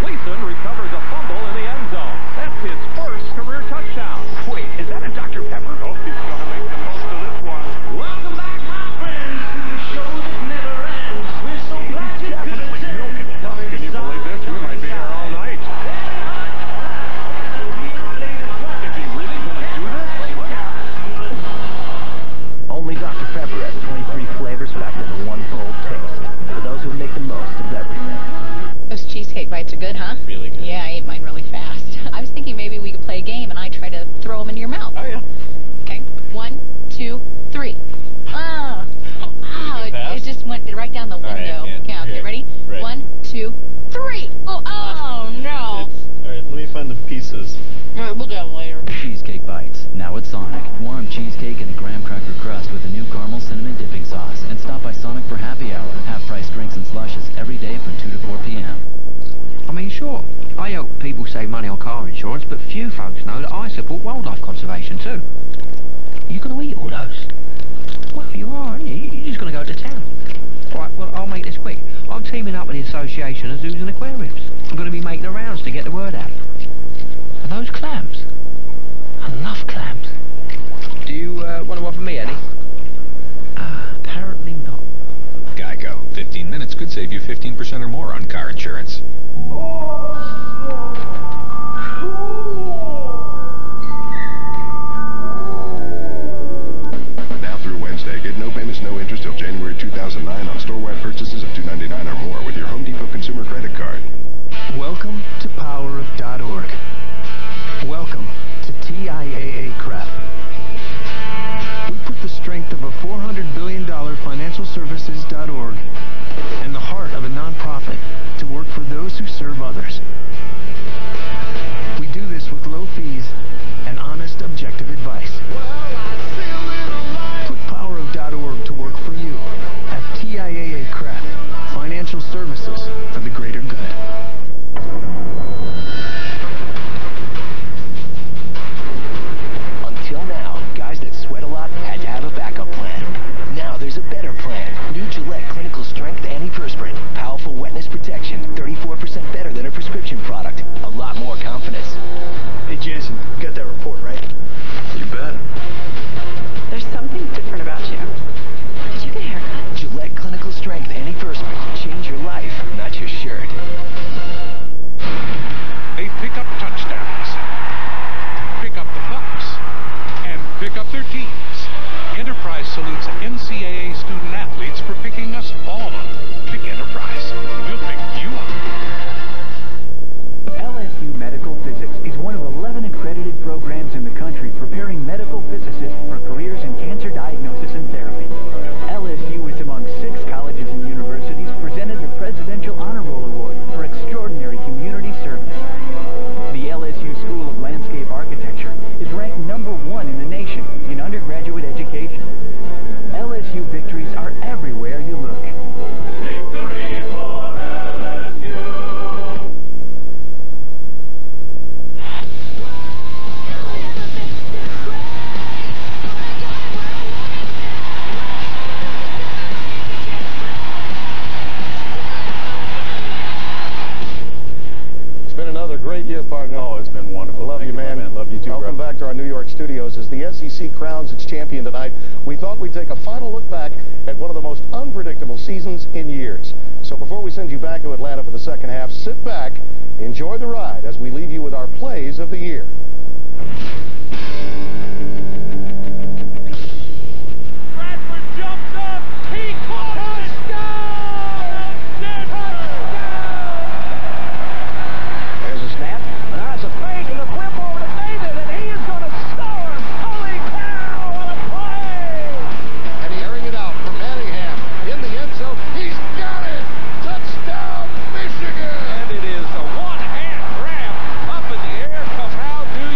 Gleason recovers a fumble in the end zone. That's his first career touchdown. Wait, is that a Dr. Pepper? Oh, he's going to make the most of this one. Welcome back, my friends, to the show that never ends. We're so glad you could attend. Can you believe this? We might be here all night. Is he really going to do this? Only Dr. Pepper has 23 flavors packed into one bold taste. For those who make the most of everything. Those cheesecake bites are good, huh? Really good. Yeah, I ate mine really fast. I was thinking maybe we could play a game and I try to throw them into your mouth. Oh, yeah. Okay. 1, 2, 3. It just went right down the window. Yeah, okay, ready? Right. 1, 2, 3. Oh, no. All right, let me find the pieces. All right, we'll do that later. Cheesecake bites, now at Sonic. Warm cheesecake and a graham cracker crust with a new caramel cinnamon dipping sauce. And stop by Sonic for happy hour. Half-price drinks and slushes every day from 2 to 4 p.m. I mean, sure, I help people save money on car insurance, but few folks know that I support wildlife conservation too. You gonna eat all those? Well, you are, aren't you? You're just gonna go to town. Right, well, I'll make this quick. I'm teaming up with the Association of Zoos and Aquariums. I'm gonna be making the rounds to get the word out. Are those clams? I love clams. Do you want to offer me any? Apparently not. Geico. 15 minutes could save you 15% or more on car insurance. Now through Wednesday, get no payments, no interest till January 2009 on store-wide purchases of $2.99 or more with your Home Depot consumer credit card. Welcome to powerof.org. Welcome to TIAA Crap. We put the strength of a $400 billion financial services.org and the heart of a nonprofit to work for those who serve others. We do this with low fees and honest, objective advice. Put powerof.org to work for you at TIAA Crap, financial services for the greater good. Until now, guys that sweat a lot had to have a backup plan. Now there's a better plan. New Gillette Clinical Strength Antiperspirant. Powerful wetness protection. 34% better than a prescription product. A lot more confidence. Hey, Jason, you got that report, right? You bet. There's something different about you. Did you get a haircut? Gillette Clinical Strength Antiperspirant. Change your life, not your shirt. They pick up touchdowns, pick up the Bucks, and pick up their teams. Enterprise salutes NCAA student athletes for picking us all up. Pick Enterprise. We'll pick you up. LSU Medical Physics is one of 11 accredited programs in the country preparing medical physicists for careers in cancer diagnosis and therapy. LSU is among 6 colleges and universities presented the Presidential Honor Roll Award for extraordinary community service. The LSU School of Landscape Architecture is ranked #1 in the nation in undergraduate education. LSU victories are everywhere you look. Victory for LSU! It's been another great year, partner. Oh, it's been wonderful. Love you, man. Love you too, Welcome bro. back to our New York studios. As the SEC crowns its champion tonight, we thought we'd take a final look back at one of the most unpredictable seasons in years. So before we send you back to Atlanta for the second half, sit back, enjoy the ride as we leave you with our plays of the year. Bradford jumps up. He caught it. There's a snap. Now it's a fake and a whip over to David, and he is going to score. Holy cow, what a play! And he airing it out for Manningham in the end zone. He's got it! Touchdown, Michigan! And it is a one-hand grab up in the air from How Do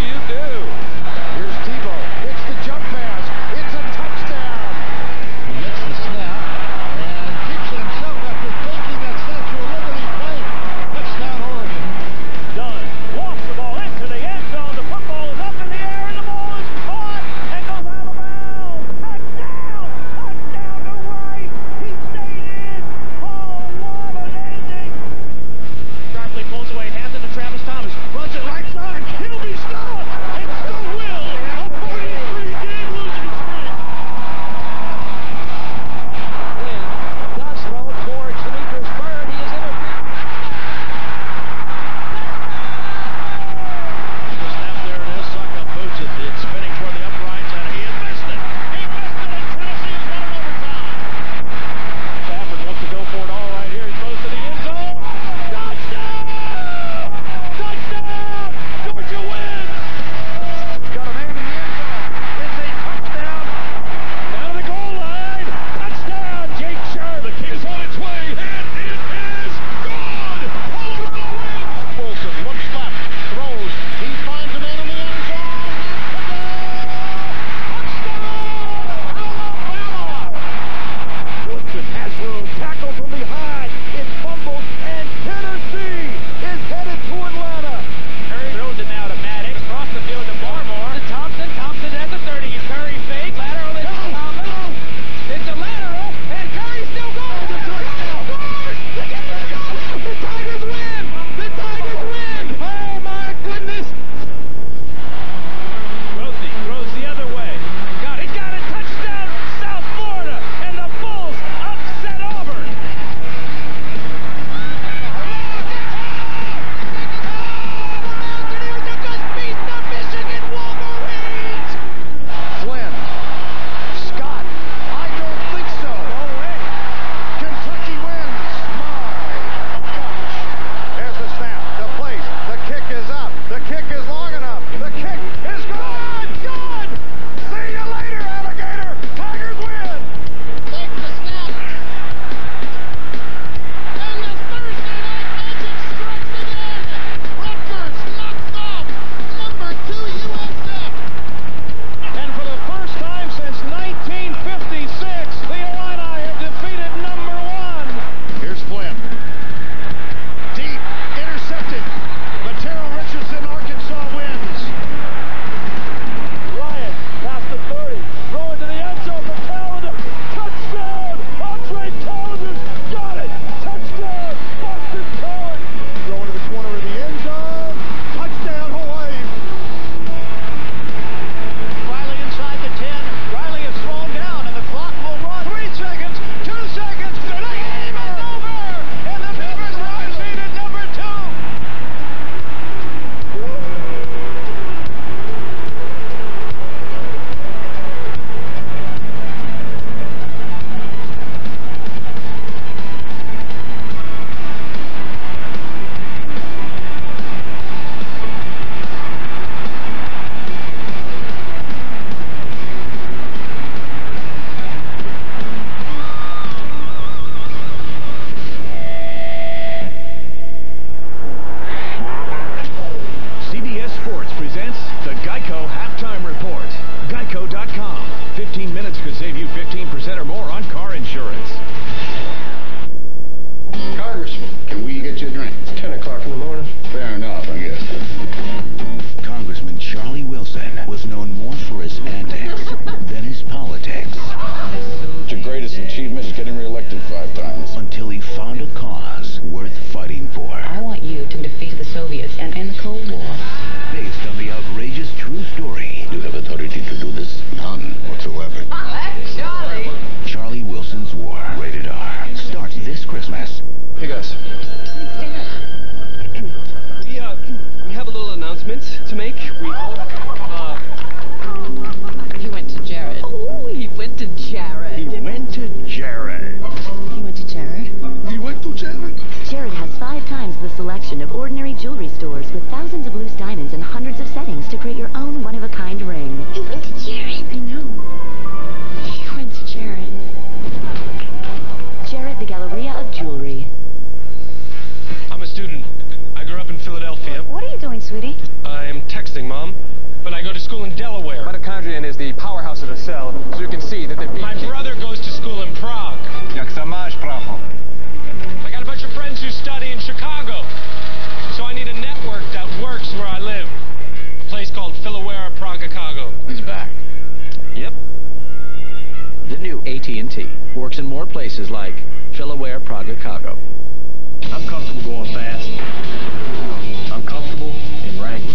Geico Halftime Report. Geico.com. 15 minutes could save you 15% or more on car insurance. Congressman, can we get you a drink? It's 10 o'clock in the morning. Fair enough, I guess. Congressman Charlie Wilson was known more for his antics than his politics. Your greatest achievement is getting reelected 5 times. Until he found a cause worth fighting for. I want you to defeat the Soviets and end the Cold War. Based on the outrageous true story. Do you have authority to do this? None whatsoever. Charlie! Charlie Wilson's War. Rated R. Starts this Christmas. Hey guys. We have a little announcement to make. He went to Jared. Oh, he went to Jared. He went to Jared. He went to Jared? He went to Jared. Jared has 5 times the selection of ordinary jewelry stores with thousands of loose diamonds and hundreds of settings to create your own one-of-a-kind ring. He went to Jared. I know. He went to Jared. Jared, the Galleria of Jewelry. I'm a student. I grew up in Philadelphia. What are you doing, sweetie? I'm texting, Mom. But I go to school in Delaware. Mitochondrion is the powerhouse of the cell, so you can see that the... My brother goes to school in Prague. Jak sa máš, Pracho? I got a bunch of friends who study in Chicago. So I need a network that works where I live. A place called Philadelphia, Prague-Chicago. He's back. Yep. The new AT&T works in more places like Philadelphia, Prague-Chicago. I'm comfortable going fast. I'm comfortable in Wrangler.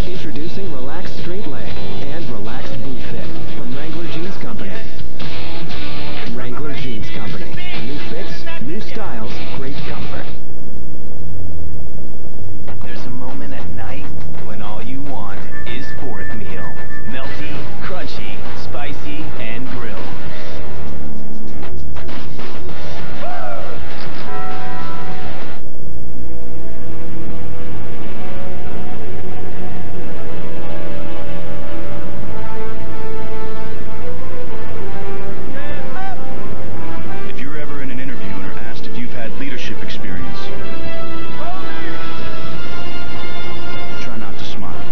Introducing Relaxed Straight Leg and Relaxed Boot Fit from Wrangler Jeans Company. Wrangler Jeans Company. New fits, new styles, great comfort. There's a moment at night when all you want is fourth meal. Melty, crunchy, spicy, and grilled. If you're ever in an interview and are asked if you've had leadership experience, try not to smile.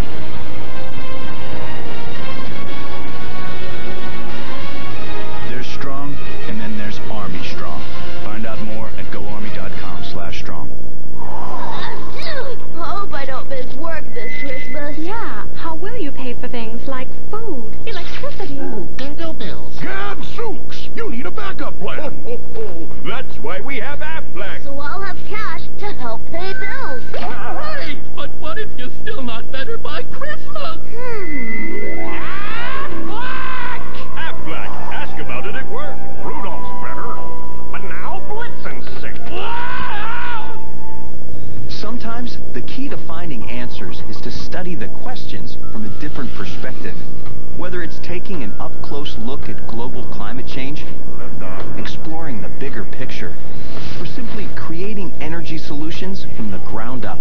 There's strong, and then there's Army Strong. Find out more at goarmy.com/strong. Hope I don't miss work this Christmas. Yeah, how will you pay for things like food, electricity? Bingo bills. Gadzooks! You need a backup plan. That's why we have Aflac. So I'll have cash to help pay bills. Right, but what if you're still not better by Christmas? Aflac. Ask about it at work. Rudolph's better, but now Blitzen's sick. Sometimes the key to finding answers is to study the questions from a different perspective. Whether it's taking an up-close look at global climate change, exploring the bigger picture, or simply creating energy solutions from the ground up.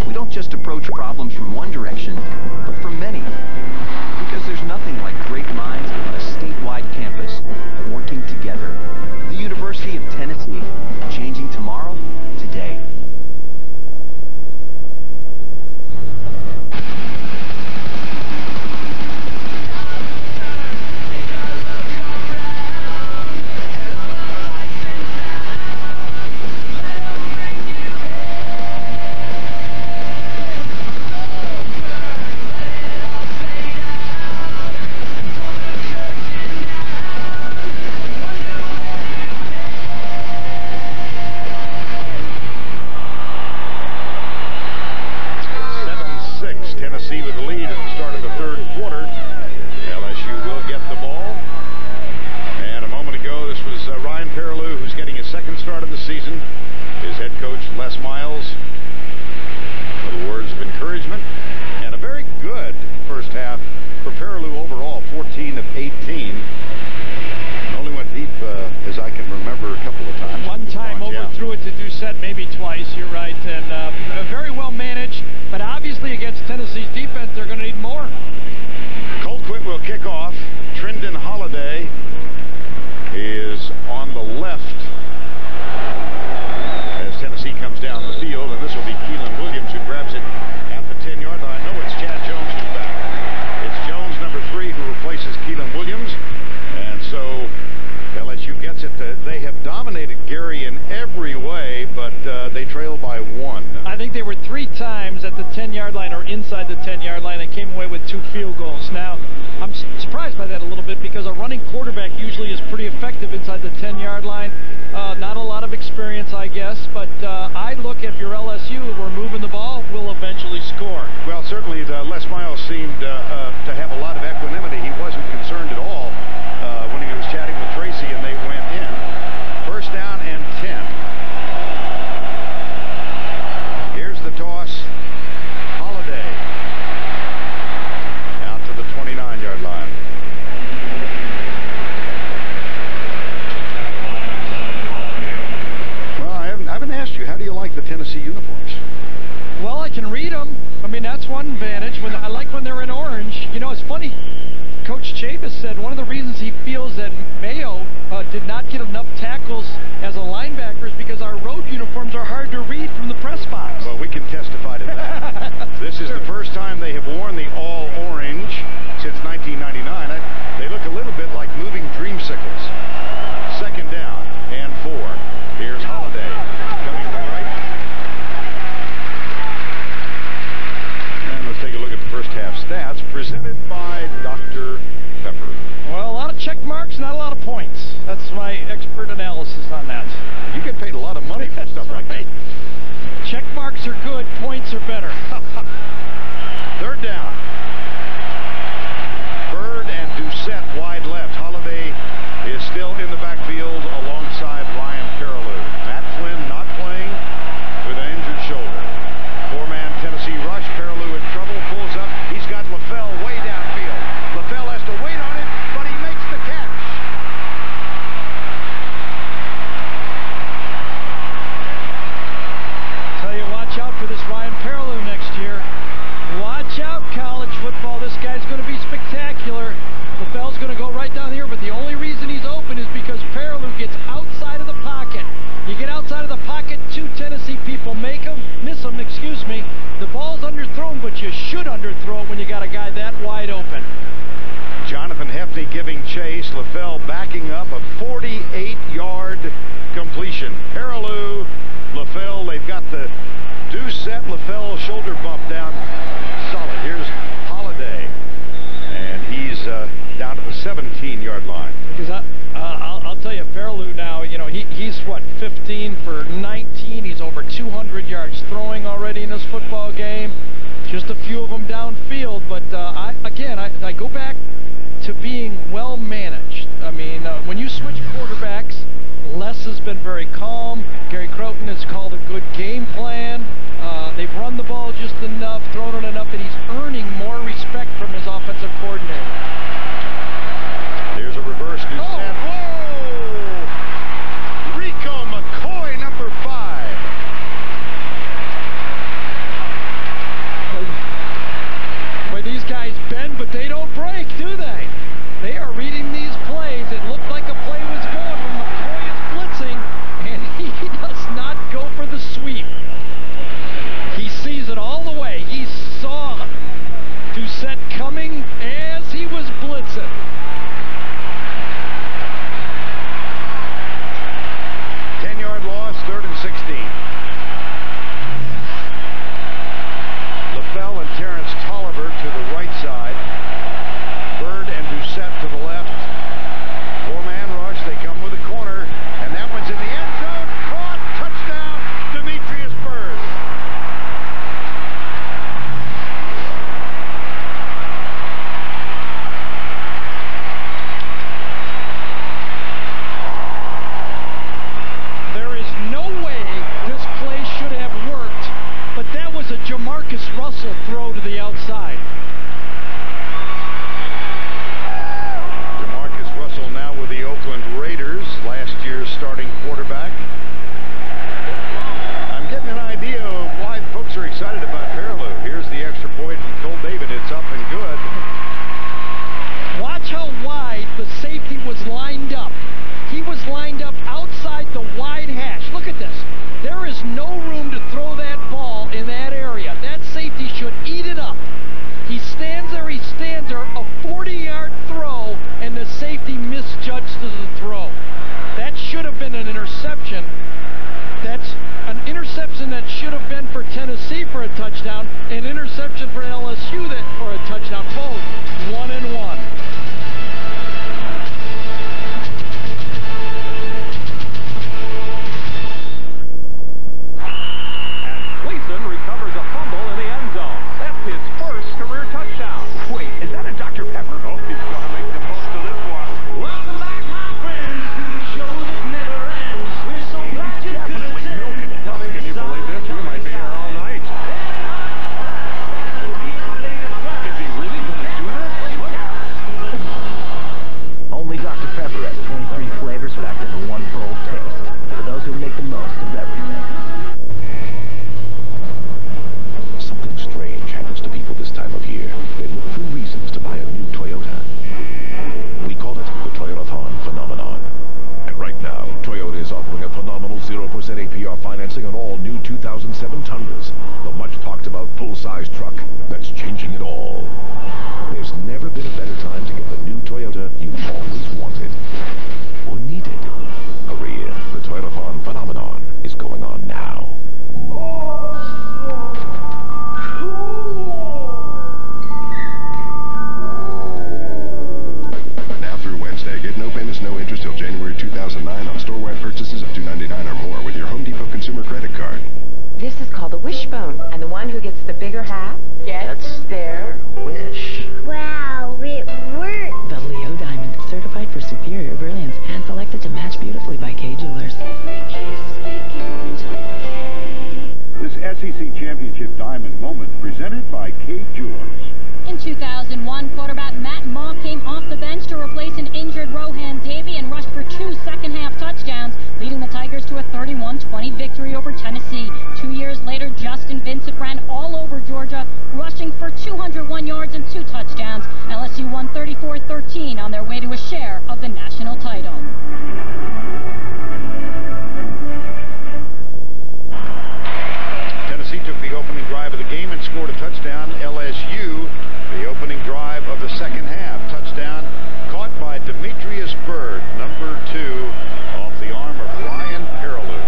We don't just approach problems from one direction, but from many. Because there's nothing like great minds on a statewide campus working together. The University of Tennessee, changing tomorrow, today. Tennessee with the lead at the start of the third quarter. LSU will get the ball. And a moment ago, this was Ryan Perriloux, who's getting his second start of the season. His head coach, Les Miles. Little words of encouragement. And a very good first half for Perriloux overall, 14 of 18. Only went deep, as I can remember, a couple of times. One time overthrew it to Doucette, maybe twice, you're right. And very well managed, but obviously against Tennessee's defense, they're going to need more. Colquitt will kick off. Trendon Holiday is on the left as Tennessee comes down the field, and this will be Keelan Williams who grabs it at the 10-yard line. I know it's Chad Jones who's back. Gary in every way, but they trailed by 1. I think they were 3 times at the 10-yard line or inside the 10-yard line and came away with 2 field goals. Now, I'm surprised by that a little bit because a running quarterback usually is pretty effective inside the 10-yard line. Not a lot of experience, I guess, but I look at your LSU, we're moving the ball, we'll eventually score. Well, certainly Les Miles seemed to have a lot of equanimity. He wasn't concerned at all when he was chatting with Tracy and they went in. First down and 10. Here's the toss. Holiday out to the 29-yard line. Well, I haven't asked you, how do you like the Tennessee uniforms? Well, I can read them. I mean, that's one advantage. I like when they're in orange. You know, it's funny. Coach Chavis said one of the reasons he feels that Mayo did not get enough tackles as a linebacker is because our road uniforms are hard to read from the press box. Well, we can testify to that. This is the first time they have worn the all-orange since 1999. They look a little bit like moving dreamsicles. Second down and 4. Here's Holiday coming right. And let's take a look at the first half stats presented by Dr. Pepper. Well, a lot of check marks, not a lot of points. That's my expert analysis on that. You get paid a lot of money for stuff like that. Check marks are good, points are better. Third down. Bird and Doucette wide left. Holiday is still in the backfield alongside Ryan Perriloux. Matt Flynn not playing with an injured shoulder. 4-man Tennessee rush. Perriloux in trouble. Pulls up. He's got LaFell way downfield. LaFell has to wait on it, but he makes the catch. Tell you, watch out for this Ryan Perriloux next year. Watch out, college football. This guy's going to be spectacular. LaFell's going to go right down here, but the only reason he's open is because Perriloux gets outside of the pocket. You get outside of the pocket, 2 Tennessee people make him, miss him, excuse me. The ball's underthrown, but you should underthrow it when you got a guy that wide open. Jonathan Hefney giving chase. LaFell backing up a 48-yard completion. Perriloux, LaFell, they've got the Doucette LaFell shoulder bump down solid. Here's Holiday, and he's down to the 17-yard line. Because I'll tell you, Perriloux now, you know, he's what, 15 for 19. He's over 200 yards throwing already in this football game. Just a few of them downfield, but I go back to being well managed. I mean, when you switch quarterbacks, Les has been very calm. Gary Croton has called a good game plan. They've run the ball just enough, thrown it enough, that he's earning more respect from his offensive coordinator. There's a reverse Doucette. Whoa! Rico McCoy, number 5. Boy, these guys bend, but they don't break, do they? They are reading these plays. It looked like a play was going when McCoy is blitzing, and he does not go for the sweep. He sees it all the way. He saw Doucette coming as he was blitzing. Third and 16. LaFell and Terrence Tolliver to the right side. Bird and Doucette to the left. 4-man rush. They come with a corner. And that one's in the end zone. Caught. Touchdown. Demetrius Bird. Jamarcus Russell throw to the outside. Jamarcus Russell now with the Oakland Raiders, last year's starting quarterback. I'm getting an idea of why folks are excited about Perriloux. Here's the extra point from Cole David. It's up and good. Watch how wide the safety was lined up. He was lined up outside the wide hash. Look at this. There is no room to throw that ball in that area. That safety should eat it up. He stands there, a 40-yard throw, and the safety misjudged the throw. That should have been an interception. That's an interception that should have been for Tennessee for a touchdown, an interception for LSU that for a touchdown. Both 1-1. Gleason recovers a fumble in the end zone. That's his first career touchdown. Wait, is that a Dr. Pepper? Oh, he's going to make the most of this one. Welcome back, my friends, to the show that never ends. We're so glad you could attend. Can you believe this? We might be here all night. Is he really going to do this? Only Dr. Pepper has 23 flavors packed into one bold taste. For those who make the most of everything. Something strange happens to people this time of year. They look for reasons to buy a new Toyota. We call it the Toyotathon phenomenon. And right now, Toyota is offering a phenomenal 0% APR financing on all new 2007 Tundras, the much-talked-about full-size truck that's changing it all. There's never been a better time to get the new Toyota you've always wanted or needed. Hurry in. The Toyotathon phenomenon is going on now. Now through Wednesday, get no payments, no interest till January 2009 on store-wide purchases of $2.99 or more with your Home Depot consumer credit card. This is called a wishbone, and the one who gets the bigger half gets their wish. Wow, it worked. The Leo Diamond, certified for superior brilliance, hand selected to match beautifully by K Jewelers. Every kiss begins with K. This SEC Championship Diamond moment presented by K Jewelers. In 2001, quarterback Matt Moss came off the bench to replace an injured Rohan Davey and rushed for 2 second-half touchdowns, leading the Tigers to a 31-20 victory over Tennessee. 2 years later, Justin Vincent ran all over Georgia, rushing for 201 yards and 2 touchdowns. LSU won 34-13 on their way to a share of the national title. Tennessee took the opening drive of the game and scored a touchdown. LSU, the opening drive of the second half. Touchdown caught by Demetrius Byrd, number 2, off the arm of Ryan Perriloux.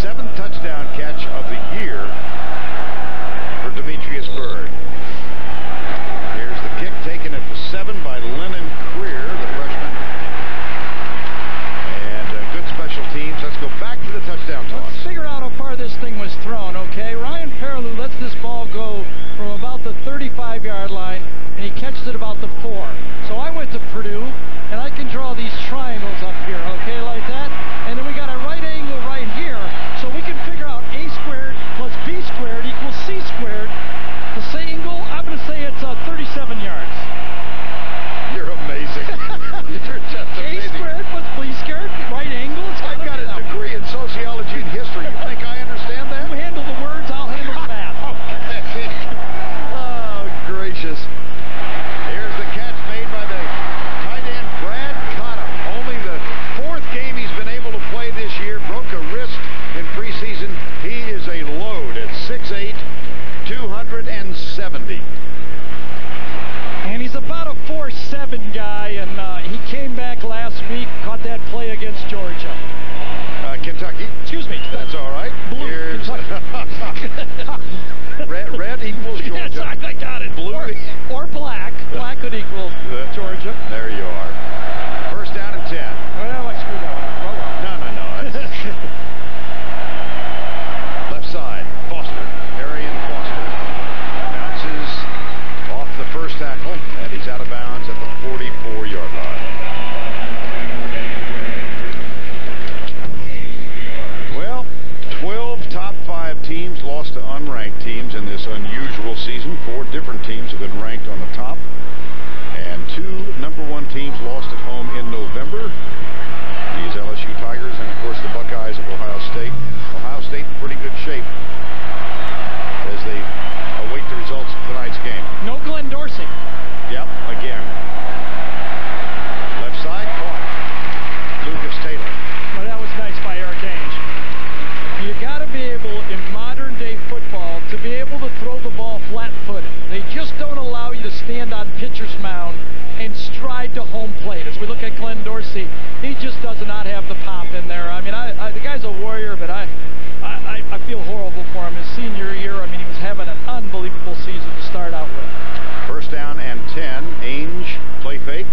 7th touchdown catch of the year for Demetrius Byrd. Here's the kick taken at the 7 by Lennon Creer, the freshman. And good special teams. Let's go back to the touchdown toss. Let's figure out how far this thing was thrown, okay? Ryan Perriloux lets this ball go from about the 35-yard line, and he catches it about the 4. So I went to Purdue, and I can draw these triangles up here, okay, like that. And then we got a right angle right here, so we can figure out A squared plus B squared equals C squared. The same angle, I'm going to say it's 37 yards. You're amazing. You're just amazing. A squared plus B squared, right angle. I've got a degree in sociology and history. You think I understand that? You handle the words, I'll handle the math. Okay. Oh, gracious. Here's the catch made by the tight end Brad Cottam. Only the 4th game he's been able to play this year. Broke a wrist in preseason. He is a load at 6'8", 270. And he's about a 4'7" guy, and he came back last week, caught that play against Georgia. Kentucky. Excuse me. That's all right. Blue. Here's red equals Georgia. Yes, I got it. Blue or black. Black could equal Georgia. There you are. First down and 10. Well, I screwed that one up. Oh, well. No. Left side, Foster. Arian Foster bounces off the first tackle, and he's out of bounds at the 44-yard line. Well, 12 top 5 teams lost to unranked teams in this unusual season. 4 different teams have been ranked on the top, and 2 number 1 teams lost at home in November. These LSU Tigers and, of course, the Buckeyes of Ohio State. Ohio State in pretty good shape as they await the results of tonight's game. No Glenn Dorsey. Yep, again. Left side, caught. Lucas Taylor. Well, that was nice by Eric Ainge. You got to be able, in modern-day football, to be able to throw the ball flat-footed. They just don't allow you to to stand on pitcher's mound and stride to home plate. As we look at Glenn Dorsey, he just does not have the pop in there. I mean, the guy's a warrior, but I feel horrible for him. His senior year, I mean, he was having an unbelievable season to start out with. First down and 10. Ainge, play fake.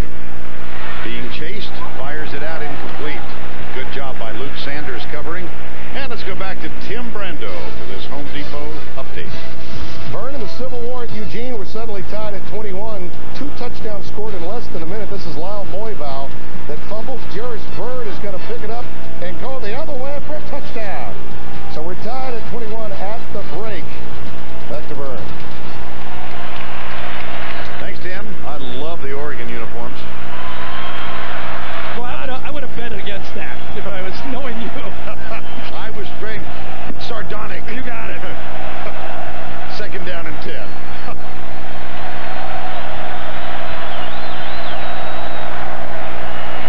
Being chased, fires it out, incomplete. Good job by Luke Sanders covering. And let's go back to Tim Brando for this Home Depot update. Vern in the Civil War at Eugene were suddenly tied at 21. 2 touchdowns scored in less than a minute. This is Lyle Moyvow that fumbles. Jerris Bird is going to pick it up and go the other way for a touchdown. So we're tied at 21 at the break. Back to Vern. Thanks, Tim. I love the Oregon uniforms. Well, I would have bet against that if I was knowing you. I was being sardonic. You got it. Second down and 10.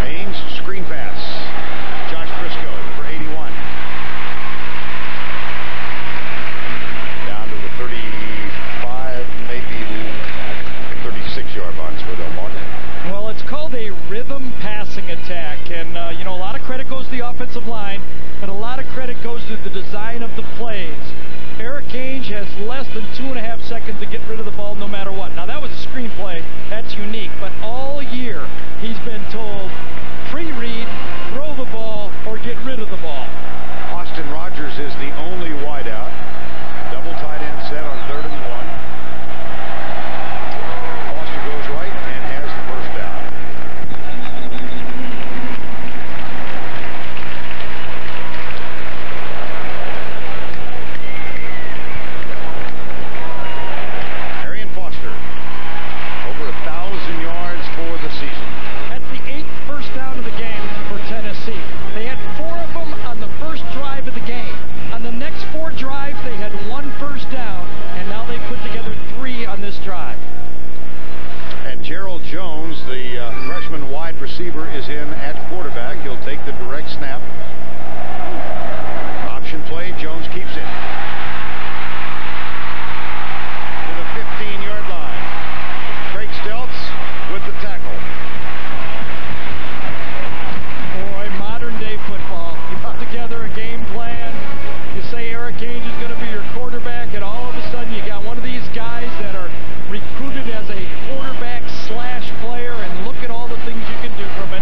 Haynes, screen pass. Josh Briscoe, number 81. Down to the 35, maybe 36-yard line is where they'll mark it. Well, it's called a rhythm passing attack, and you know, a lot of credit goes to the offensive line, but a lot of credit goes to the design of the plays. Eric Ainge has less than 2.5 seconds to get rid of the ball no matter what. Now, that was a screen play. That's unique, but all year he's been told, pre-read, throw the ball, or get rid of the ball. Austin Rogers is the only wideout. Double tight end set on 3rd and 1. Foster goes right and has the first down. Arian Foster, over 1,000 yards for the season. That's the 8th first down of the game for Tennessee. They had 4 of them on the first drive of the game. On the next 4 drives, they had 1 first down, and now they put together 3 on this drive. And Gerald Jones, the freshman wide receiver, is in at quarterback. He'll take the direct snap. Option play, Jones keeps it. To the 15-yard line. Craig Stelz with the tackle. Boy, modern-day football. You put together a game plan. You say Eric Ainge is going to be your quarterback, and all of a sudden you got one of these guys that are recruited as a quarterback/player, and look at all the things you can do from it.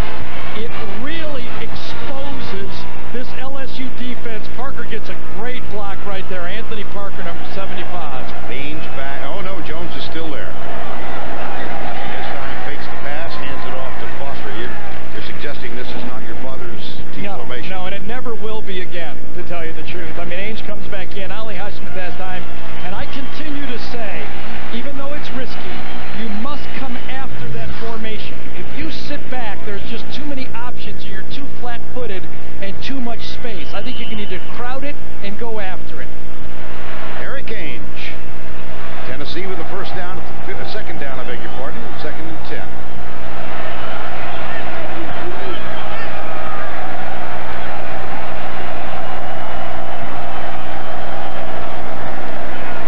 It really exposes this LSU defense. Parker gets a great block right there. Anthony Parker, number 75. Ainge back. Oh, no, Jones is still there. This time fakes the pass, hands it off to Foster. You're suggesting this is not your father's team formation. No, and it never will be again, to tell you the truth. I mean, Ainge comes back in, Ollie Highsmith that time, and I continue to say, even though it's risky, you must come after that formation. If you sit back, there's just too many options, and you're too flat-footed and too much space. I think you need to crowd it and go after it. Eric Ainge. Tennessee with the first down, second down, I beg your pardon, 2nd and 10.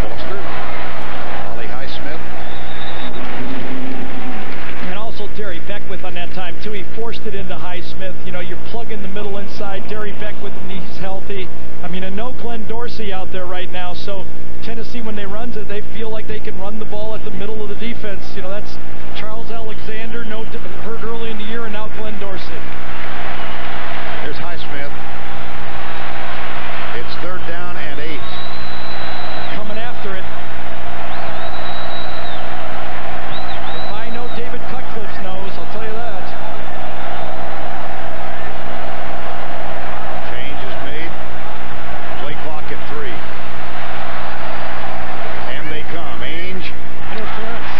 Foster, Ollie Highsmith. And also Derry Beckwith on that time, too. He forced it into Highsmith. You know, you're plugging the middle inside. Derry Beckwith, when he's healthy. I mean, and no Glenn Dorsey out there right now, so Tennessee, when they run it, they feel like they can run the ball at the middle of the defense. You know, that's Charles Alexander, hurt early in the year, and now Glenn Dorsey. There's Highsmith. It's 3rd down and 8. They're coming after it. If I know David Cutcliffe knows, I'll tell you that. Change is made. Play clock at 3. And they come. Ainge. Interference.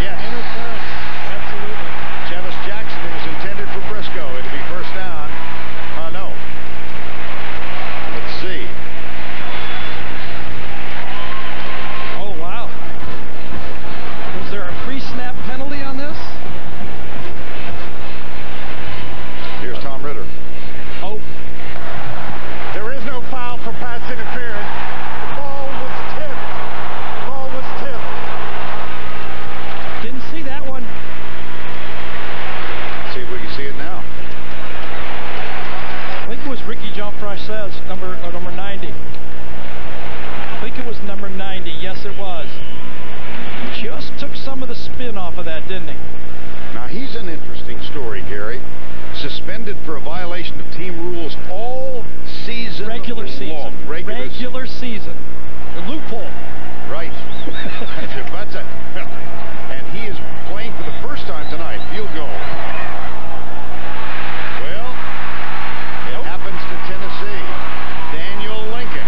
Yes. Interference. Absolutely. Chevis Jackson, it was intended for Briscoe. It'll be first down. No. Let's see. Oh, wow. Was there a pre-snap penalty on this? Here's Tom Ritter. Oh. There is no foul for pass interference. The ball was tipped. Ricky Jean-Fresh says, number 90. I think it was number 90. Yes, it was. Just took some of the spin off of that, didn't he? Now, he's an interesting story, Gary. Suspended for a violation of team rules all season Regular long. season. Regular season. The loophole. Right. And he is playing for the first time tonight. Field goal. Well, it happens to Tennessee. Daniel Lincoln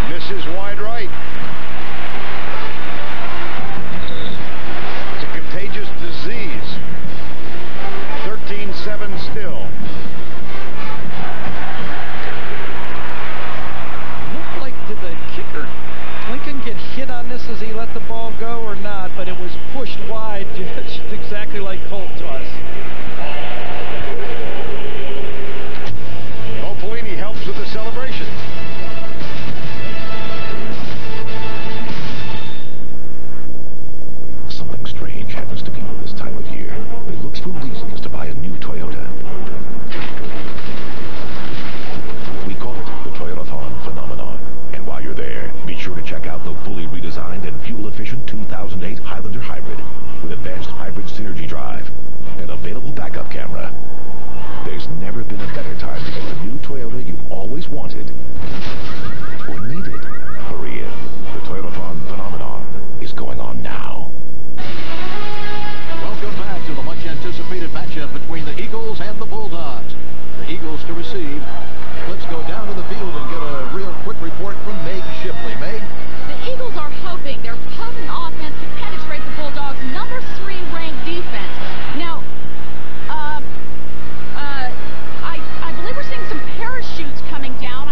misses wide right. It's a contagious disease. 13-7 still. Looked like, did the kicker Lincoln get hit on this as he let the ball go or not? But it was pushed wide, just exactly like Colt was. Pelini helps with the celebration. Something strange happens to people this time of year. They look for reasons to buy a new Toyota. We call it the Toyotathon phenomenon. And while you're there, be sure to check out the fully redesigned and fuel-efficient 2008 Highlander Hybrid with advanced hybrid synergy drive and available backup camera. There's never been a better time to get the new Toyota you've always wanted or needed. Hurry in. The Toyotathon phenomenon is going on now. Welcome back to the much-anticipated matchup between the Eagles and the Bulldogs. The Eagles to receive. Let's go down to the field and get a real quick report from Meg Shipley. Meg? The Eagles are hoping their potent offense can penetrate the Bulldogs' number 3 ranked defense. Now, I believe we're seeing some parachutes coming down.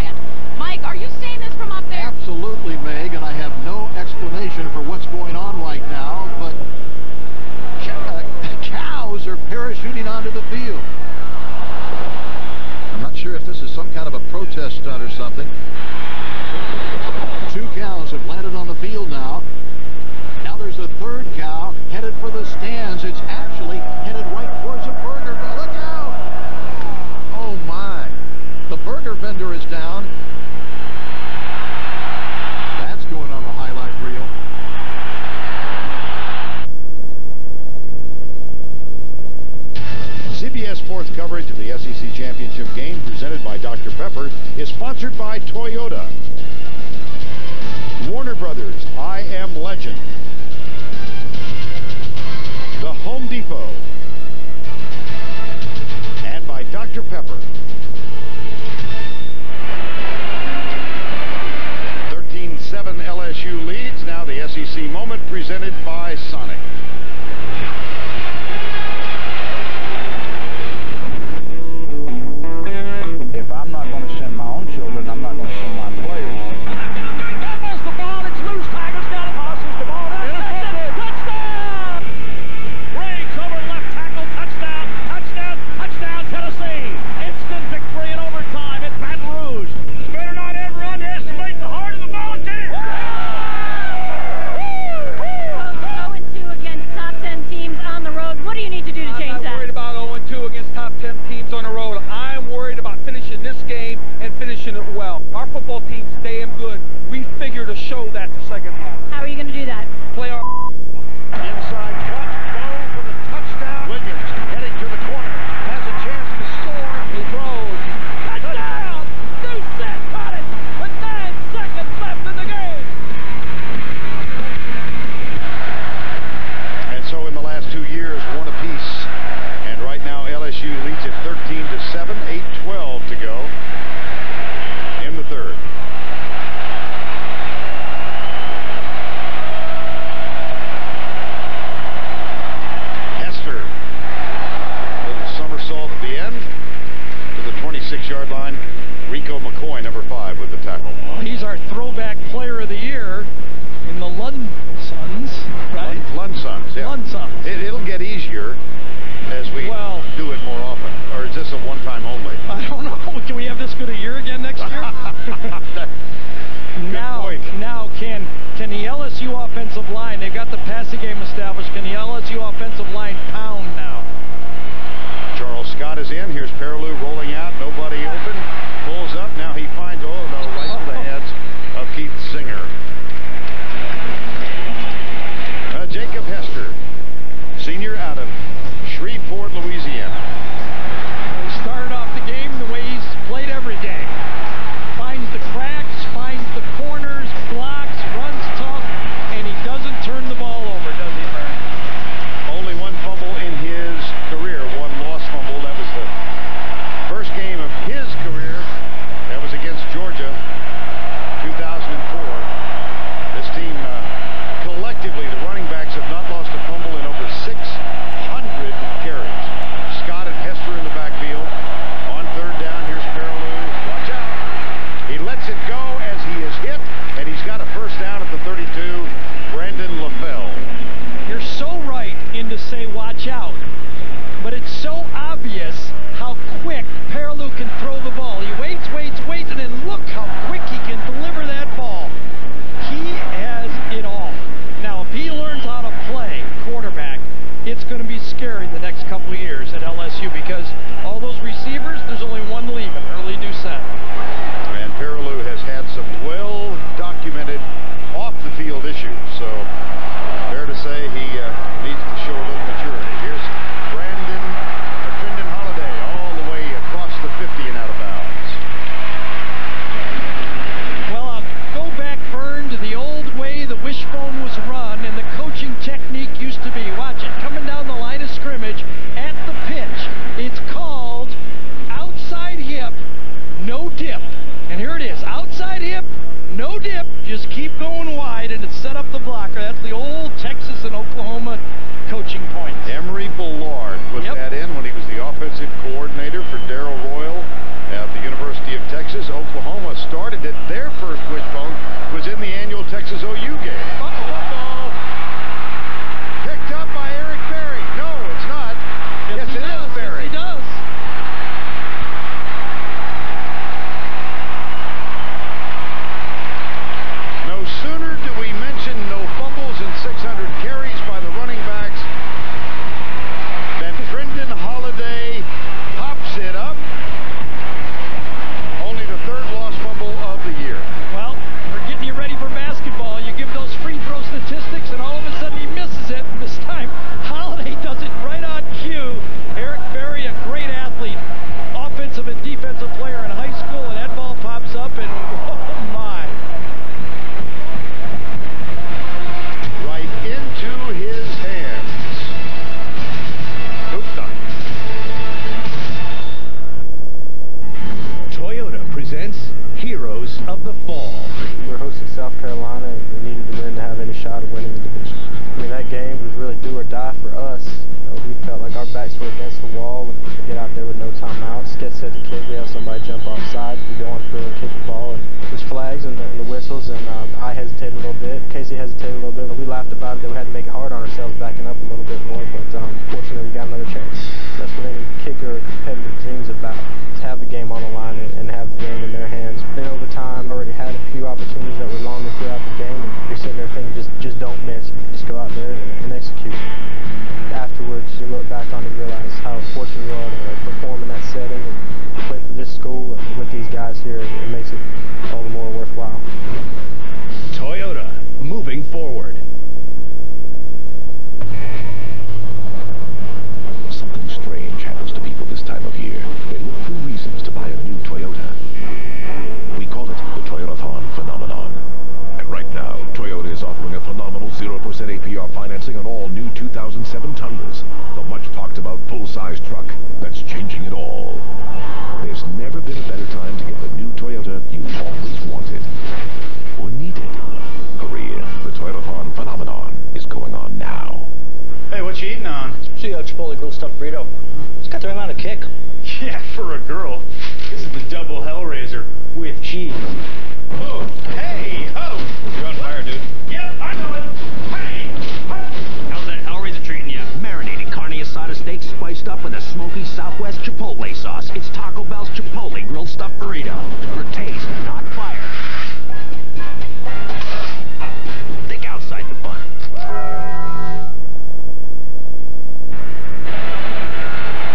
Mike, are you seeing this from up there? Absolutely, Meg, and I have no explanation for what's going on right now, but cows are parachuting onto the field. I'm not sure if this is some kind of a protest stunt or something. 2 cows have landed on the field now. Now there's a 3rd cow headed for the stands. It's actually headed right towards a burger vendor. Look out! Oh my! The burger vendor is down. That's going on the highlight reel. CBS Sports coverage of the SEC Championship game presented by Dr. Pepper is sponsored by Toyota, Warner Brothers, I Am Legend, The Home Depot, and by Dr. Pepper. 13-7 LSU leads. Now the SEC moment presented by Sonic. If I'm not going to send my own children, I'm not going to send my players. That's the ball. It's loose. Tigers got it. Tosses the ball down. Touchdown! Riggs over left tackle. Touchdown. Touchdown. Touchdown, Tennessee. Instant victory in overtime at Baton Rouge. Better not ever underestimate the heart of the Volunteers. 0-2 against top 10 teams on the road. What do you need to do to change that? I'm not worried about 0-2 against top 10 teams on the road. I'm worried about finishing this game and finishing it well. Our football team's damn good. We figure to show that the second half. How are you going to do that? Play our Inside cut, throw for the touchdown. Williams heading to the corner, has a chance to score. He throws. Touchdown! Doucette caught it with 9 seconds left in the game. And so in the last 2 years, 1 apiece. And right now LSU leads at 13-7, 8:12 to go in the 3rd. Hester, little somersault at the end to the 26-yard line. Rico McCoy, number 5, with the tackle. Well, he's our throwback player of the year in the Lund Sons, right? Lund Sons, yeah. Lund Sons. It'll get easier as we do it more often. Or is this a one-time only? I don't know. Can we have this good a year again next year? Now, can the LSU offensive line, they've got the passing game established, can the LSU offensive line pound now? Charles Scott is in. Here's Perriloux rolling out. Nobody open. Pulls up. Now he finds, right to the hands of Keith Singer. Jacob Hester, senior out of Shreveport, Louisiana. He started off the game the way he's played every game. Finds the cracks, finds the corners, blocks, runs tough, and he doesn't turn the ball over, does he, Vern? Only one fumble in his career, one lost fumble. That was the first game of his career. That was against Georgia, 2004. This team, collectively, the running backs have not lost a fumble in over 600 carries. Scott and Hester in the backfield. On third down, here's Perriloux. Watch out. He lets it go as he is hit, and he's got a first down at the 32. Brandon LaFell. You're so right in to say watch out, but it's so obvious how quick Perriloux can throw the ball. He waits, and then look how quick he can deliver that ball. He has it all. Now, if he learns how to play quarterback, it's going to be scary the next couple of years at LSU because all those receivers, there's only one leaving, Early Doucette. And Perriloux has had some well-documented off-the-field issues, so fair to say he needs to show a little maturity. Here's Trendon Holiday all the way across the 50 and out of bounds. Well, I'll go back, Vern, to the old way the wishbone was run and the coaching technique used to be. Watch it, coming down the line of scrimmage at the pitch. It's called outside hip, no dip. And here it is, outside hip, no dip, just keep going wide, and it set up the blocker. That's the old Texas and Oklahoma coaching points. Emery Ballard put that in when he was the offensive coordinator for Darrell Royal at the University of Texas. Oklahoma started it. Their first wishbone was in the annual Texas OU game. Uh-oh. Picked up by Eric Berry. No, it's not. Yes, it is Berry. Yes, he does. No sooner do we mention no fumbles and 600 carries by the running backs than Trendon Holiday pops it up. Only the third lost fumble of the year. Well, we're getting you ready for basketball. You give those free throw statistics, and all of a sudden he misses it. And this time, Holiday does it right on cue. Eric Berry, a great athlete, offensive and defensive player in high school, and that ball pops up, and oh my. Right into his hands. Hooked on. Toyota presents Heroes of the Fall. We're hosting South Carolina, and we needed to win to have any shot of winning the division. I mean, that game was really do or die for us. We felt like our backs were against the wall. We get out there with no timeouts. Get set to kick. We have somebody jump offside. We go on field and kick the ball. And there's flags and the whistles, and I hesitated a little bit. Casey hesitated a little bit. We laughed about it that we had to make it hard on ourselves, backing up a little bit more. But fortunately, we got another chance. That's what any kicker or competitor dreams about. To have the game on the line and have the game in their hands. Then over time, already had a few opportunities that were longer throughout the game. And you're sitting there thinking, just don't miss. Just go out there and execute. Afterwards, you look back on and realize how fortunate you are to perform in that setting and play for this school and with these guys here. It makes it all the more worthwhile. Toyota, moving forward. Something strange happens to people this time of year. They look for reasons to buy a new Toyota. We call it the Toyotathon phenomenon. And right now, Toyota is offering a phenomenal 0% APR financing on all new 2007 Tundras, the much-talked-about full-size truck that's changing it all. There's never been a better time to get the new Toyota you've always wanted or needed. Hurry in. The Toyotathon phenomenon is going on now. Hey, what you eating on? See a Chipotle grilled stuffed burrito. It's got the right amount of kick. Yeah, for a girl. This is the double Hellraiser with cheese. Oh, hey, ho! You're on fire, dude. Yep, I know it. Hey, ho! How's that Hellraiser treating you? Marinated carne asada steak spiced up with a smoky Southwest Chipotle sauce. It's Taco Bell's Chipotle grilled stuffed burrito. For taste, not fire. Think outside the bun.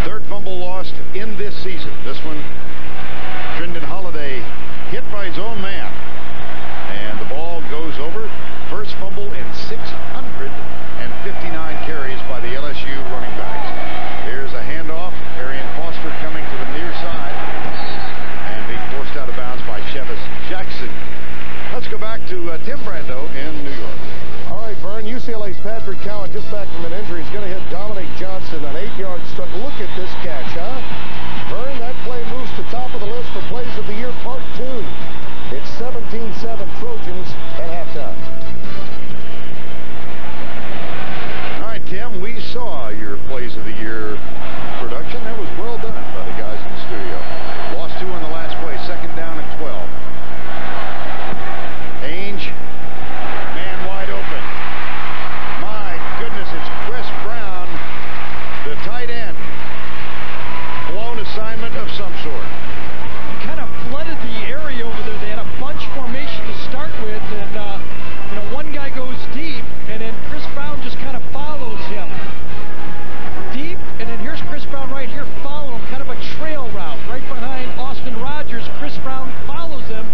Third fumble season. This one, Trindon Holiday hit by his own man. And the ball goes over. First fumble in 659 carries by the LSU running backs. Here's a handoff. Arian Foster coming to the near side and being forced out of bounds by Chevis Jackson. Let's go back to Tim Brando in New York. All right, Vern, UCLA's Patrick Cowan just back from an injury. He's going to hit Dominic Johnson, an 8-yard strike. Look at this catch, huh? Vern, that play moves to top of the list for plays of the year, part 2. It's 17-7 Trojans at halftime. All right, Tim, we saw your plays of the year production. That was well done by the guys in the studio. Lost 2 on the last play, second down and 12. Ainge, man wide open. My goodness, it's Chris Brown, the tight end. Blown assignment of some sort. Kind of flooded the area over there. They had a bunch formation to start with, and one guy goes deep, and then Chris Brown just kind of follows him. Deep, and then here's Chris Brown right here following him, kind of a trail route right behind Austin Rogers. Chris Brown follows him,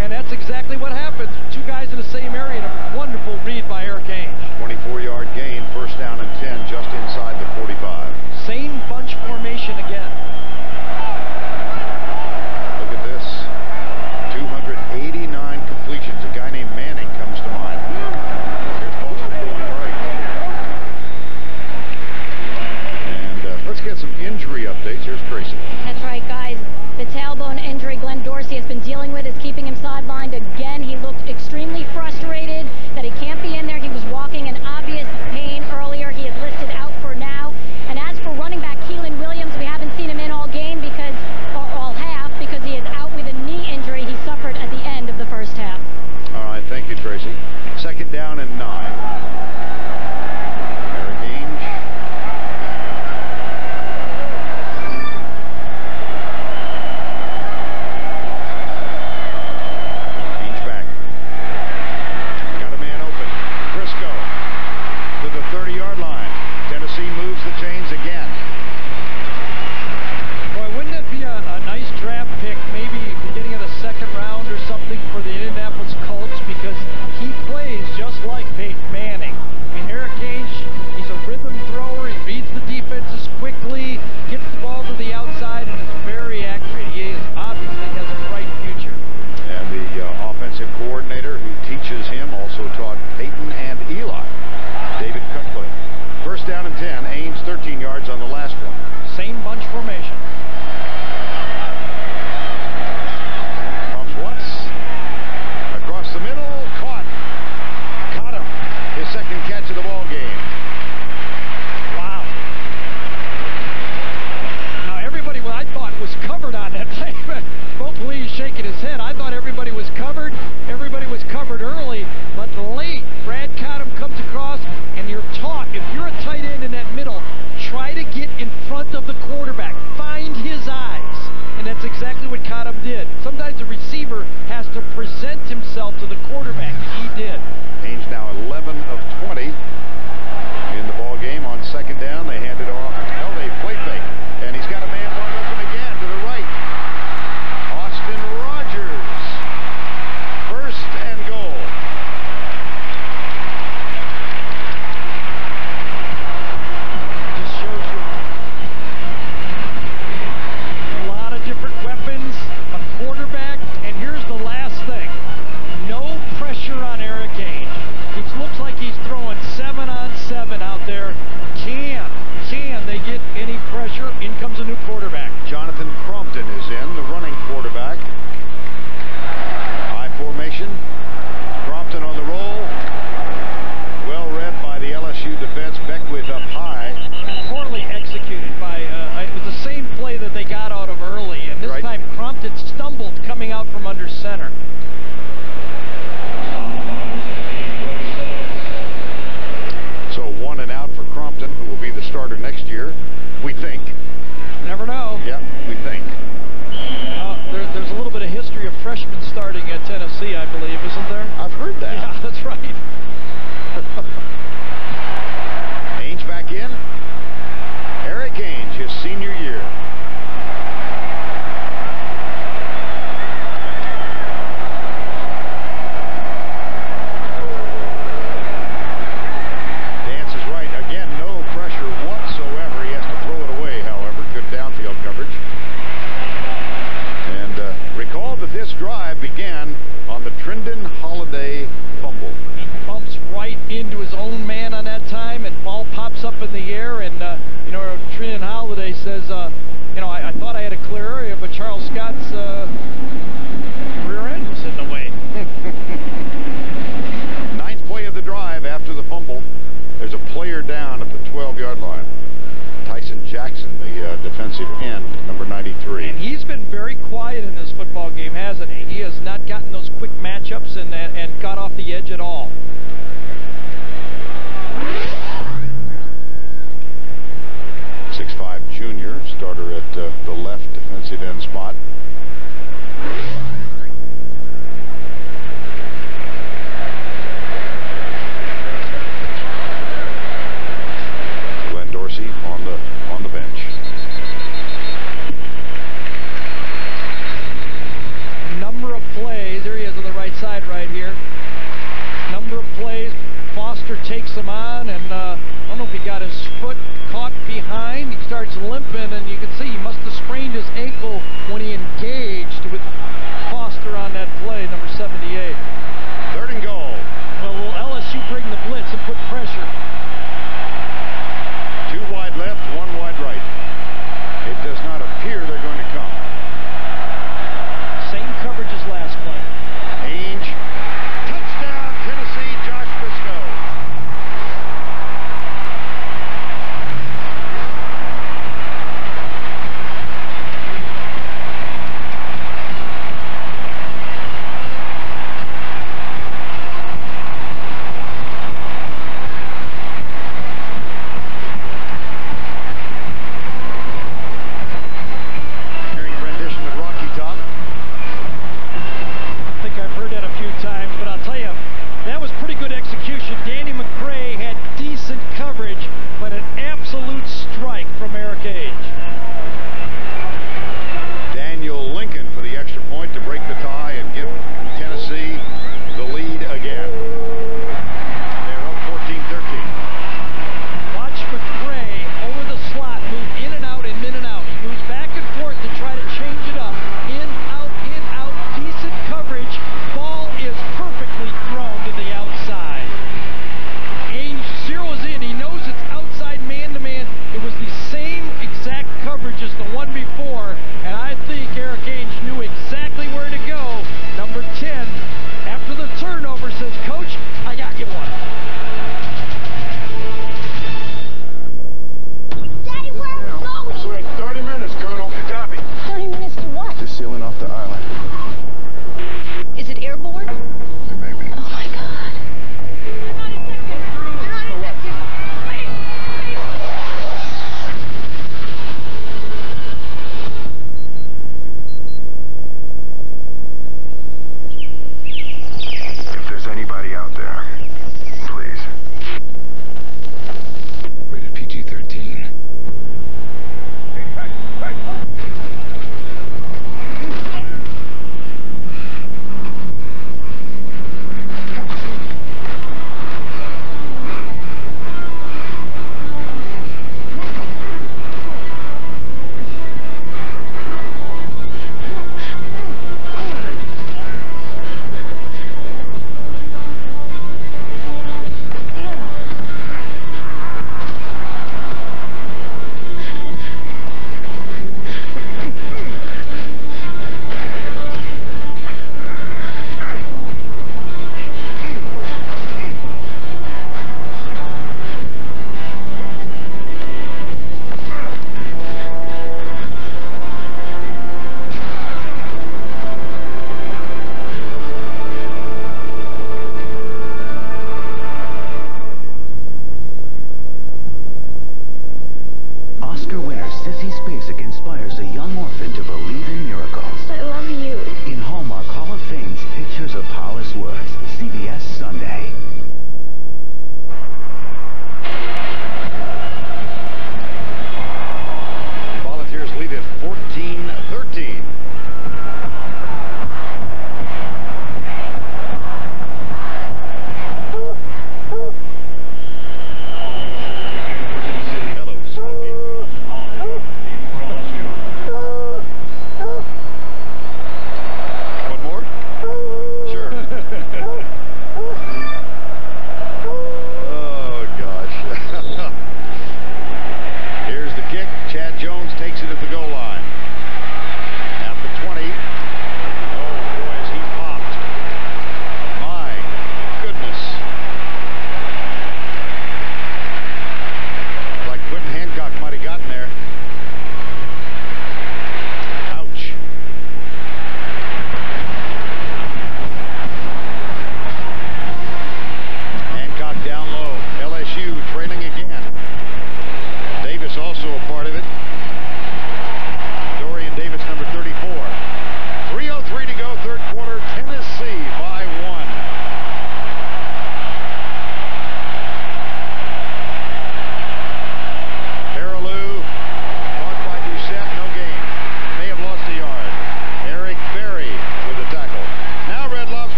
and that's exactly what happens. 2 guys in the same area, and a wonderful read by Eric Ainge. 24-yard gain, first down and 10, just inside the 45. Same bunch formation again. Look at this. 289 completions. A guy named Manning comes to mind. Here's Boston going right. And let's get some injury updates. Here's Tracy. That's right, guys. The tailbone injury Glenn Dorsey has been dealing with is keeping him sidelined again. He looked extremely frustrated that he can't be in there. He was walking in obvious pain earlier. He is listed out for now. And as for running back Keelan Williams, we haven't seen him in all game because, or all half, because he is out with a knee injury he suffered at the end of the first half. All right, thank you, Tracy. Second down and 9. Eric Ainge. Ainge back. Got a man open. Briscoe to the 30-yard line. Tennessee moves the chains again. Boy, wouldn't it be a nice draft pick, maybe beginning of the second round or something for the Indianapolis Colts, because he plays just like Peyton Manning. I mean, Eric Ainge, he's a rhythm thrower. He reads the defenses quickly, gets the ball to the outside, and is very accurate. He obviously has a bright future. And the offensive coordinator who teaches him also taught Peyton and Eli, David Cutcliffe. First down and 10. Ainge 13 yards on the last one. Same bunch formation. Pumps once. Across the middle. Caught. Caught him. His second catch of the ball game. Wow. Now everybody, I thought, was covered on that play. Both Lee's shaking his head. I thought everybody was covered. Everybody was covered early, but late. Brad Cottom comes across, and you're taught, if you're a tight end in that middle, try to get in front of the quarterback. Find his eyes. And that's exactly what Cottom did. Sometimes the receiver has to present himself to the quarterback. He did. Ainge now 11 of 20 in the ball game. On second down, they hand it off. No, they play fake. And he's got a man wide open again to the right. Austin Rogers. First and goal. Just shows you a lot of different weapons, a quarterback, and here's the last thing. No pressure on Eric Ainge. It looks like he's throwing 7-on-7 out there. Can they get any pressure? In comes a new quarterback. Jonathan Crompton is in, the running quarterback. High formation. Crompton on the roll. Well read by the LSU defense. Beckwith up high. Poorly executed by, it was the same play that they got out of early, and this time Crompton stumbled coming out from under center. So 1 and out for Crompton, who will be the starter next year, we think. Never know. Yeah, we think. There's a little bit of history of freshmen starting at Tennessee, I believe, isn't there? I've heard that. Yeah, that's right. Ainge back in. Eric Ainge, his senior year. his own man on that time, and ball pops up in the air, and you know, Trinan Holiday says, you know, I thought I had a clear area, but Charles Scott's rear end was in the way. Ninth play of the drive after the fumble. There's a player down at the 12-yard line. Tyson Jackson, the defensive end, number 93. And he's been very quiet in this football game, hasn't he? He has not gotten those quick matchups and got off the edge at all. Junior, starter at the left defensive end spot. Glenn Dorsey on the bench. Number of plays, there he is on the right side right here. Number of plays, Foster takes him on, and I don't know if he got his foot caught behind. He starts limping, and you can see he must have sprained his ankle when he engaged with Foster on that play, number 78. Third and goal. Well, will LSU bring the blitz and put pressure? 2 wide left, 1 wide right. It does not appear they're going to come. Same coverage as last play. Ainge. Touchdown, Tennessee, Josh Briscoe.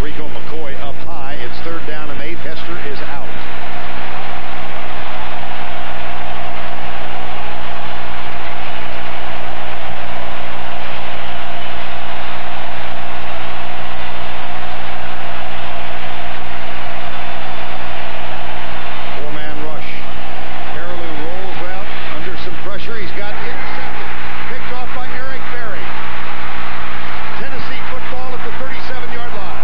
Rico McCoy up high. It's 3rd down and 8. Hester is out. He's got intercepted. Picked off by Eric Berry. Tennessee football at the 37-yard line.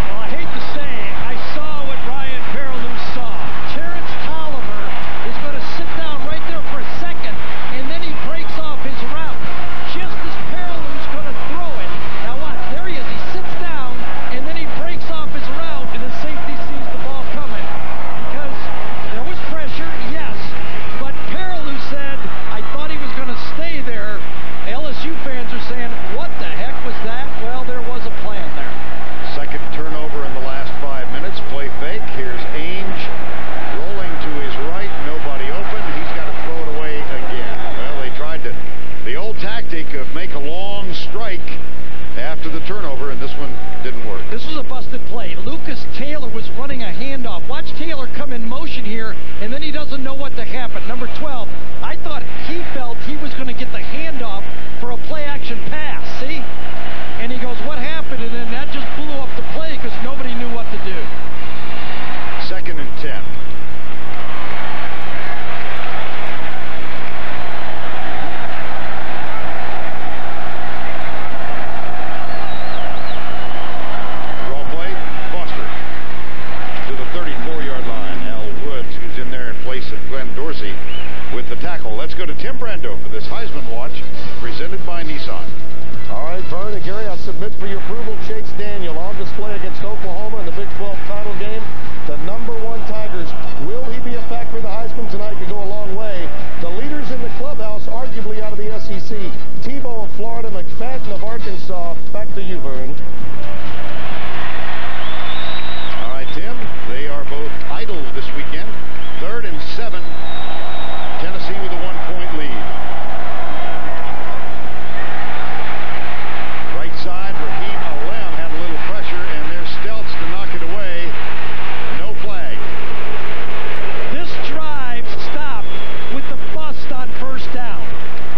Well, I hate to say, I saw what Ryan Perriloux saw. Terrence Tolliver is going to sit down right there for a second, and then he breaks off his route. Just as Perriloux is going to throw it. Now watch, there he is. He sits down, and then he breaks off his route, and the safety sees the ball coming. Because there was pressure, yes, but Perriloux said, I thought he was going to stay there. LSU fans are saying, what the heck was that? Well, there was a plan there. Second turnover in the last 5 minutes. Play fake. Here's Ainge rolling to his right. Nobody open. He's got to throw it away again. Well, they tried the old tactic of make a long strike after the turnover, and this one didn't work. This was a busted play. Lucas Taylor was running a handoff. Watch Taylor come in motion here, and then he doesn't know what to happen. Number 12, I thought he felt he was going to get the handoff for a play-action pass, see? And he goes, what happened? And then that just blew up the play because nobody knew what to do. 2nd and 10. With the tackle. Let's go to Tim Brando for this Heisman Watch, presented by Nissan. All right, Vern and Gary, I submit for your approval Chase Daniel on display against Oklahoma in the Big 12 title game. The #1 Tigers. Will he be a factor in the Heisman tonight? Could go a long way. The leaders in the clubhouse, arguably out of the SEC. Tebow of Florida, McFadden of Arkansas. Back to you, Vern. All right, Tim. They are both idle this weekend. 3rd and 7. Tennessee with a 1-point lead. Right side, Raheem Alem had a little pressure, and there's Stelz to knock it away. No flag. This drive stopped with the bust on 1st down.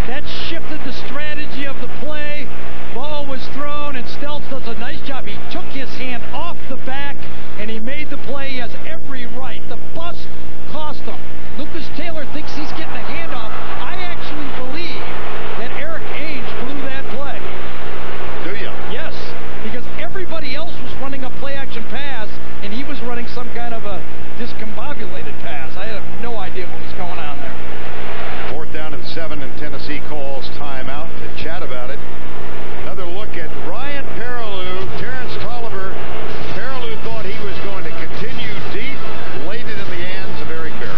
That shifted the strategy of the play. Ball was thrown, and Stelz does a nice job. He took his hand off the back, and he made the play. He has every right. The bust cost him. Lucas Taylor thinks he's getting a handoff. I actually believe that Eric Ainge blew that play. Do you? Yes, because everybody else was running a play-action pass, and he was running some kind of a discombobulated pass. I have no idea what was going on there. 4th down and 7, and Tennessee calls timeout to chat about it. Another look at Ryan Perriloux, Terrence Tolliver. Perriloux thought he was going to continue deep, laid it in the hands of Eric Berry.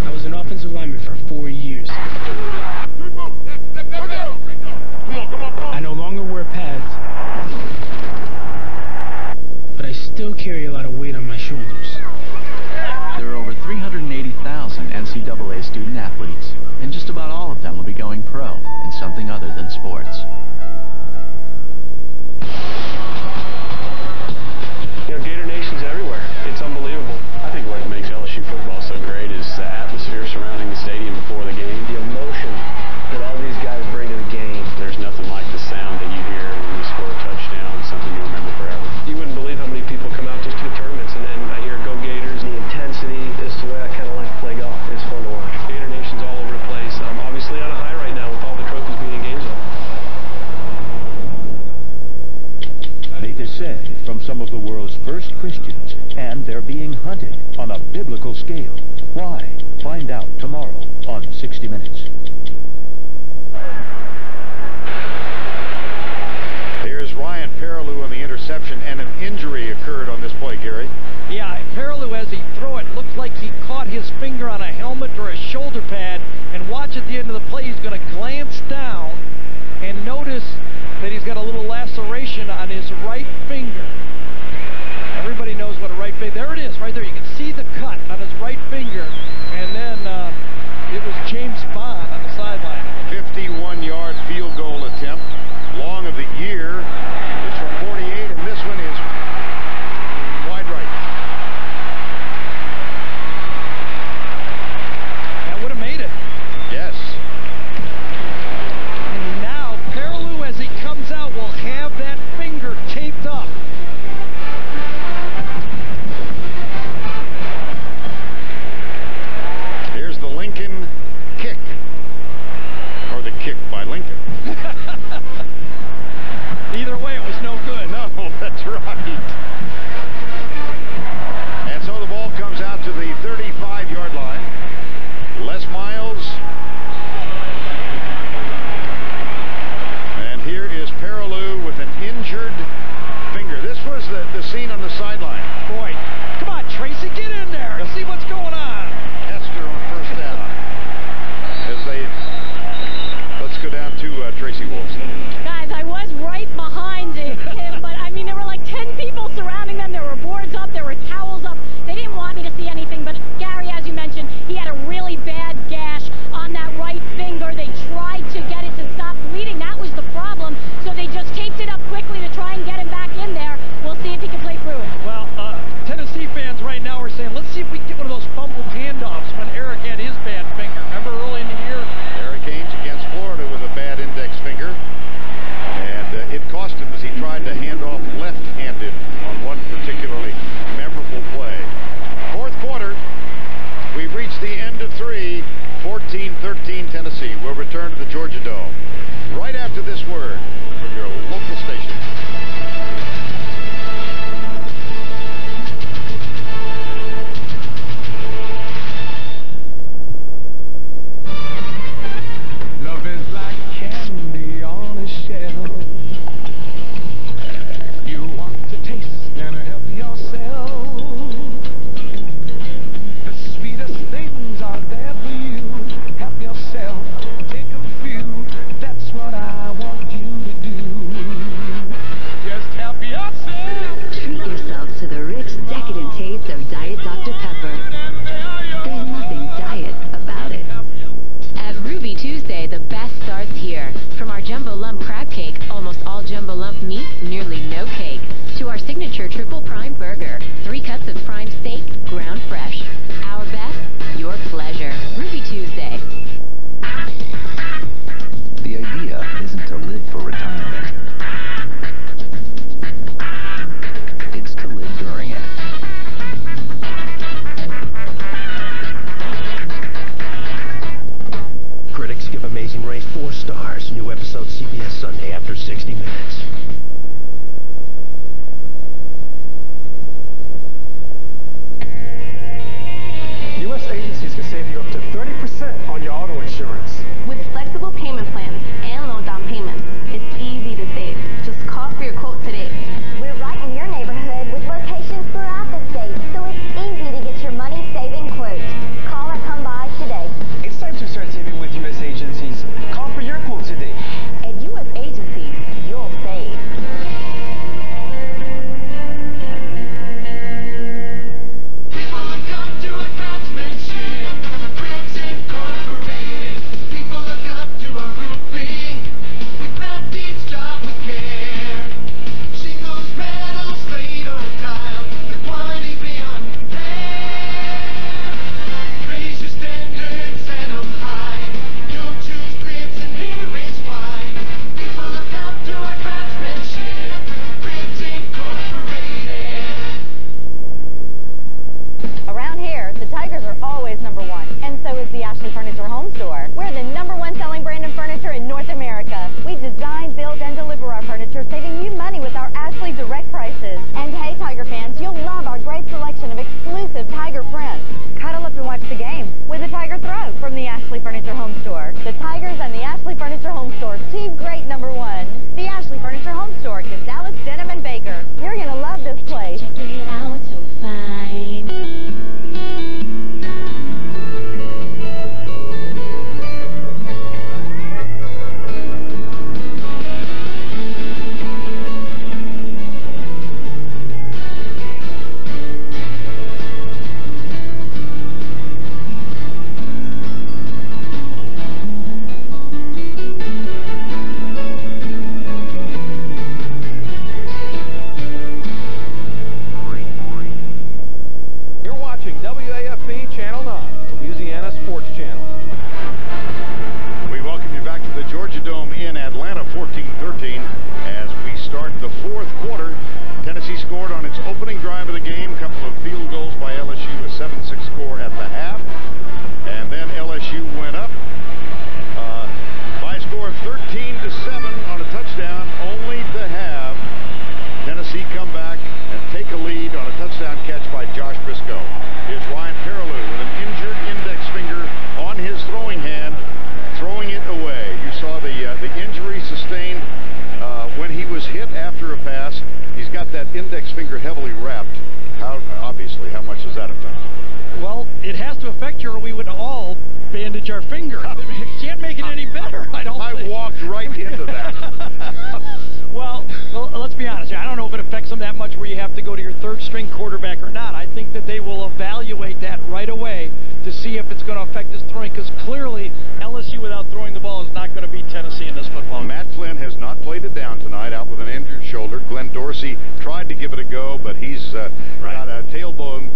I was an offensive lineman for 4 years. I no longer wear pads, but I still carry a lot of weight on my shoulders. There are over 380,000 NCAA student athletes, and just about all of them will be going pro in something other than sports. You know, Gator Nation's everywhere. It's unbelievable. I think what makes LSU football so great is the atmosphere surrounding the stadium before the game. The emotion that all these guys bring to the game. There's nothing like the sound that you hear when you score a touchdown, something you remember forever. You wouldn't believe how many people come out just to the tournaments, and I hear Go Gators. The intensity is the way I kind of like to play golf. It's fun to watch. Gator Nation's all over the place. Obviously on a high right now with all the trophies being in Gainesville. They descend from some of the world's first Christians, and they're being hunted on a biblical scale. Why? Find out tomorrow on 60 Minutes. Here's Ryan Perriloux on the interception, and an injury occurred on this play, Gary. Yeah, Perriloux, as he threw it, looked like he caught his finger on a helmet or a shoulder pad, and watch at the end of the play, he's going to glance down, and notice that he's got a little laceration on his right finger. Everybody knows what a right finger, there it is, right there. You can see the cut on his right finger. And then it was James Bond on the sideline. 51-yard field goal attempt. Long of the year. It's from 48, and this one is wide right. That would have made it. Yes. And now Perriloux, as he comes out, will have that finger taped up. Here's the Lincoln kick. Or the kick by Lincoln. Either way, it was no good. No, that's right. And so the ball comes out to the 35-yard line. Les Miles. And here is Perriloux with an injured finger. This was the scene on the sideline. Boy, come on, Tracy, get in there. See what's going on. Hester on first down. Let's go down to Tracy Wolfson. Guys, I was right behind him, but I mean, there were like 10 people surrounding them. There were boards up, there were towels up. They didn't want me to see anything, but Gary, as you mentioned, he had a really bad gash on that right finger. They tried to get it to stop bleeding. That was the problem. So they just taped it up quickly to try and get him back in there. We'll see if he can play through it. Well, Tennessee fans right now are saying, let's see if we can get one of those fumbled handoffs when Eric had his bad finger. Remember early in the year? Eric Ames against Florida with a bad index finger. And it cost him as he tried to hand off left-handed on one particularly memorable play. Fourth quarter, we've reached the end of 3, 14-13 Tennessee. We'll return to the Georgia Dome right after this word from your local station. Love is like candy on a shelf. You want to taste and help yourself. The sweetest things are there for you. Help yourself, take a few. That's what I want you to do. Just help yourself. Treat yourselves to the rich, decadent taste of Diet Dr. Pepper. There's nothing diet about it. At Ruby Tuesday, the best starts here. From our jumbo lump crab cake, almost all jumbo lump meat, nearly no cake, to our signature triple prime burger, 3 cuts of prime steak, ground fresh. Our best, your pleasure. Ruby Tuesday. The idea isn't to live for retirement. It's to live during it. Critics give Amazing Race 4 stars. New episode CBS Sunday after 60 minutes. U.S. agencies can save you up to 30% on your auto insurance. With flexible payment plans and low down payments, it's easy to save. Just call for your quote today. We're right in your neighborhood with locations throughout the state, so it's easy to get your money-saving quote. Call or come by today. It's time to start saving with U.S. agencies. Call for your quote today. At U.S. agencies, you'll save. People have come to a craftsmanship, Brooks Incorporated. Tennessee scored on its opening drive of the game. A couple of field goals by LSU, a 7-6 score at the half. And then LSU went up by a score of 13-7 on a touchdown, only to have Tennessee come back and take a lead on a touchdown catch by Josh Briscoe. Here's Ryan Perriloux with an injured index finger on his throwing hand, throwing it away. You saw the injury sustained when he was hit after a pass. He's got that index finger heavily wrapped. Obviously, how much does that affect? Well, it has to affect you, or we would all bandage our finger. It can't make it any better, I don't think. I walked right into that. Well, let's be honest. I don't know if it affects them that much where you have to go to your third-string quarterback or not. I think that they will evaluate that right away to see if it's going to affect his throwing, because clearly LSU without throwing the ball is not going to beat Tennessee in this football game. Matt Flynn has not played it down tonight, out with an injured shoulder. Glenn Dorsey tried to give it a go, but he's got a tailbone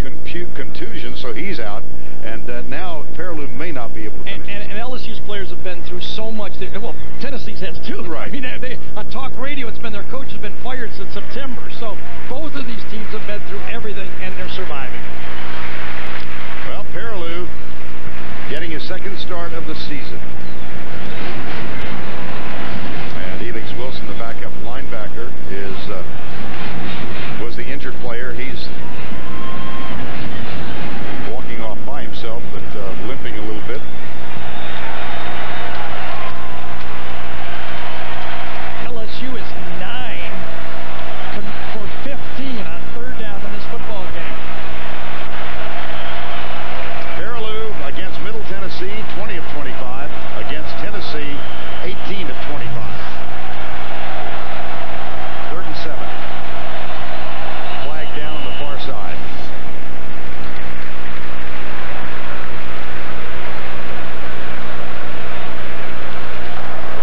contusion, so he's out. And now Perriloux may not be able to finish. And LSU's players have been through so much. Well, Tennessee's has too. Right. I mean, on talk radio, it's been their coach has been fired since September. So both of these teams have been through everything, and they're surviving. Well, Perriloux getting his second start of the season. And Elix Wilson, the backup linebacker, was the injured player. He's walking off by himself, but limping a little bit. LSU is 9 for 15 on third down in this football game. Perriloux against Middle Tennessee, 20 of 25. Against Tennessee, 18 of 25. 3rd and 7. Flag down on the far side.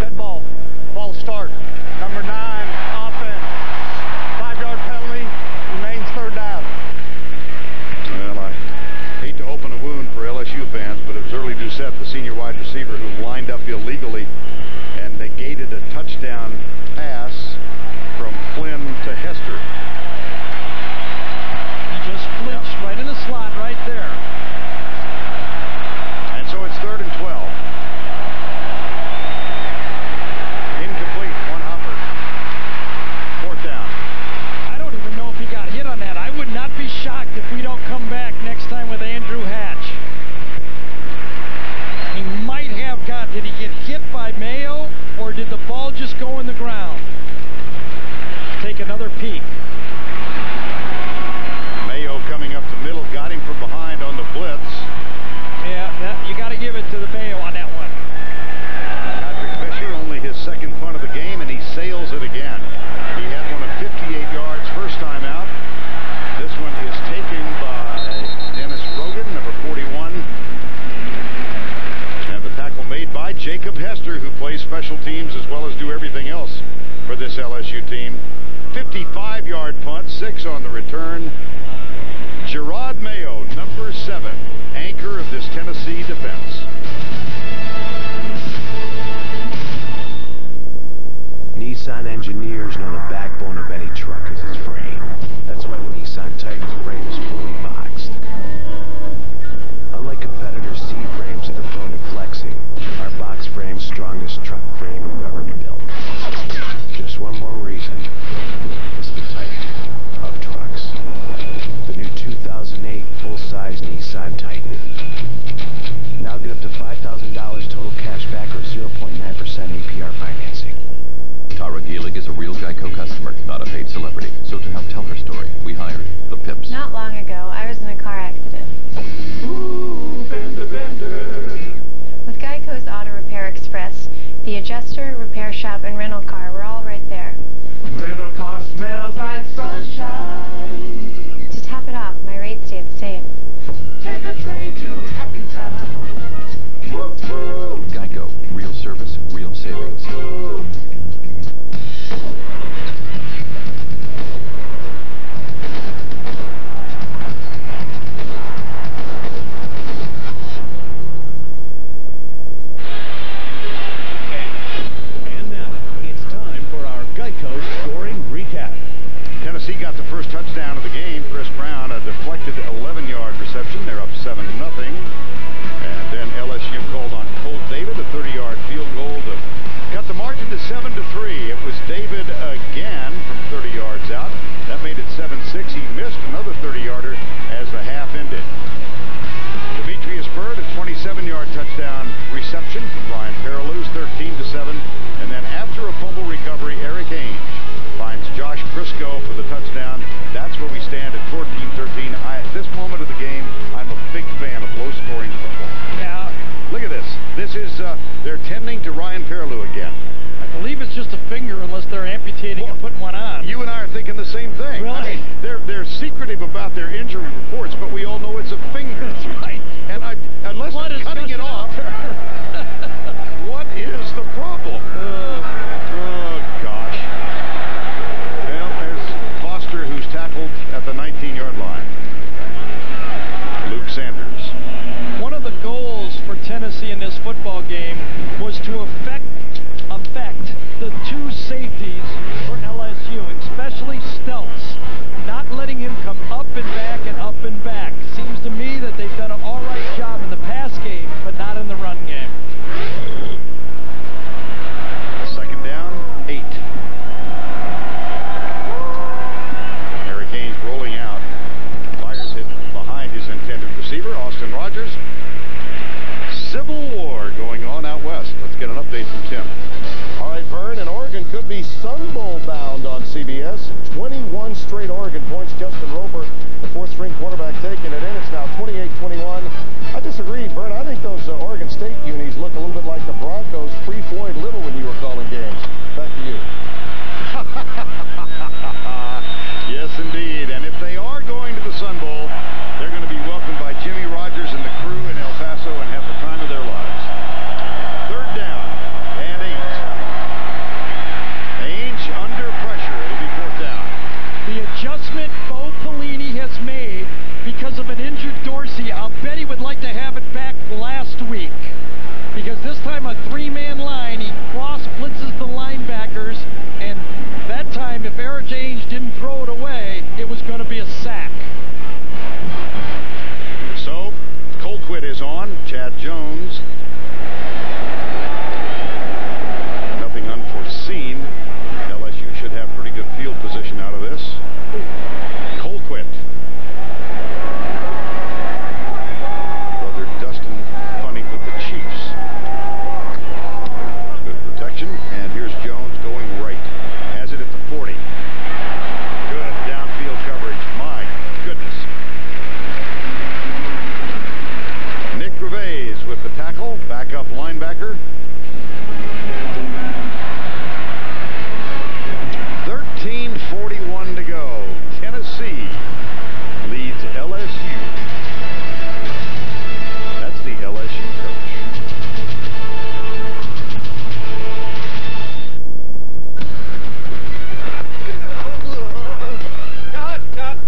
Dead ball. False start. Number 9, offense. 5-yard penalty. Remains third down. Well, I hate to open a wound for LSU fans, but it was Early Doucette, the senior wide receiver, who lined up illegally and negated a touchdown pass from Flynn to Hester. He just flinched right in the slot right there. And so it's 3rd and 12. Incomplete, one hopper. 4th down. I don't even know if he got hit on that. I would not be shocked if we don't come back next time with Andrew Hatch. He might have got, did he get hit by Mayo, or did the ball just go in the ground? Take another peek. Mayo coming up the middle, got him from behind on the blitz. Yeah, you got to give it to the Mayo on that one. Patrick Fisher, only his second punt of the game, and he sails it again. He had one of 58 yards first time out. This one is taken by Dennis Rogan, number 41. And the tackle made by Jacob Hester, who plays special teams as well as do everything else for this LSU team. 55-yard punt, 6 on the return. Gerard Mayo, number 7, anchor of this Tennessee defense. Nissan engineers know the backbone of any truck is its frame. That's why the Nissan Titan's frame is fully boxed. Unlike competitors' C-frames that are prone to flexing, our box frame's strongest truck frame we've ever built. Just one more reason. It's the Titan of trucks. The new 2008 full-size Nissan Titan. Now get up to $5,000 total cash back or 0.9% APR financing. Tara Gehlig is a real Geico customer, not a paid celebrity. So to help tell her story, we hired the Pips. Not long ago, I was in a car accident. Ooh, bender, bender. With Geico's Auto Repair Express, the adjuster, repair shop, and rental car were all right there. Rental car smells like sunshine. To top it off, my rate stayed the same. Take a train to Happy Town. Woo, woo. Geico, real service, real savings. Woo, woo. And now, field goal to cut the margin to 7-3. It was David again from 30 yards out. That made it 7-6. He missed another 30-yarder as the half ended. Demetrius Byrd, a 27-yard touchdown reception from Ryan Perriloux, 13-7. And then after a fumble recovery, Eric Ainge finds Josh Briscoe for the touchdown. That's where we stand at 14-13. At this moment of the game, I'm a big fan of low-scoring football. Now, look at this. This is, they're tending to Ryan Perriloux again. I believe it's just a finger unless they're amputating and putting one on. You and I are thinking the same thing. Really? I mean, they're secretive about their injury reports, but we all know it's a finger. That's right. And unless they're cutting it off, what is the problem? Oh, gosh. Well, there's Foster, who's tackled at the 19-yard line. Luke Sanders. One of the goals for Tennessee in this football game was to affect the two safeties for LSU, especially Stelz, not letting him come up and back and up and back. Seems to me that they've done an all right job in the pass game, but not in the run game. Second down, 8. Eric Ainge rolling out, fires it behind his intended receiver, Austin Rogers. Civil war going on out west. Let's get an update from Tim. All right, Vern, and Oregon could be Sun Bowl bound on CBS. 21 straight Oregon points. Justin Roper, the fourth-string quarterback, taking it in. It's now 28-21. I disagree, Vern. I think those Oregon State unis look a little bit like the Broncos pre-Floyd Little when you were calling games. Back to you. Yes, indeed. And if they are going to the Sun Bowl, they're going to be welcomed by Jimmy Rogers and the crew in El Paso and have the time of their lives. Third down and 8. Ainge under pressure. It'll be fourth down. The adjustment Bo Pelini has made because of an injured Dorsey, I'll bet he would like to have it back last week. Because this time a three-man line, he cross-blitzes the linebackers, and that time if Eric Ainge didn't throw it away, it was going to be a sack. So, Colquitt is on. Chad Jones. Nothing unforeseen. LSU should have pretty good field position out of this. Colquitt. Brother Dustin punting with the Chiefs. Good protection. And here's Jones going right. Has it at the 40. Good downfield coverage. My goodness. Nick Gervais with the tackle. Backup linebacker. 13:41 to go. Tennessee leads LSU. That's the LSU coach.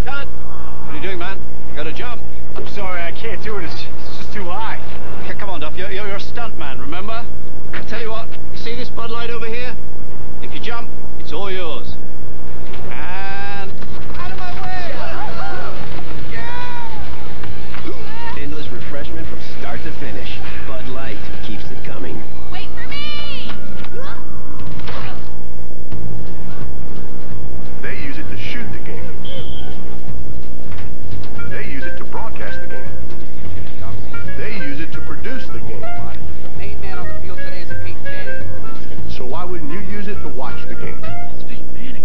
Cut. What are you doing, man? You got to jump. I'm sorry, I can't do it. It's just too high. Okay, come on, Duff. You're a stunt man, remember? I tell you what, you see this Bud Light over here? If you jump, it's all yours. And out of my way! Endless refreshment from start to finish. Bud Light keeps it coming. Wait for me! They use it to shoot the game. They use it to broadcast the game. They use it to produce the game. The main man on the field today is Peyton Manning. So why wouldn't you use it to watch the game? It's Peyton Manning.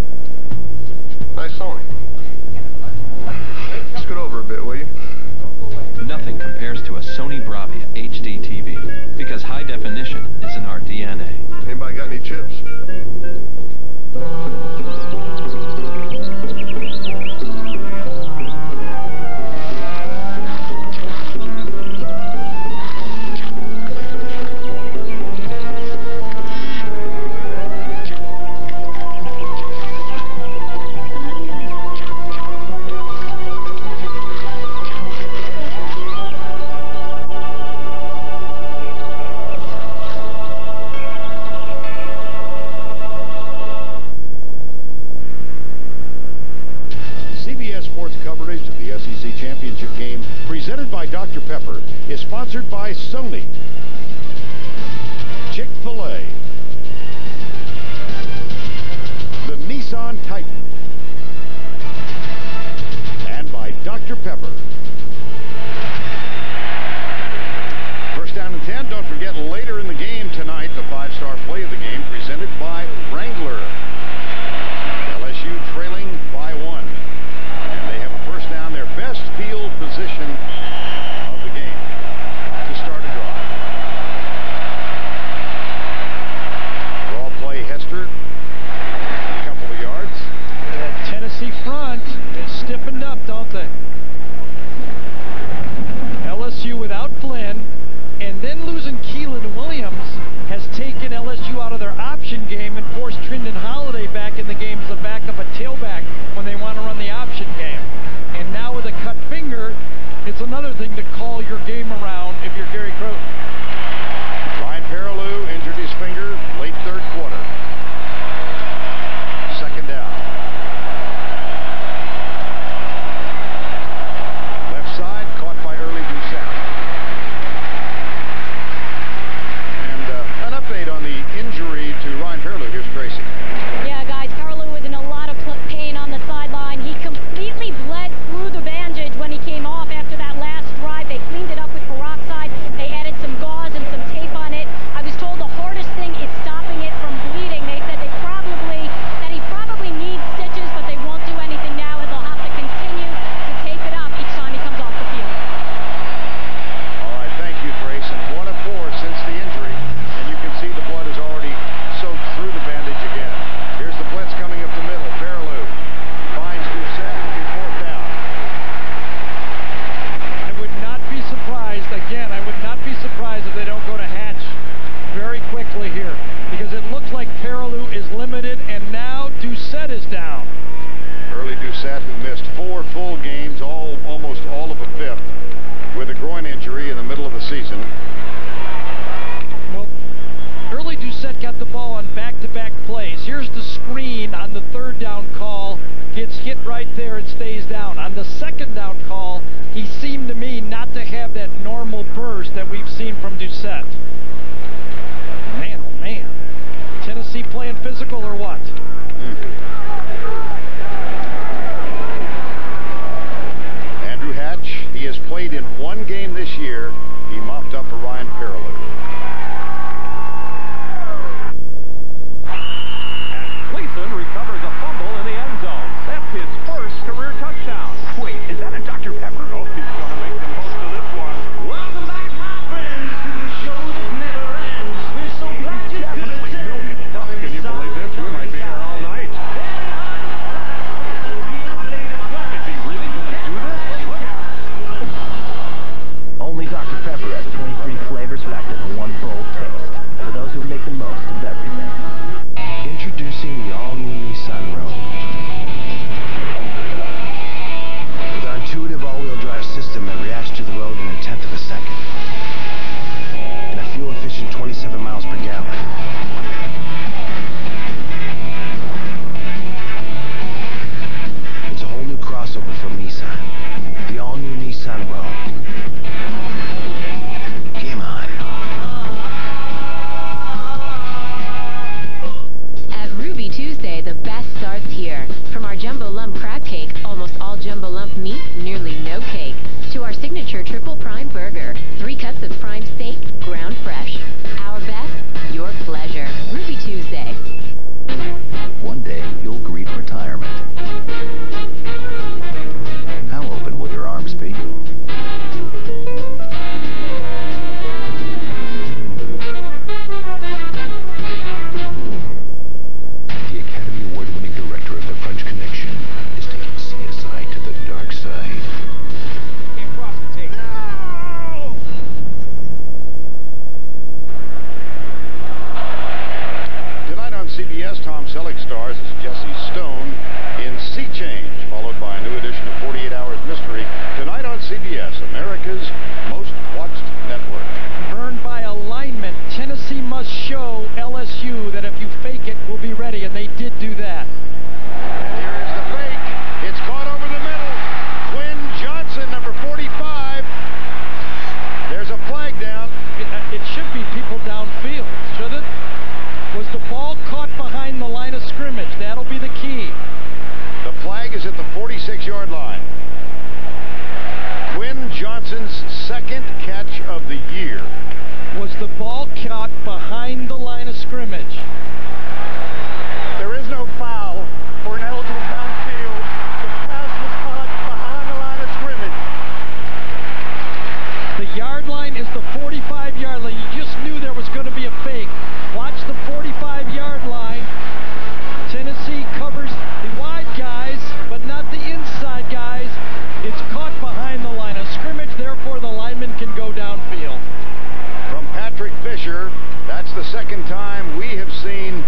Nice Sony. Scoot over a bit, will you? Nothing compares to a Sony Bravia HD TV because high definition is in our DNA. Anybody got any chips? Coverage of the SEC Championship game presented by Dr. Pepper is sponsored by Sony. Chick-fil-A, the Nissan Titan, and by Dr. Pepper. First down and 10. Don't forget, later in the game tonight, the five-star play of the game presented by Wrangler. LSU trailing by 1. And they have a first down, their best field position of the game to start a drive. Raw play, Hester. A couple of yards. That Tennessee front is stiffened up, don't they? LSU without Flynn, and then losing Keelan Williams has taken LSU out of their option game and forced Trindon Holiday back in the game as a backup, a tailback, when they want to run the option game. And now with a cut finger, it's another thing to call your game around if you're Gary Croton. Ryan Perriloux injured his finger late third quarter. Second down. Left side, caught by early Doucette. And an update on the injury to Ryan Perriloux. Here's Tracy. Yeah, guys, Perriloux was in a lot of pain on the sideline. He completely bled through the bandage when he came off after that last drive. They cleaned it up with peroxide. They added some gauze and some tape on it. I was told the hardest thing is stopping it from bleeding. They said that he probably needs stitches, but they won't do anything now, and they'll have to continue to tape it up each time he comes off the field. All right, thank you, Trace. And 1 of 4 since the injury. And you can see the blood is already soaked through the bandage again. Here's the blitz coming up the middle. Perriloux finds Doucette. It'll be fourth down. I would not be surprised, again, I would not be surprised if they don't go to Hatch very quickly here, because it looks like Perriloux is limited, and now Doucette is down. Early Doucette, who missed 4 full games, almost all of a fifth, with a groin injury in the middle of the season. Well, early Doucette got the ball on back-to-back plays. Here's the screen on the third down call. Gets hit right there and stays down. On the second down call, he seemed to me not to have that normal burst that we've seen from Doucette. Man, oh man. Tennessee playing physical or what? Andrew Hatch, he has played in 1 game this year. He mopped up for Ryan Perriloux. Gleason recovers a fumble in the end zone. That's his first career touchdown. Wait, is that a Dr. Pepper? Oh, he's going to make the most of this one. Welcome back, my friends, to the show that never ends. We're so glad you could attend. Can you believe this? We might be here all night. Is he really going to do this? Only Dr. Pepper has 23 flavors packed in one bold taste. For those who make the most of everything. Introducing the all-new Nissan Rogue. With our intuitive all-wheel drive system that reacts to the road in 1/10 of a second. And a fuel-efficient 27 miles per gallon. It's a whole new crossover from Nissan. The all-new Nissan Rogue. Come on. At Ruby Tuesday, the best starts here. From our jumbo lump crab cake, almost all jumbo lump meat, nearly no cake, to our signature triple prime burger, 3 cuts of prime steak, ground fresh. Our best, your pleasure. Ruby Tuesday. One day, you'll greet retirement. How open will your arms be? The Academy Award-winning director of The French Connection is taking CSI to the dark side. Across the tape. Tonight on CBS, Tom Selleck stars as Jesse Stone in Sea Change, followed by a new edition of 48 Hours Mystery. Tonight on CBS, America's most watched network. Burned by alignment. Tennessee must show LSU that if you fake it, we'll be ready, and they did do that. And here is the fake. It's caught over the middle. Quinn Johnson, number 45. There's a flag down. It should be people down ball caught behind the line of scrimmage. That'll be the key. The flag is at the 46-yard line. Quinn Johnson's second catch of the year. Was the ball caught behind the line of scrimmage? There is no foul for an eligible downfield. The pass was caught behind the line of scrimmage. The yard line is the 45-yard line. You just knew there was going to be a fake. Watch the 45-yard line. Tennessee covers the wide guys, but not the inside guys. It's caught behind the line of scrimmage, therefore the lineman can go downfield. From Patrick Fisher, that's the second time we have seen,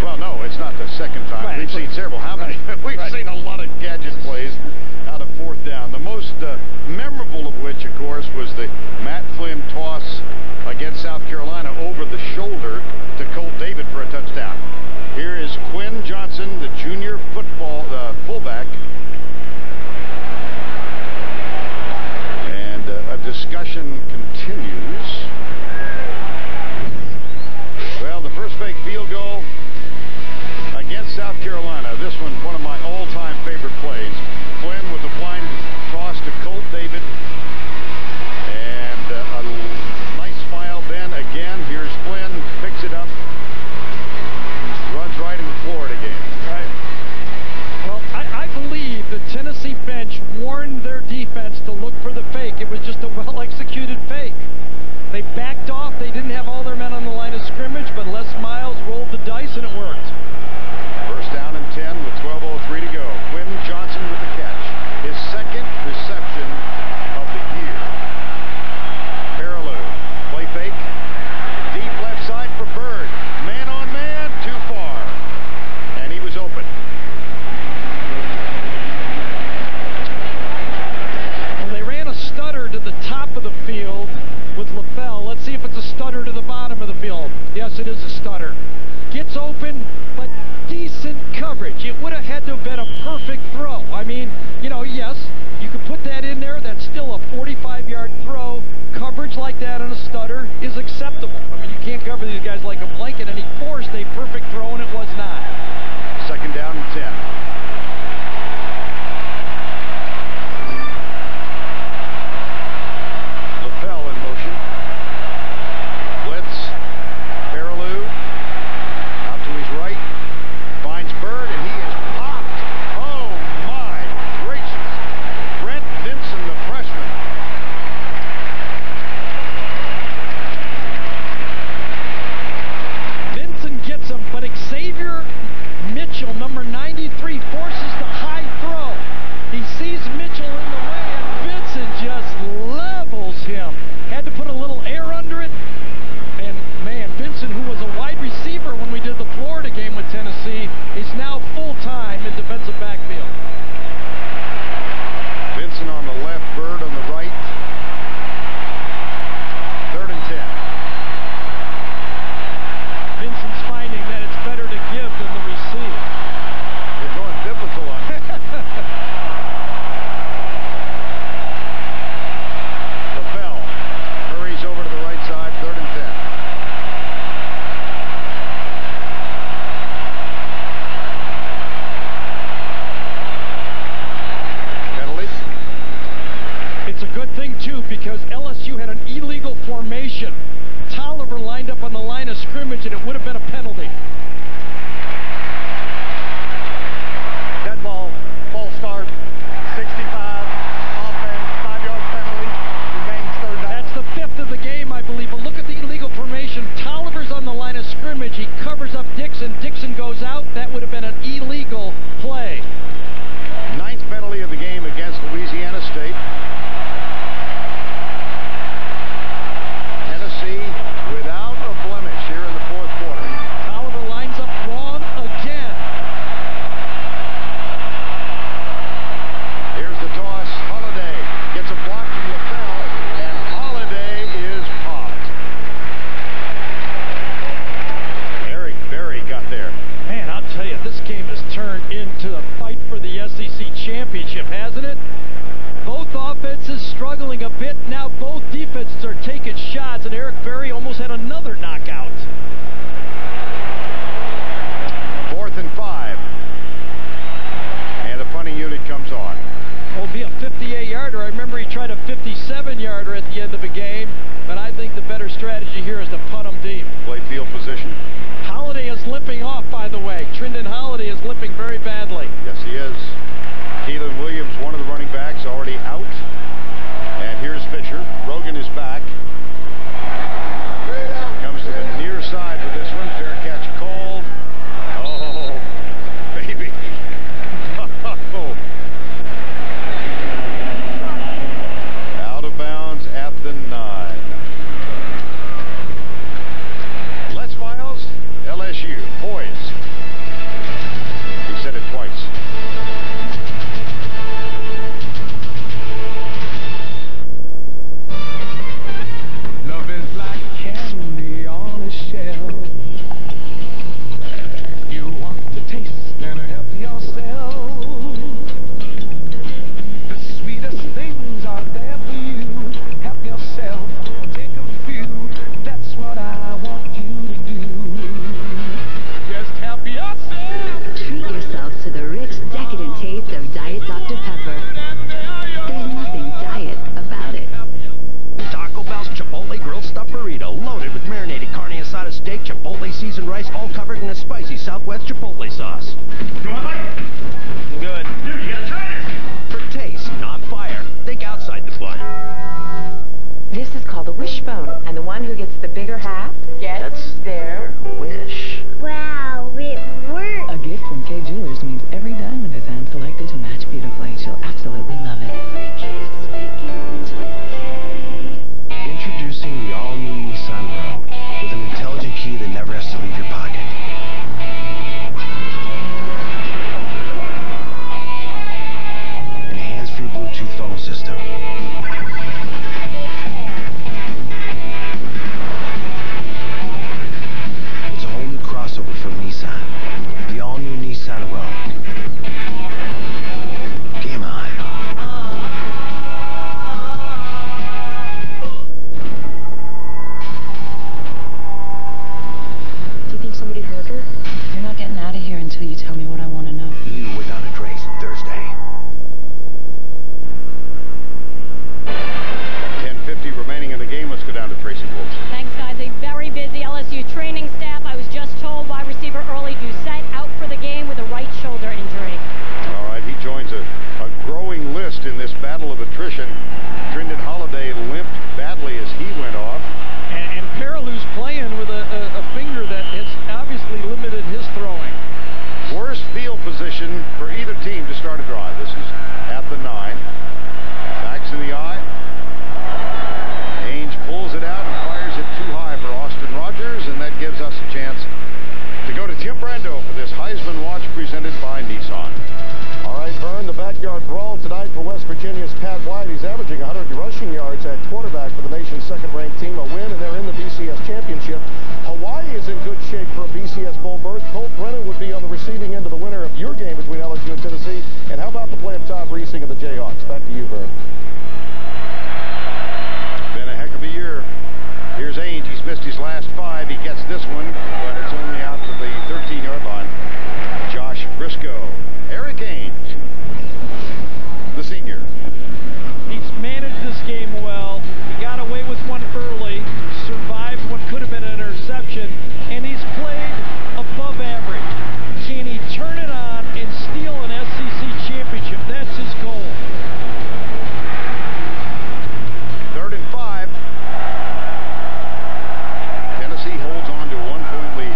well, no, it's not the second time. Right. We've seen several. How many? We've seen a lot of gadget plays out of fourth down. The most memorable of which, of course, was the Matt Flynn toss against South Carolina over the shoulder to Colt David for a touchdown. Here is Quinn Johnson, the junior football fullback. And a discussion continues. Well, the first fake field goal against South Carolina. This one of my all-time favorite plays. Flynn with the blind toss to Colt David. And a nice smile then again. Here's Flynn, picks it up. Runs right in the Florida game. Right. Well, I believe the Tennessee bench warned their defense to look for the fake. It was just a well-executed fake. They backed off. They didn't have all their men on the line of scrimmage, but Les Miles rolled the dice and it worked. First down and 10 with 12:03 to go. Quinn Johnson with the catch. His second reception of the year. Perriloux, play fake. Deep left side for Bird. Man on man, too far. And he was open. Well, they ran a stutter to the top of the field with LaFell. Let's see if it's a stutter to the bottom of the field. Yes, it is a stutter. Gets open, but decent coverage. It would have had to have been a perfect throw. I mean, you know, yes, you could put that in there. That's still a 45-yard throw. Coverage like that on a stutter is acceptable. I mean, you can't cover these guys like a blanket, and he forced a perfect throw, and it was not. Second down and 10. LaFell in motion. Blitz. Perriloux. Out to his right. Finds Bird, and he is popped. Oh, my gracious. Brent Vinson, the freshman. Vinson gets him, but Xavier Mitchell, number 93, forces the high throw. He sees Mitchell in the way, and Vinson just levels him. Had to put a little air under it. And, man, Vinson, who was a wide receiver when we did the Florida game with Tennessee, is now full-time in defensive backfield. Vinson on the left, Bird on the right. Third and 10. Vincent's finding that it's better to give than to receive. They're going biblical on it. LaFell hurries over to the right side, third and 10. Penalty. It's a good thing, too, because LSU had an illegal formation. Tolliver lined up on the line of scrimmage, and it would have been a penalty. Dead ball, false start, 65, offense, 5-yard penalty, remains third down. That's the fifth of the game, I believe. But look at the illegal formation. Tolliver's on the line of scrimmage. He covers up Dixon. Dixon goes out. That would have been an illegal play. Ninth penalty of the game against Louisiana State. Tennessee without a blemish here in the fourth quarter. Tolliver lines up wrong again. Here's the toss. Holiday gets a block from LaFell, and Holiday is popped. Eric Berry got there. Man, I'll tell you, this game has turned into a fight for the SEC Championship, hasn't it? Both offenses struggling a bit. Now both defenses are taking shots, and Eric Berry almost had another knockout. field position. Holiday is limping off, by the way. Trindon Holiday is limping very badly. Yes, he is. Keelan Williams, one of the running backs, already out. And here's Fisher. Rogan is back. Comes to the near side with this one. Fair catch called. Oh, baby. Oh. Out of bounds at the 9. Les Miles, LSU, poised. He said it twice. Love is like candy on a shelf. You want to taste and help yourself. The sweetest things are there for you. Help yourself, take a few. That's what I want you to do. Just help yourself. Treat yourself to the rich, decadent taste of Diet Dr. Pepper. There's nothing diet about it. Taco Bell's Chipotle Grilled Stuffed Burrito, loaded with marinated carne asada steak, Chipotle seasoned rice, all covered in a spicy Southwest Chipotle sauce. Good. Dude, you gotta try this. For taste, not fire. Think outside the bun. This is called a wishbone, and the one who gets the bigger half gets their wish. Wow, it worked! A gift from Kay Jewelers means every diamond is hand-selected to match beautifully. She'll absolutely love it. Introducing the all-new Nissan Rogue with an intelligent key that never has to leave your pocket. And a hands-free Bluetooth phone system. It's a whole new crossover from Nissan. The all-new Nissan Rogue. Game on. Do you think somebody hurt her? You're not getting out of here until you tell me what I want to know. New Without a Trace, Thursday. 10:50 remaining in the game. Let's go down to Tracy Wolves. Thanks, guys. A very busy LSU training staff. I was just told wide receiver Early Doucette out for the game with a right shoulder injury. All right, he joins a growing list in this battle of attrition. Trindon Holiday limped badly as he went off. And Perriloux's playing with a finger that has obviously limited his throwing. Worst field position for either team to start a drive. This is at the 9. Backs in the eye. Ainge pulls it out and fires it too high for Austin Rogers, and that gives us a chance to go to Tim Brando for this Heisman Watch presented by Nissan. All right, Vern, the backyard brawl tonight for West Virginia's Pat White. He's averaging 100 rushing yards at quarterback for the nation's second-ranked team. A win, and they're in the BCS Championship. Hawaii is in good shape for a BCS Bowl berth. Colt Brennan would be on the receiving end of the winner of your game between LSU and Tennessee. And how about the play of Todd Reesing and the Jayhawks? Back to you, Vern. Been a heck of a year. Here's Ainge. He's missed his last 5. He gets this one, but it's only out to the 13-yard line. Josh Briscoe. Eric Ainge, the senior. He's managed this game well. He got away with one early, survived what could have been an interception, and he's played above average. Can he turn it on and steal an SEC championship? That's his goal. 3rd and 5. Tennessee holds on to a 1-point lead.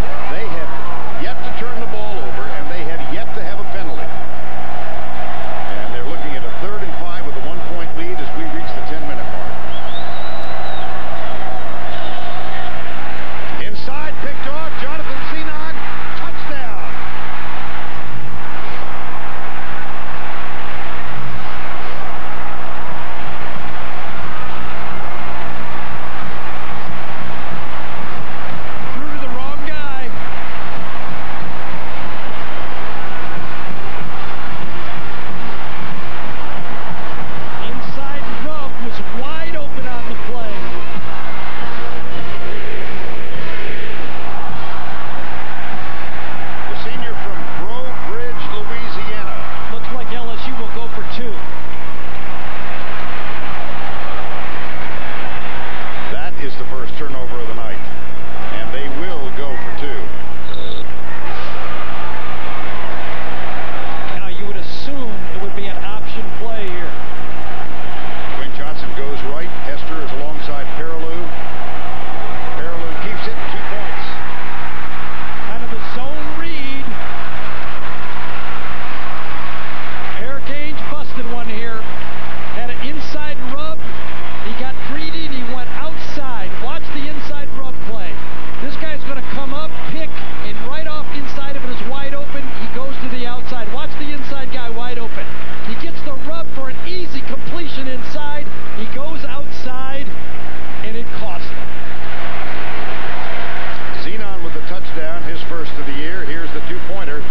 touchdown, his first of the year. Here's the two-pointer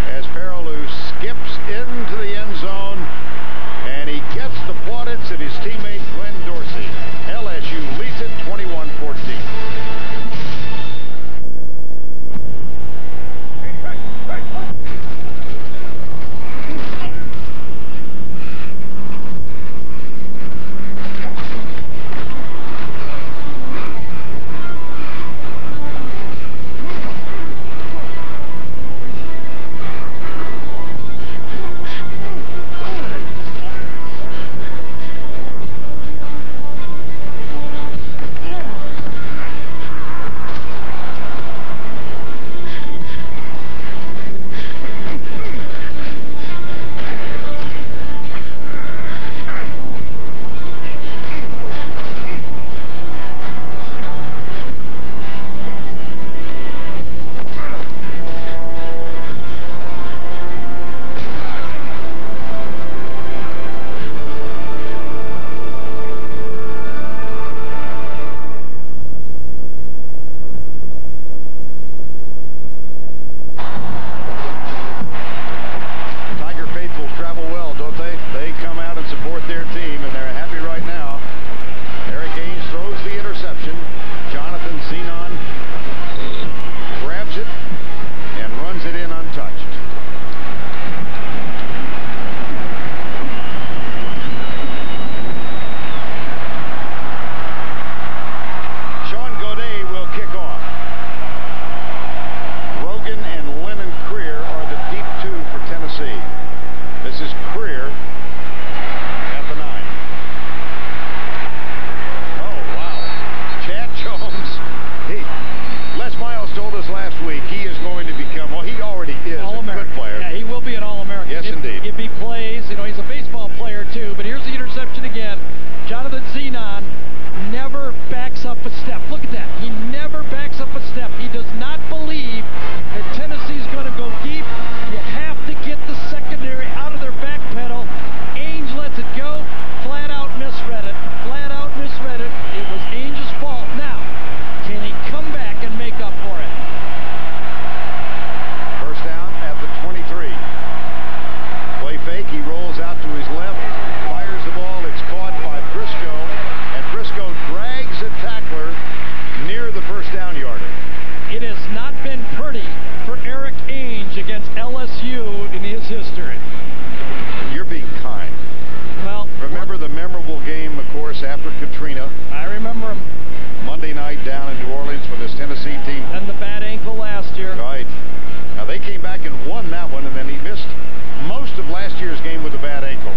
as Perriloux skips into the end zone, and he gets the plaudits of his teammate Glenn Dorsey. LSU leads it 21-14. LSU in his history. You're being kind. Well, remember the memorable game, of course, after Katrina? I remember him. Monday night down in New Orleans for this Tennessee team. And the bad ankle last year. Right. Now, they came back and won that one, and then he missed most of last year's game with a bad ankle.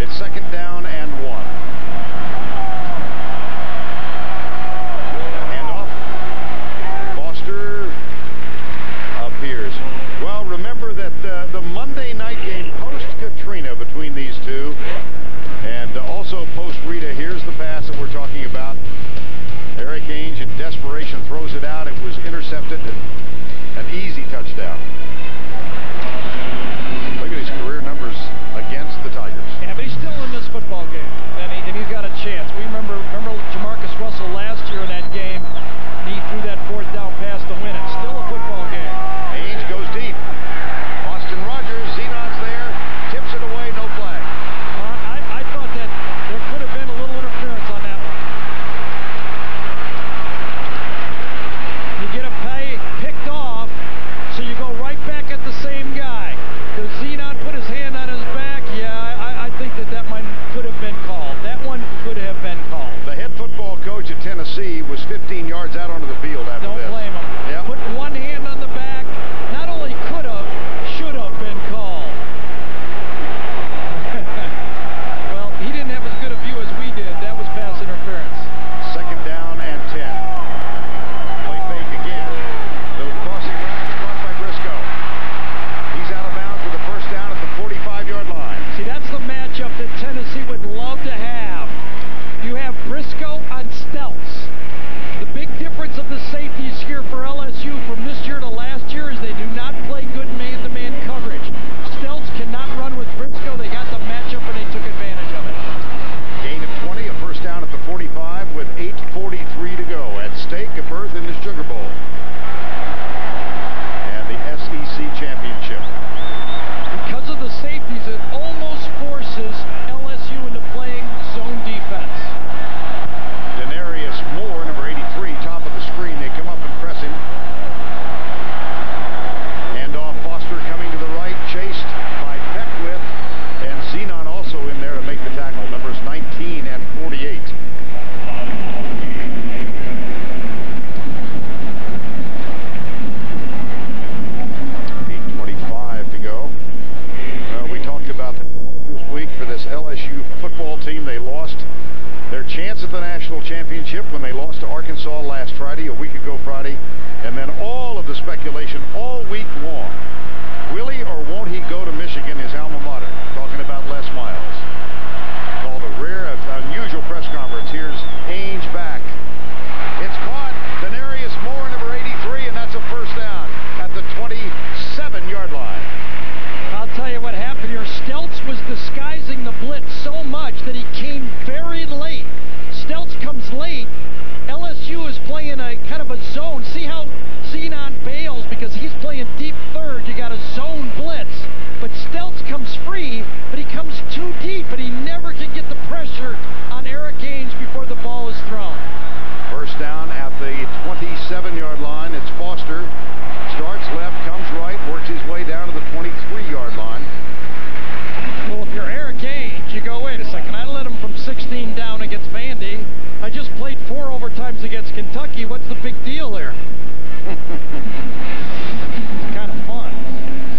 It's second down and 1. Well, remember that the Monday night game post-Katrina between these two, and also post-Rita, here's the pass that we're talking about. Eric Ainge in desperation throws it out. It was intercepted, and an easy touchdown. Look at his career numbers against the Tigers. Yeah, but he's still in this football game, and he's got a chance. We remember Jamarcus Russell last year in that game. He threw that fourth down pass to win it. Still a football game. Ainge goes deep. Austin Rogers, Zenon's there, tips it away, no flag. I thought that there could have been a little interference on that one. You get a play picked off, so you go right back at the same guy. Does Zenon put his hand on his back? Yeah, I think that could have been called. That one could have been called. The head football coach at Tennessee was 15 yards out onto the field after this. Don't blame him. Yep. Put one hand on the back. Not only could have, should have been called. Well, he didn't have as good a view as we did. That was pass interference. Second down and 10. Play fake again. Little crossing route caught by Briscoe. He's out of bounds with a first down at the 45-yard line. See, that's the matchup that Tennessee would love to have. You have Briscoe on Stelz. The big difference Championship. Because of the safeties, it almost forces LSU into playing zone defense. Denarius Moore, number 83, top of the screen. They come up and press him. Handoff, Foster coming to the right, chased by Beckwith, and Zenon also in there to make the tackle, numbers 19 and 48. 8:25 to go. We talked about this week for this LSU football team. They lost their chance at the national championship when they lost to Arkansas last Friday, a week ago Friday, and then all of the speculation all week long. Will he or won't he go to Michigan, his alma mater? Talking about Les Miles. Called a rare, unusual press conference. Here's Ainge back. It's caught. Denarius Moore, number 83, and that's a first down at the 27-yard line. I'll tell you what happened here. Stelz was disguising the blitz so much that he came very late. Stelz comes late. LSU is playing a kind of a zone. See how Zenon bails because he's playing deep third. You got a zone blitz. But Stelz comes free, but he comes too deep, and he never can get the pressure on Eric Ainge before the ball is thrown. First down at the 27-yard line. It's Foster. Starts left, comes right, works his way down to the 23-yard line. Well, if you're Eric Ainge, you go, wait a second, I led him from 16 down against Vandy. I just played 4 overtimes against Kentucky. What's the big deal here? It's kind of fun.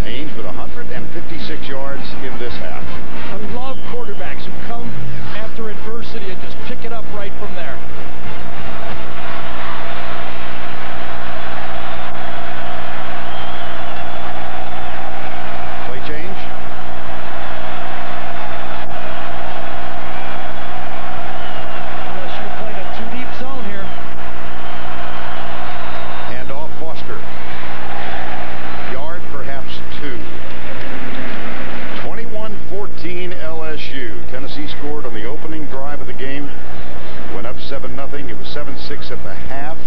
Ainge with 156 yards in this half. I love quarterbacks who come after adversity and just pick it up right from there. Play change. LSU playing a too-deep zone here. Hand off Foster. Yard, perhaps 2. 21-14 LSU. Tennessee scored on the opening drive of the game. Went up 7-0. It was 7-6 at the half.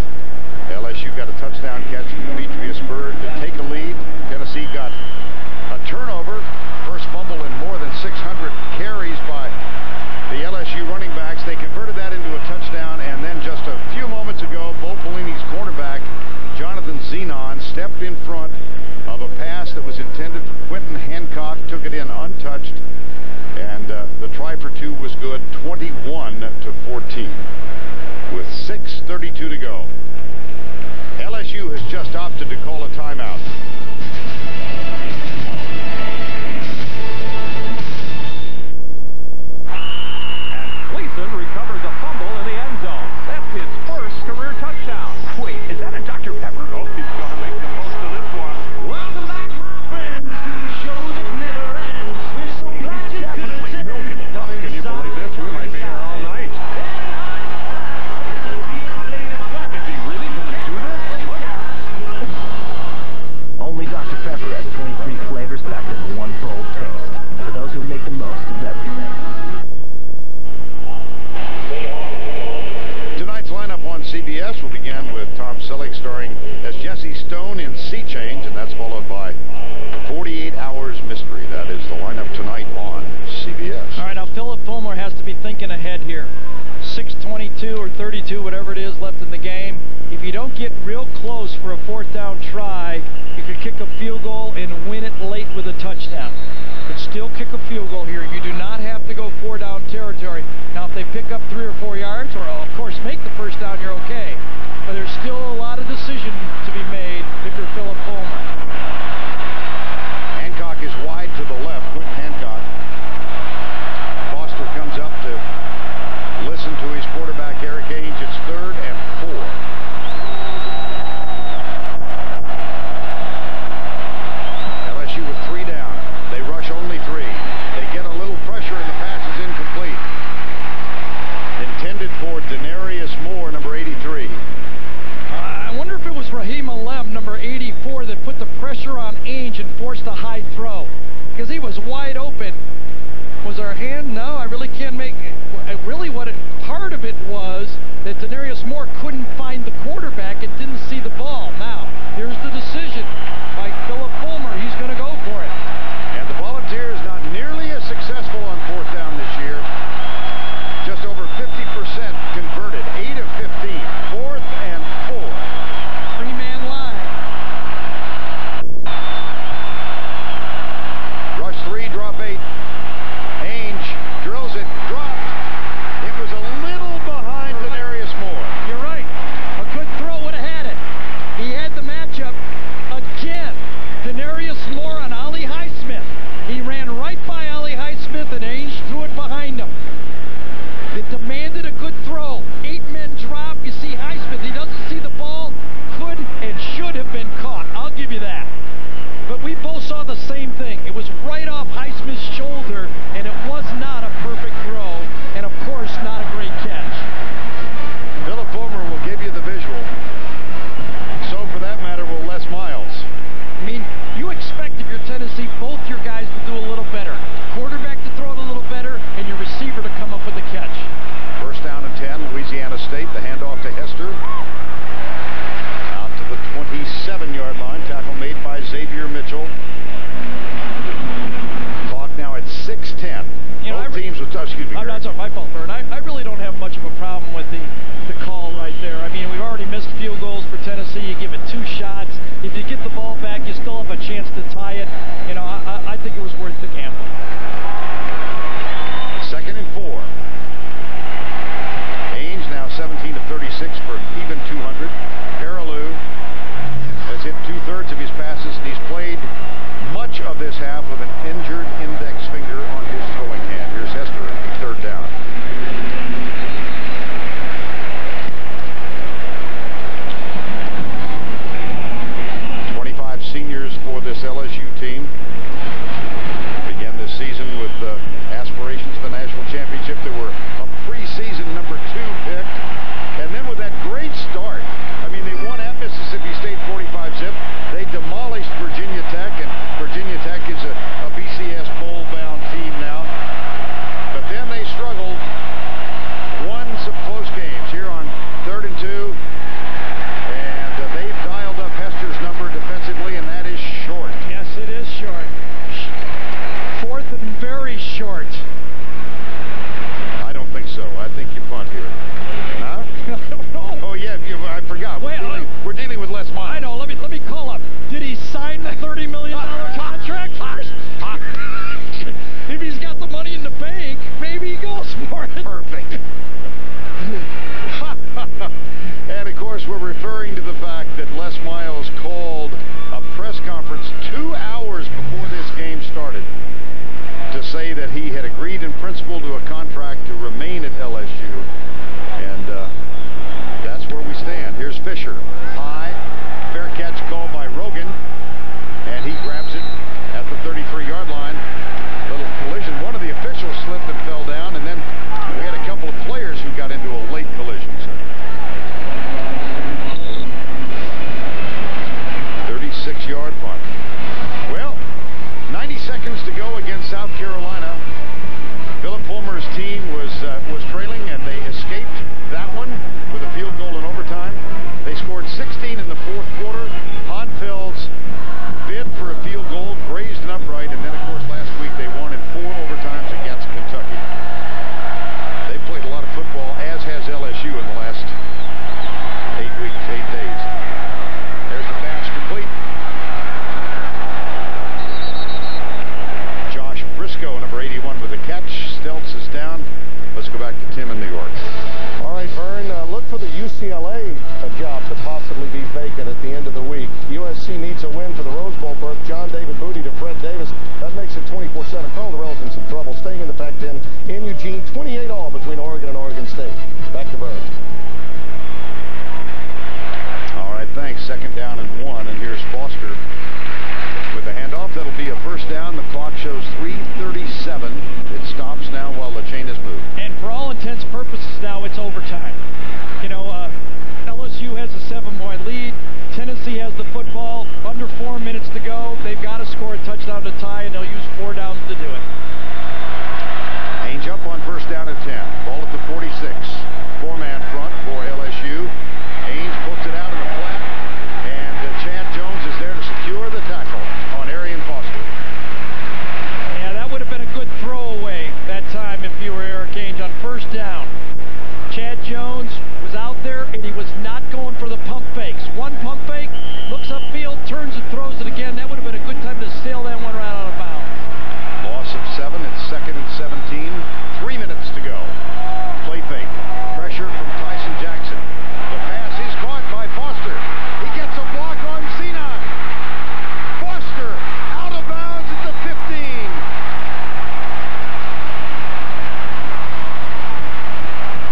LSU got a touchdown catch from Demetrius Byrd to take a lead. Tennessee got a turnover. First fumble in more than 600 carries by the LSU running backs. They converted that into a touchdown, and then just a few moments ago, Bo Pelini's cornerback, Jonathan Zenon, stepped in front of a pass that was intended for Quentin Hancock, took it in untouched, and the try for 2 was good, 21-14, with 6:32 to go. LSU has just opted to call a timeout. And Gleason recovers a fumble in the end zone. That's his first career touchdown. Wait, is that a Dr. Pepper? Oh, he's going to make the most of this one. Welcome back, my friends, to the show that never ends. We're so glad you could attend. Can you believe this? We might be here all night. Is he really going to do this? Look out. Only Dr. Pepper has 23 flavors packed into one bold taste. For those who make the most of everything. Tonight's lineup on CBS will begin with Tom Selleck starring as Jesse Stone in Sea Change, and that's followed by 48 Hours Mystery. That is the lineup tonight on CBS. All right, now Philip Fulmer has to be thinking ahead here. 6:22 or 32, whatever it is left in the game. If you don't get real close for a 4th down try, you could kick a field goal and win it late with a touchdown. But still kick a field goal here. You do not have to go 4-down territory. Now, if they pick up 3 or 4 yards, or of course make the first down, you're okay. But there's still a lot of decision to be made if you're Philip Fulmer. Hancock is wide to the left. Quentin Hancock. Foster comes up to listen to his quarterback, Eric Ainge. It's 3rd and 4. LSU with 3 down. They rush only 3. They get a little pressure, and the pass is incomplete. Intended for Denarius Moore, number 83. I wonder if it was Raheem Alem, number 84, that put the pressure on Ainge and forced a high throw. Because he was wide open. Was there a hand? No, I really can't make it. Really part of it was that Denarius Moore couldn't the quarterback and didn't see the ball. Now, here's the decision by Philip Fulmer. He's going to go for it. And the Volunteers not nearly as successful on fourth down this year. Just over 50% converted. 8 of 15. 4th and 4. Three-man line. Rush 3, drop 8. Ainge drills it, dropped. It was a little behind Denarius Moore. You're right. A good throw would have had it. He had the matchup again. Denarius Moore on Ollie Highsmith. He ran right by Ollie Highsmith and Ainge threw it behind him. It demanded a good throw. 8 men drop. You see Highsmith. He doesn't see the ball. Could and should have been caught. I'll give you that. But we both saw the same thing. It was right off Highsmith's shoulder, and it was not a perfect throw, and of course, not a great catch. Philip Fulmer will give you the visual. So, for that matter, will Les Miles. I mean, you expect if you're Tennessee, both your guys to do a little better. Quarterback to throw it a little better, and your receiver to come up with the catch. First down and 10, Louisiana State. The handoff to Hester. Out to the 27-yard line. Tackle made by Xavier Mitchell. Clock now at 6:10. Both teams with, excuse me, I'm not sorry, my fault, Vern. I really don't have much of a problem with the call right there. I mean, we've already missed field goals for Tennessee. You give it 2 shots. If you get the ball back, you still have a chance to tie it. You know, I think it was worth the gamble. 2nd and 4. Ainge now 17 of 36 for even 200. Perriloux has hit 2/3 of his passes, and he's played much of this half with an injured index finger on his throwing hand. Here's Hester, 3rd down. Seniors for this LSU team began this season with aspirations for the national championship. They were a preseason number 2 pick, and then with that great start, I mean, they won at Mississippi State 45-zip. They demolished Virginia Tech, and Virginia Tech is a BCS bowl-bound team now. But then they struggled, won some close games here on 3rd and 2. They've dialed up Hester's number defensively, and that is short. Yes, it is short. 4th and very short. I don't think so. I think you punt here. No? I don't know. Oh, yeah, I forgot. We're dealing with Les Miles. I know. Let me call up. Did he sign the $30 million contract first? If he's got the money in the bank, maybe he goes for it. Perfect. And, of course, we're referring to the fact that Les Miles called a press conference 2 hours before this game started to say that he had agreed in principle to a contract to remain at LSU. And that's where we stand. Here's Fisher. High. Fair catch called by Rogan. And he grabs it at the 33-yard line. Little collision. One of the officials slipped and fell down. And then we had a couple of players who got into a late collision. 36-yard punt. Well, 90 seconds to go against South Carolina. Philip Fulmer's team was trailing, and they escaped that one with a field goal in overtime. They scored 16 in the 4th quarter. Honfeld's bid for a field goal grazed an upright, and then, of course, last week they won in 4 overtimes against Kentucky. They played a lot of football, as has LSU in the last 8 weeks, 8 days. There's the pass complete. Josh Briscoe, number 81, with a catch. Stelz is down. Let's go back to Tim in New York. All right, Vern, look for the UCLA job to possibly be vacant at the end of the week. USC needs a win for the Rose Bowl berth. John David Booty to Fred Davis. That makes it 24-7. Colonel Durrell's in some trouble. Staying in the Pac-10 in Eugene. 28-all between Oregon and Oregon State. Back to Vern. All right, thanks. 2nd down and 1, and here's Foster with the handoff. That'll be a first down. The clock shows 3:37. It stops now while the chain is moved. And for all intents and purposes now, it's overtime. You know, LSU has a 7-point lead. Tennessee has the football. Under 4 minutes to go. They've got to score a touchdown to tie, and they'll use 4 downs to do it. Ainge up on first down at 10. Ball at the 46. 4-man front for LSU. Ainge puts it out in the flat, and Chad Jones is there to secure the tackle on Arian Foster. turns and throws it again, that would have been a good time to sail that one right out of bounds. Loss of 7. It's 2nd and 17. 3 minutes to go. Play fake. Pressure from Tyson Jackson. The pass is caught by Foster. He gets a block on Zenon. Foster out of bounds at the 15.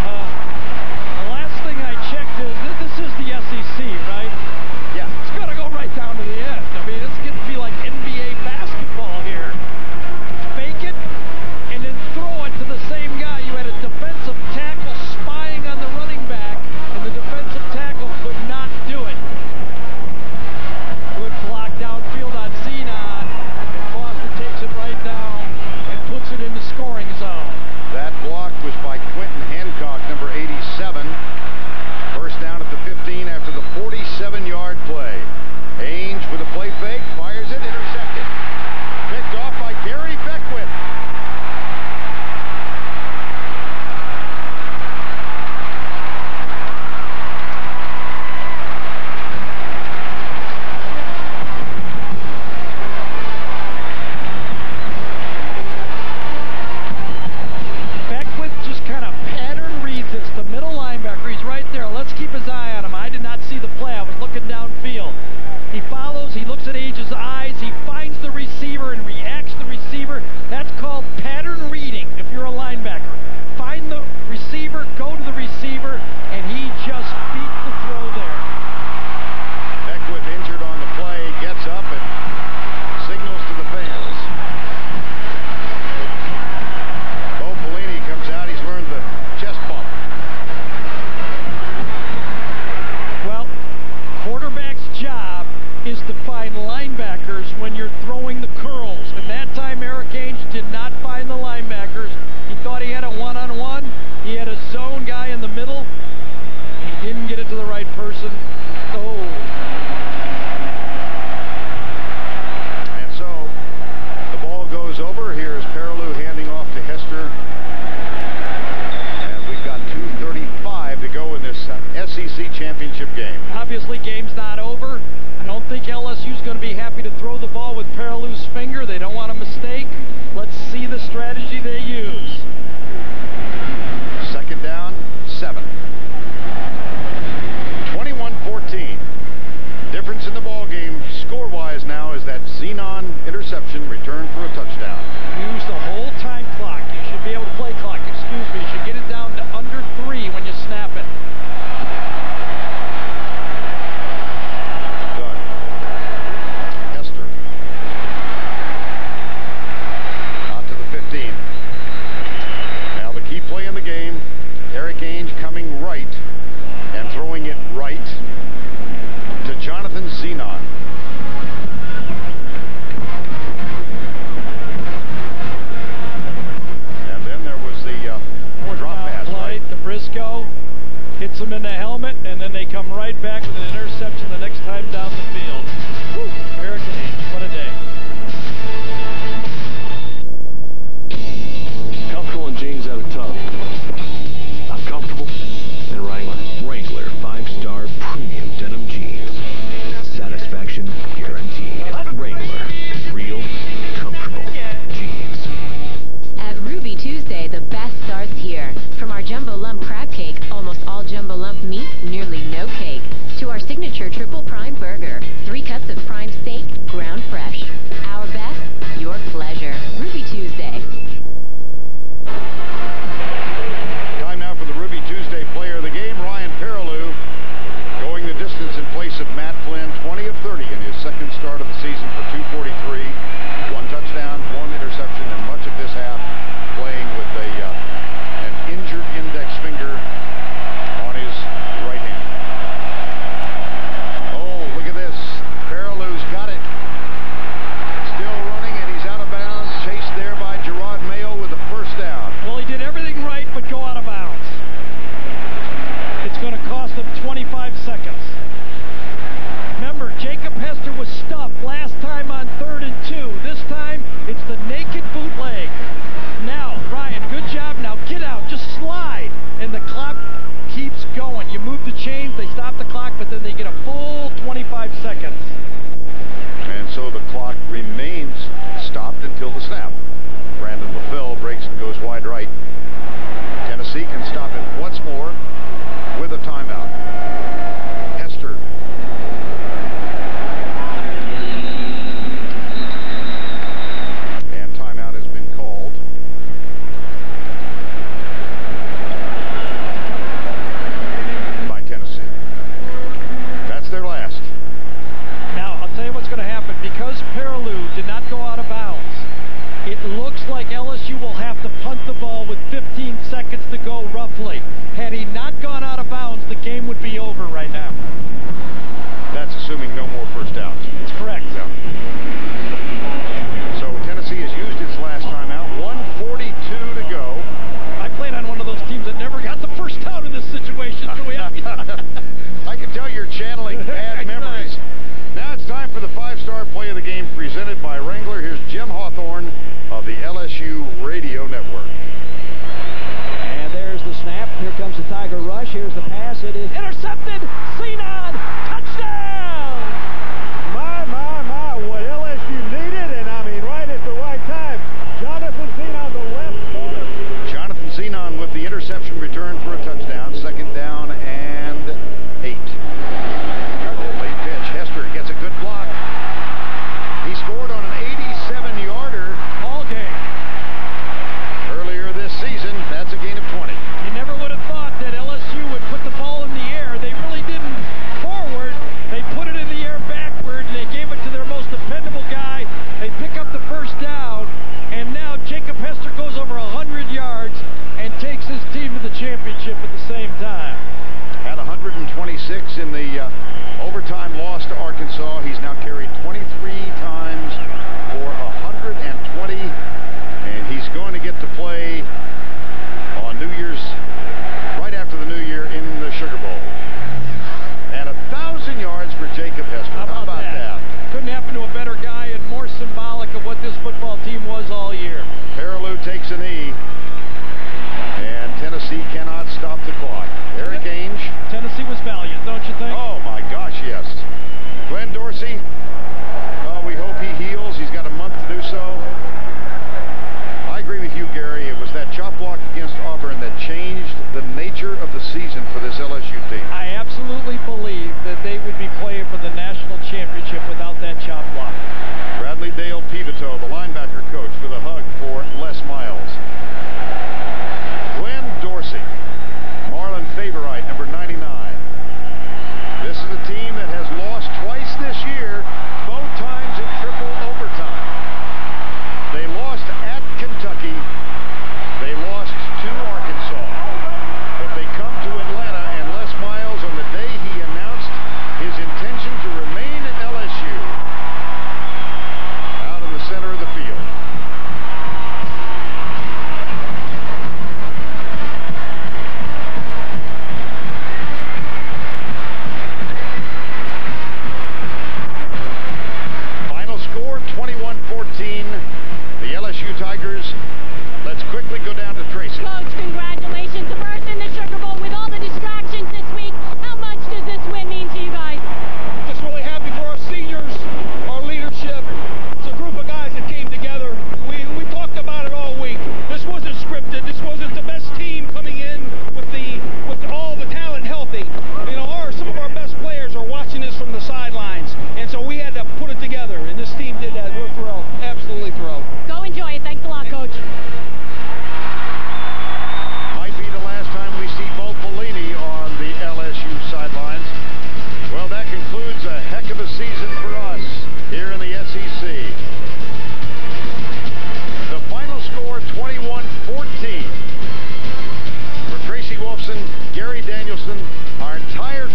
The last thing I checked is this is the SEC, right? Yeah. It's got to go right down to the end. I mean, it's going to be like NBA basketball here. Fake it, and then throw it to the same guy. You had a defensive tackle spying on the running back, and the defensive tackle could not do it. Good block downfield on Zenon, and Foster takes it right down and puts it in the scoring zone. That block was by Quentin Hancock, number 87. First down at the 15 after the 47-yard play. Ainge with a play fake, fires it, intercepted. Picked off by Gary Beckwith. Beckwith just kind of pattern reads this. The middle linebacker, he's right there. Let's keep his eye on him. I did not see the play. I was looking downfield. He follows, he looks at Ainge's eyes, he finds the receiver and reacts to the receiver. That's called pattern reading if you're a linebacker. Find the receiver, go to the receiver, and he just beat the throw there. Beckwith injured on the play, gets up and signals to the fans. Bo Pelini comes out, he's learned the chest bump. Well, quarterback's job is to find linebackers when you're throwing the curls. And that time Eric Ainge did not find the linebackers. He thought he had a one-on-one. He had a zone guy in the middle. He didn't get it to the right person. Oh. And so the ball goes over. Here's Perriloux handing off to Hester. And we've got 2:35 to go in this SEC championship game. Obviously, game's not over. I don't think LSU's going to be happy to throw the ball with Perriloux's finger. They don't want a mistake. Let's see the strategy they use. 2nd down, 7. 21-14. Difference in the ball game score-wise now is that Zenon interception returned for a touchdown. Use the whole time clock. You should be able to play clock. Excuse me. You should get it down to under 3 when you snap it. Done. Hester. Out to the 15. Now the key play in the game, Eric Ainge coming right and throwing it right to Jonathan Zenon. And then there was the drop pass, right? To Briscoe, hits him in the helmet, and then they come right back with an interception the next time down the field. Whew. Eric Ainge, what a day. Comfortable in jeans out of tub. Not comfortable in Wrangler. Wrangler 5-star premium denim jeans. Satisfaction guaranteed. Wrangler. Real, comfortable jeans. At Ruby Tuesday, the best starts here. From our jumbo lump crab cake, almost all jumbo lump meat, nearly no cake, to our signature triple prime burger, 3 cuts of prime steak, ground fresh. Our best, your pleasure. Ruby Tuesday. Time now for the Ruby Tuesday player of the game, Ryan Perriloux, going the distance in place of Matt Flynn, 20 of 30 in his 2nd start of the season for 243, 1 touchdown, 1 interception, and much of this half playing with an injured index finger on his right hand. Oh, look at this. Perriloux's got it. Still running, and he's out of bounds. Chased there by Gerard Mayo with the 1st down. Well, he did everything right but go out of bounds. It's going to cost him 25 seconds. Remember, Jacob Hester was stuffed last time on 3rd and 2. This time, it's the naked bootleg. Now, Ryan, good job. Now get out. Just slide. And the clock keeps going. You move the chains, they stop the clock, but then they get a full 25 seconds. clock remains stopped until the snap. Brandon LaFell breaks and goes wide right. Tennessee can stop it once more with a timeout. Hester. And timeout has been called. By Tennessee. That's their last. Now, I'll tell you what's going to happen. Because Perriloux did not go out of bounds, it looks like LSU will have to punt the ball with 15 seconds to go, roughly. Had he not gone out of bounds, the game would be over right now. That's assuming no more first downs. That's correct. Yeah. So Tennessee has used its last timeout. 1:42 to go. I played on one of those teams that never got the first down in this situation. So we have I can tell you're channeling bad memories. Now it's time for the five-star play of the game presented by Wrangler. Here's Jim Hawthorne of the LSU Radio Network. And there's the snap. Here comes the Tiger rush. Here's the pass. It is intercepted. Zenon, touchdown! My, what LSU needed, and I mean right at the right time. Jonathan Zenon, the left corner. Jonathan Zenon with the interception return for a touchdown. Second down and 8. Late pitch. Hester gets a good block. He scored on an 87-yarder all game. Earlier this season, that's a gain of 20. You never would have thought that LSU would put the ball in the air. They really didn't forward. They put it in the air backward. They gave it to their most dependable guy. They pick up the first down. And now Jacob Hester goes over 100 yards and takes his team to the championship at the same time. Had 126 in the overtime loss to Arkansas. He's now carried 23 times for 120. And he's going to get to play on New Year's, right after the New Year in the Sugar Bowl. And 1,000 yards for Jacob Hester. How about that? Couldn't happen to a better guy and more symbolic of what this football team was all year. Perriloux takes a knee. And Tennessee cannot stop the clock. Eric Ainge. Tennessee was valiant, don't you think? Oh, my gosh, yes. Glenn Dorsey. We hope he heals. He's got a month to do so. I agree with you, Gary. It was that chop block against Auburn that changed the nature of the season for this LSU team. I absolutely believe that they would be playing for the national championship without that chop block. Bradley Dale Pivito, the linebacker coach, with a hug for Les Miles. Glenn Dorsey. Marlon Favorite, number 99. This is a team that has lost twice this year, both times in triple overtime. They lost at Kentucky. They lost to Arkansas. But they come to Atlanta, and Les Miles, on the day he announced his intention to remain at LSU, out in the center of the field. Final score, 21-14. The LSU Tigers. Let's quickly go down to Tracy. Coach, congratulations. First in the Sugar Bowl with all the distractions this week. How much does this win mean to you guys? Just really happy for our seniors, our leadership. It's a group of guys that came together. We talked about it all week. This wasn't scripted. This wasn't the best team coming in with all the talent healthy. You know, some of our best players are watching this from the sidelines, and so we had to put it together. And this team did that. We're thrilled, absolutely thrilled. Go enjoy it. Thanks a lot, Coach. Might be the last time we see Bo Pelini on the LSU sidelines. Well, that concludes a heck of a season for us here in the SEC. The final score, 21-14. For Tracy Wolfson, Gary Danielson, our entire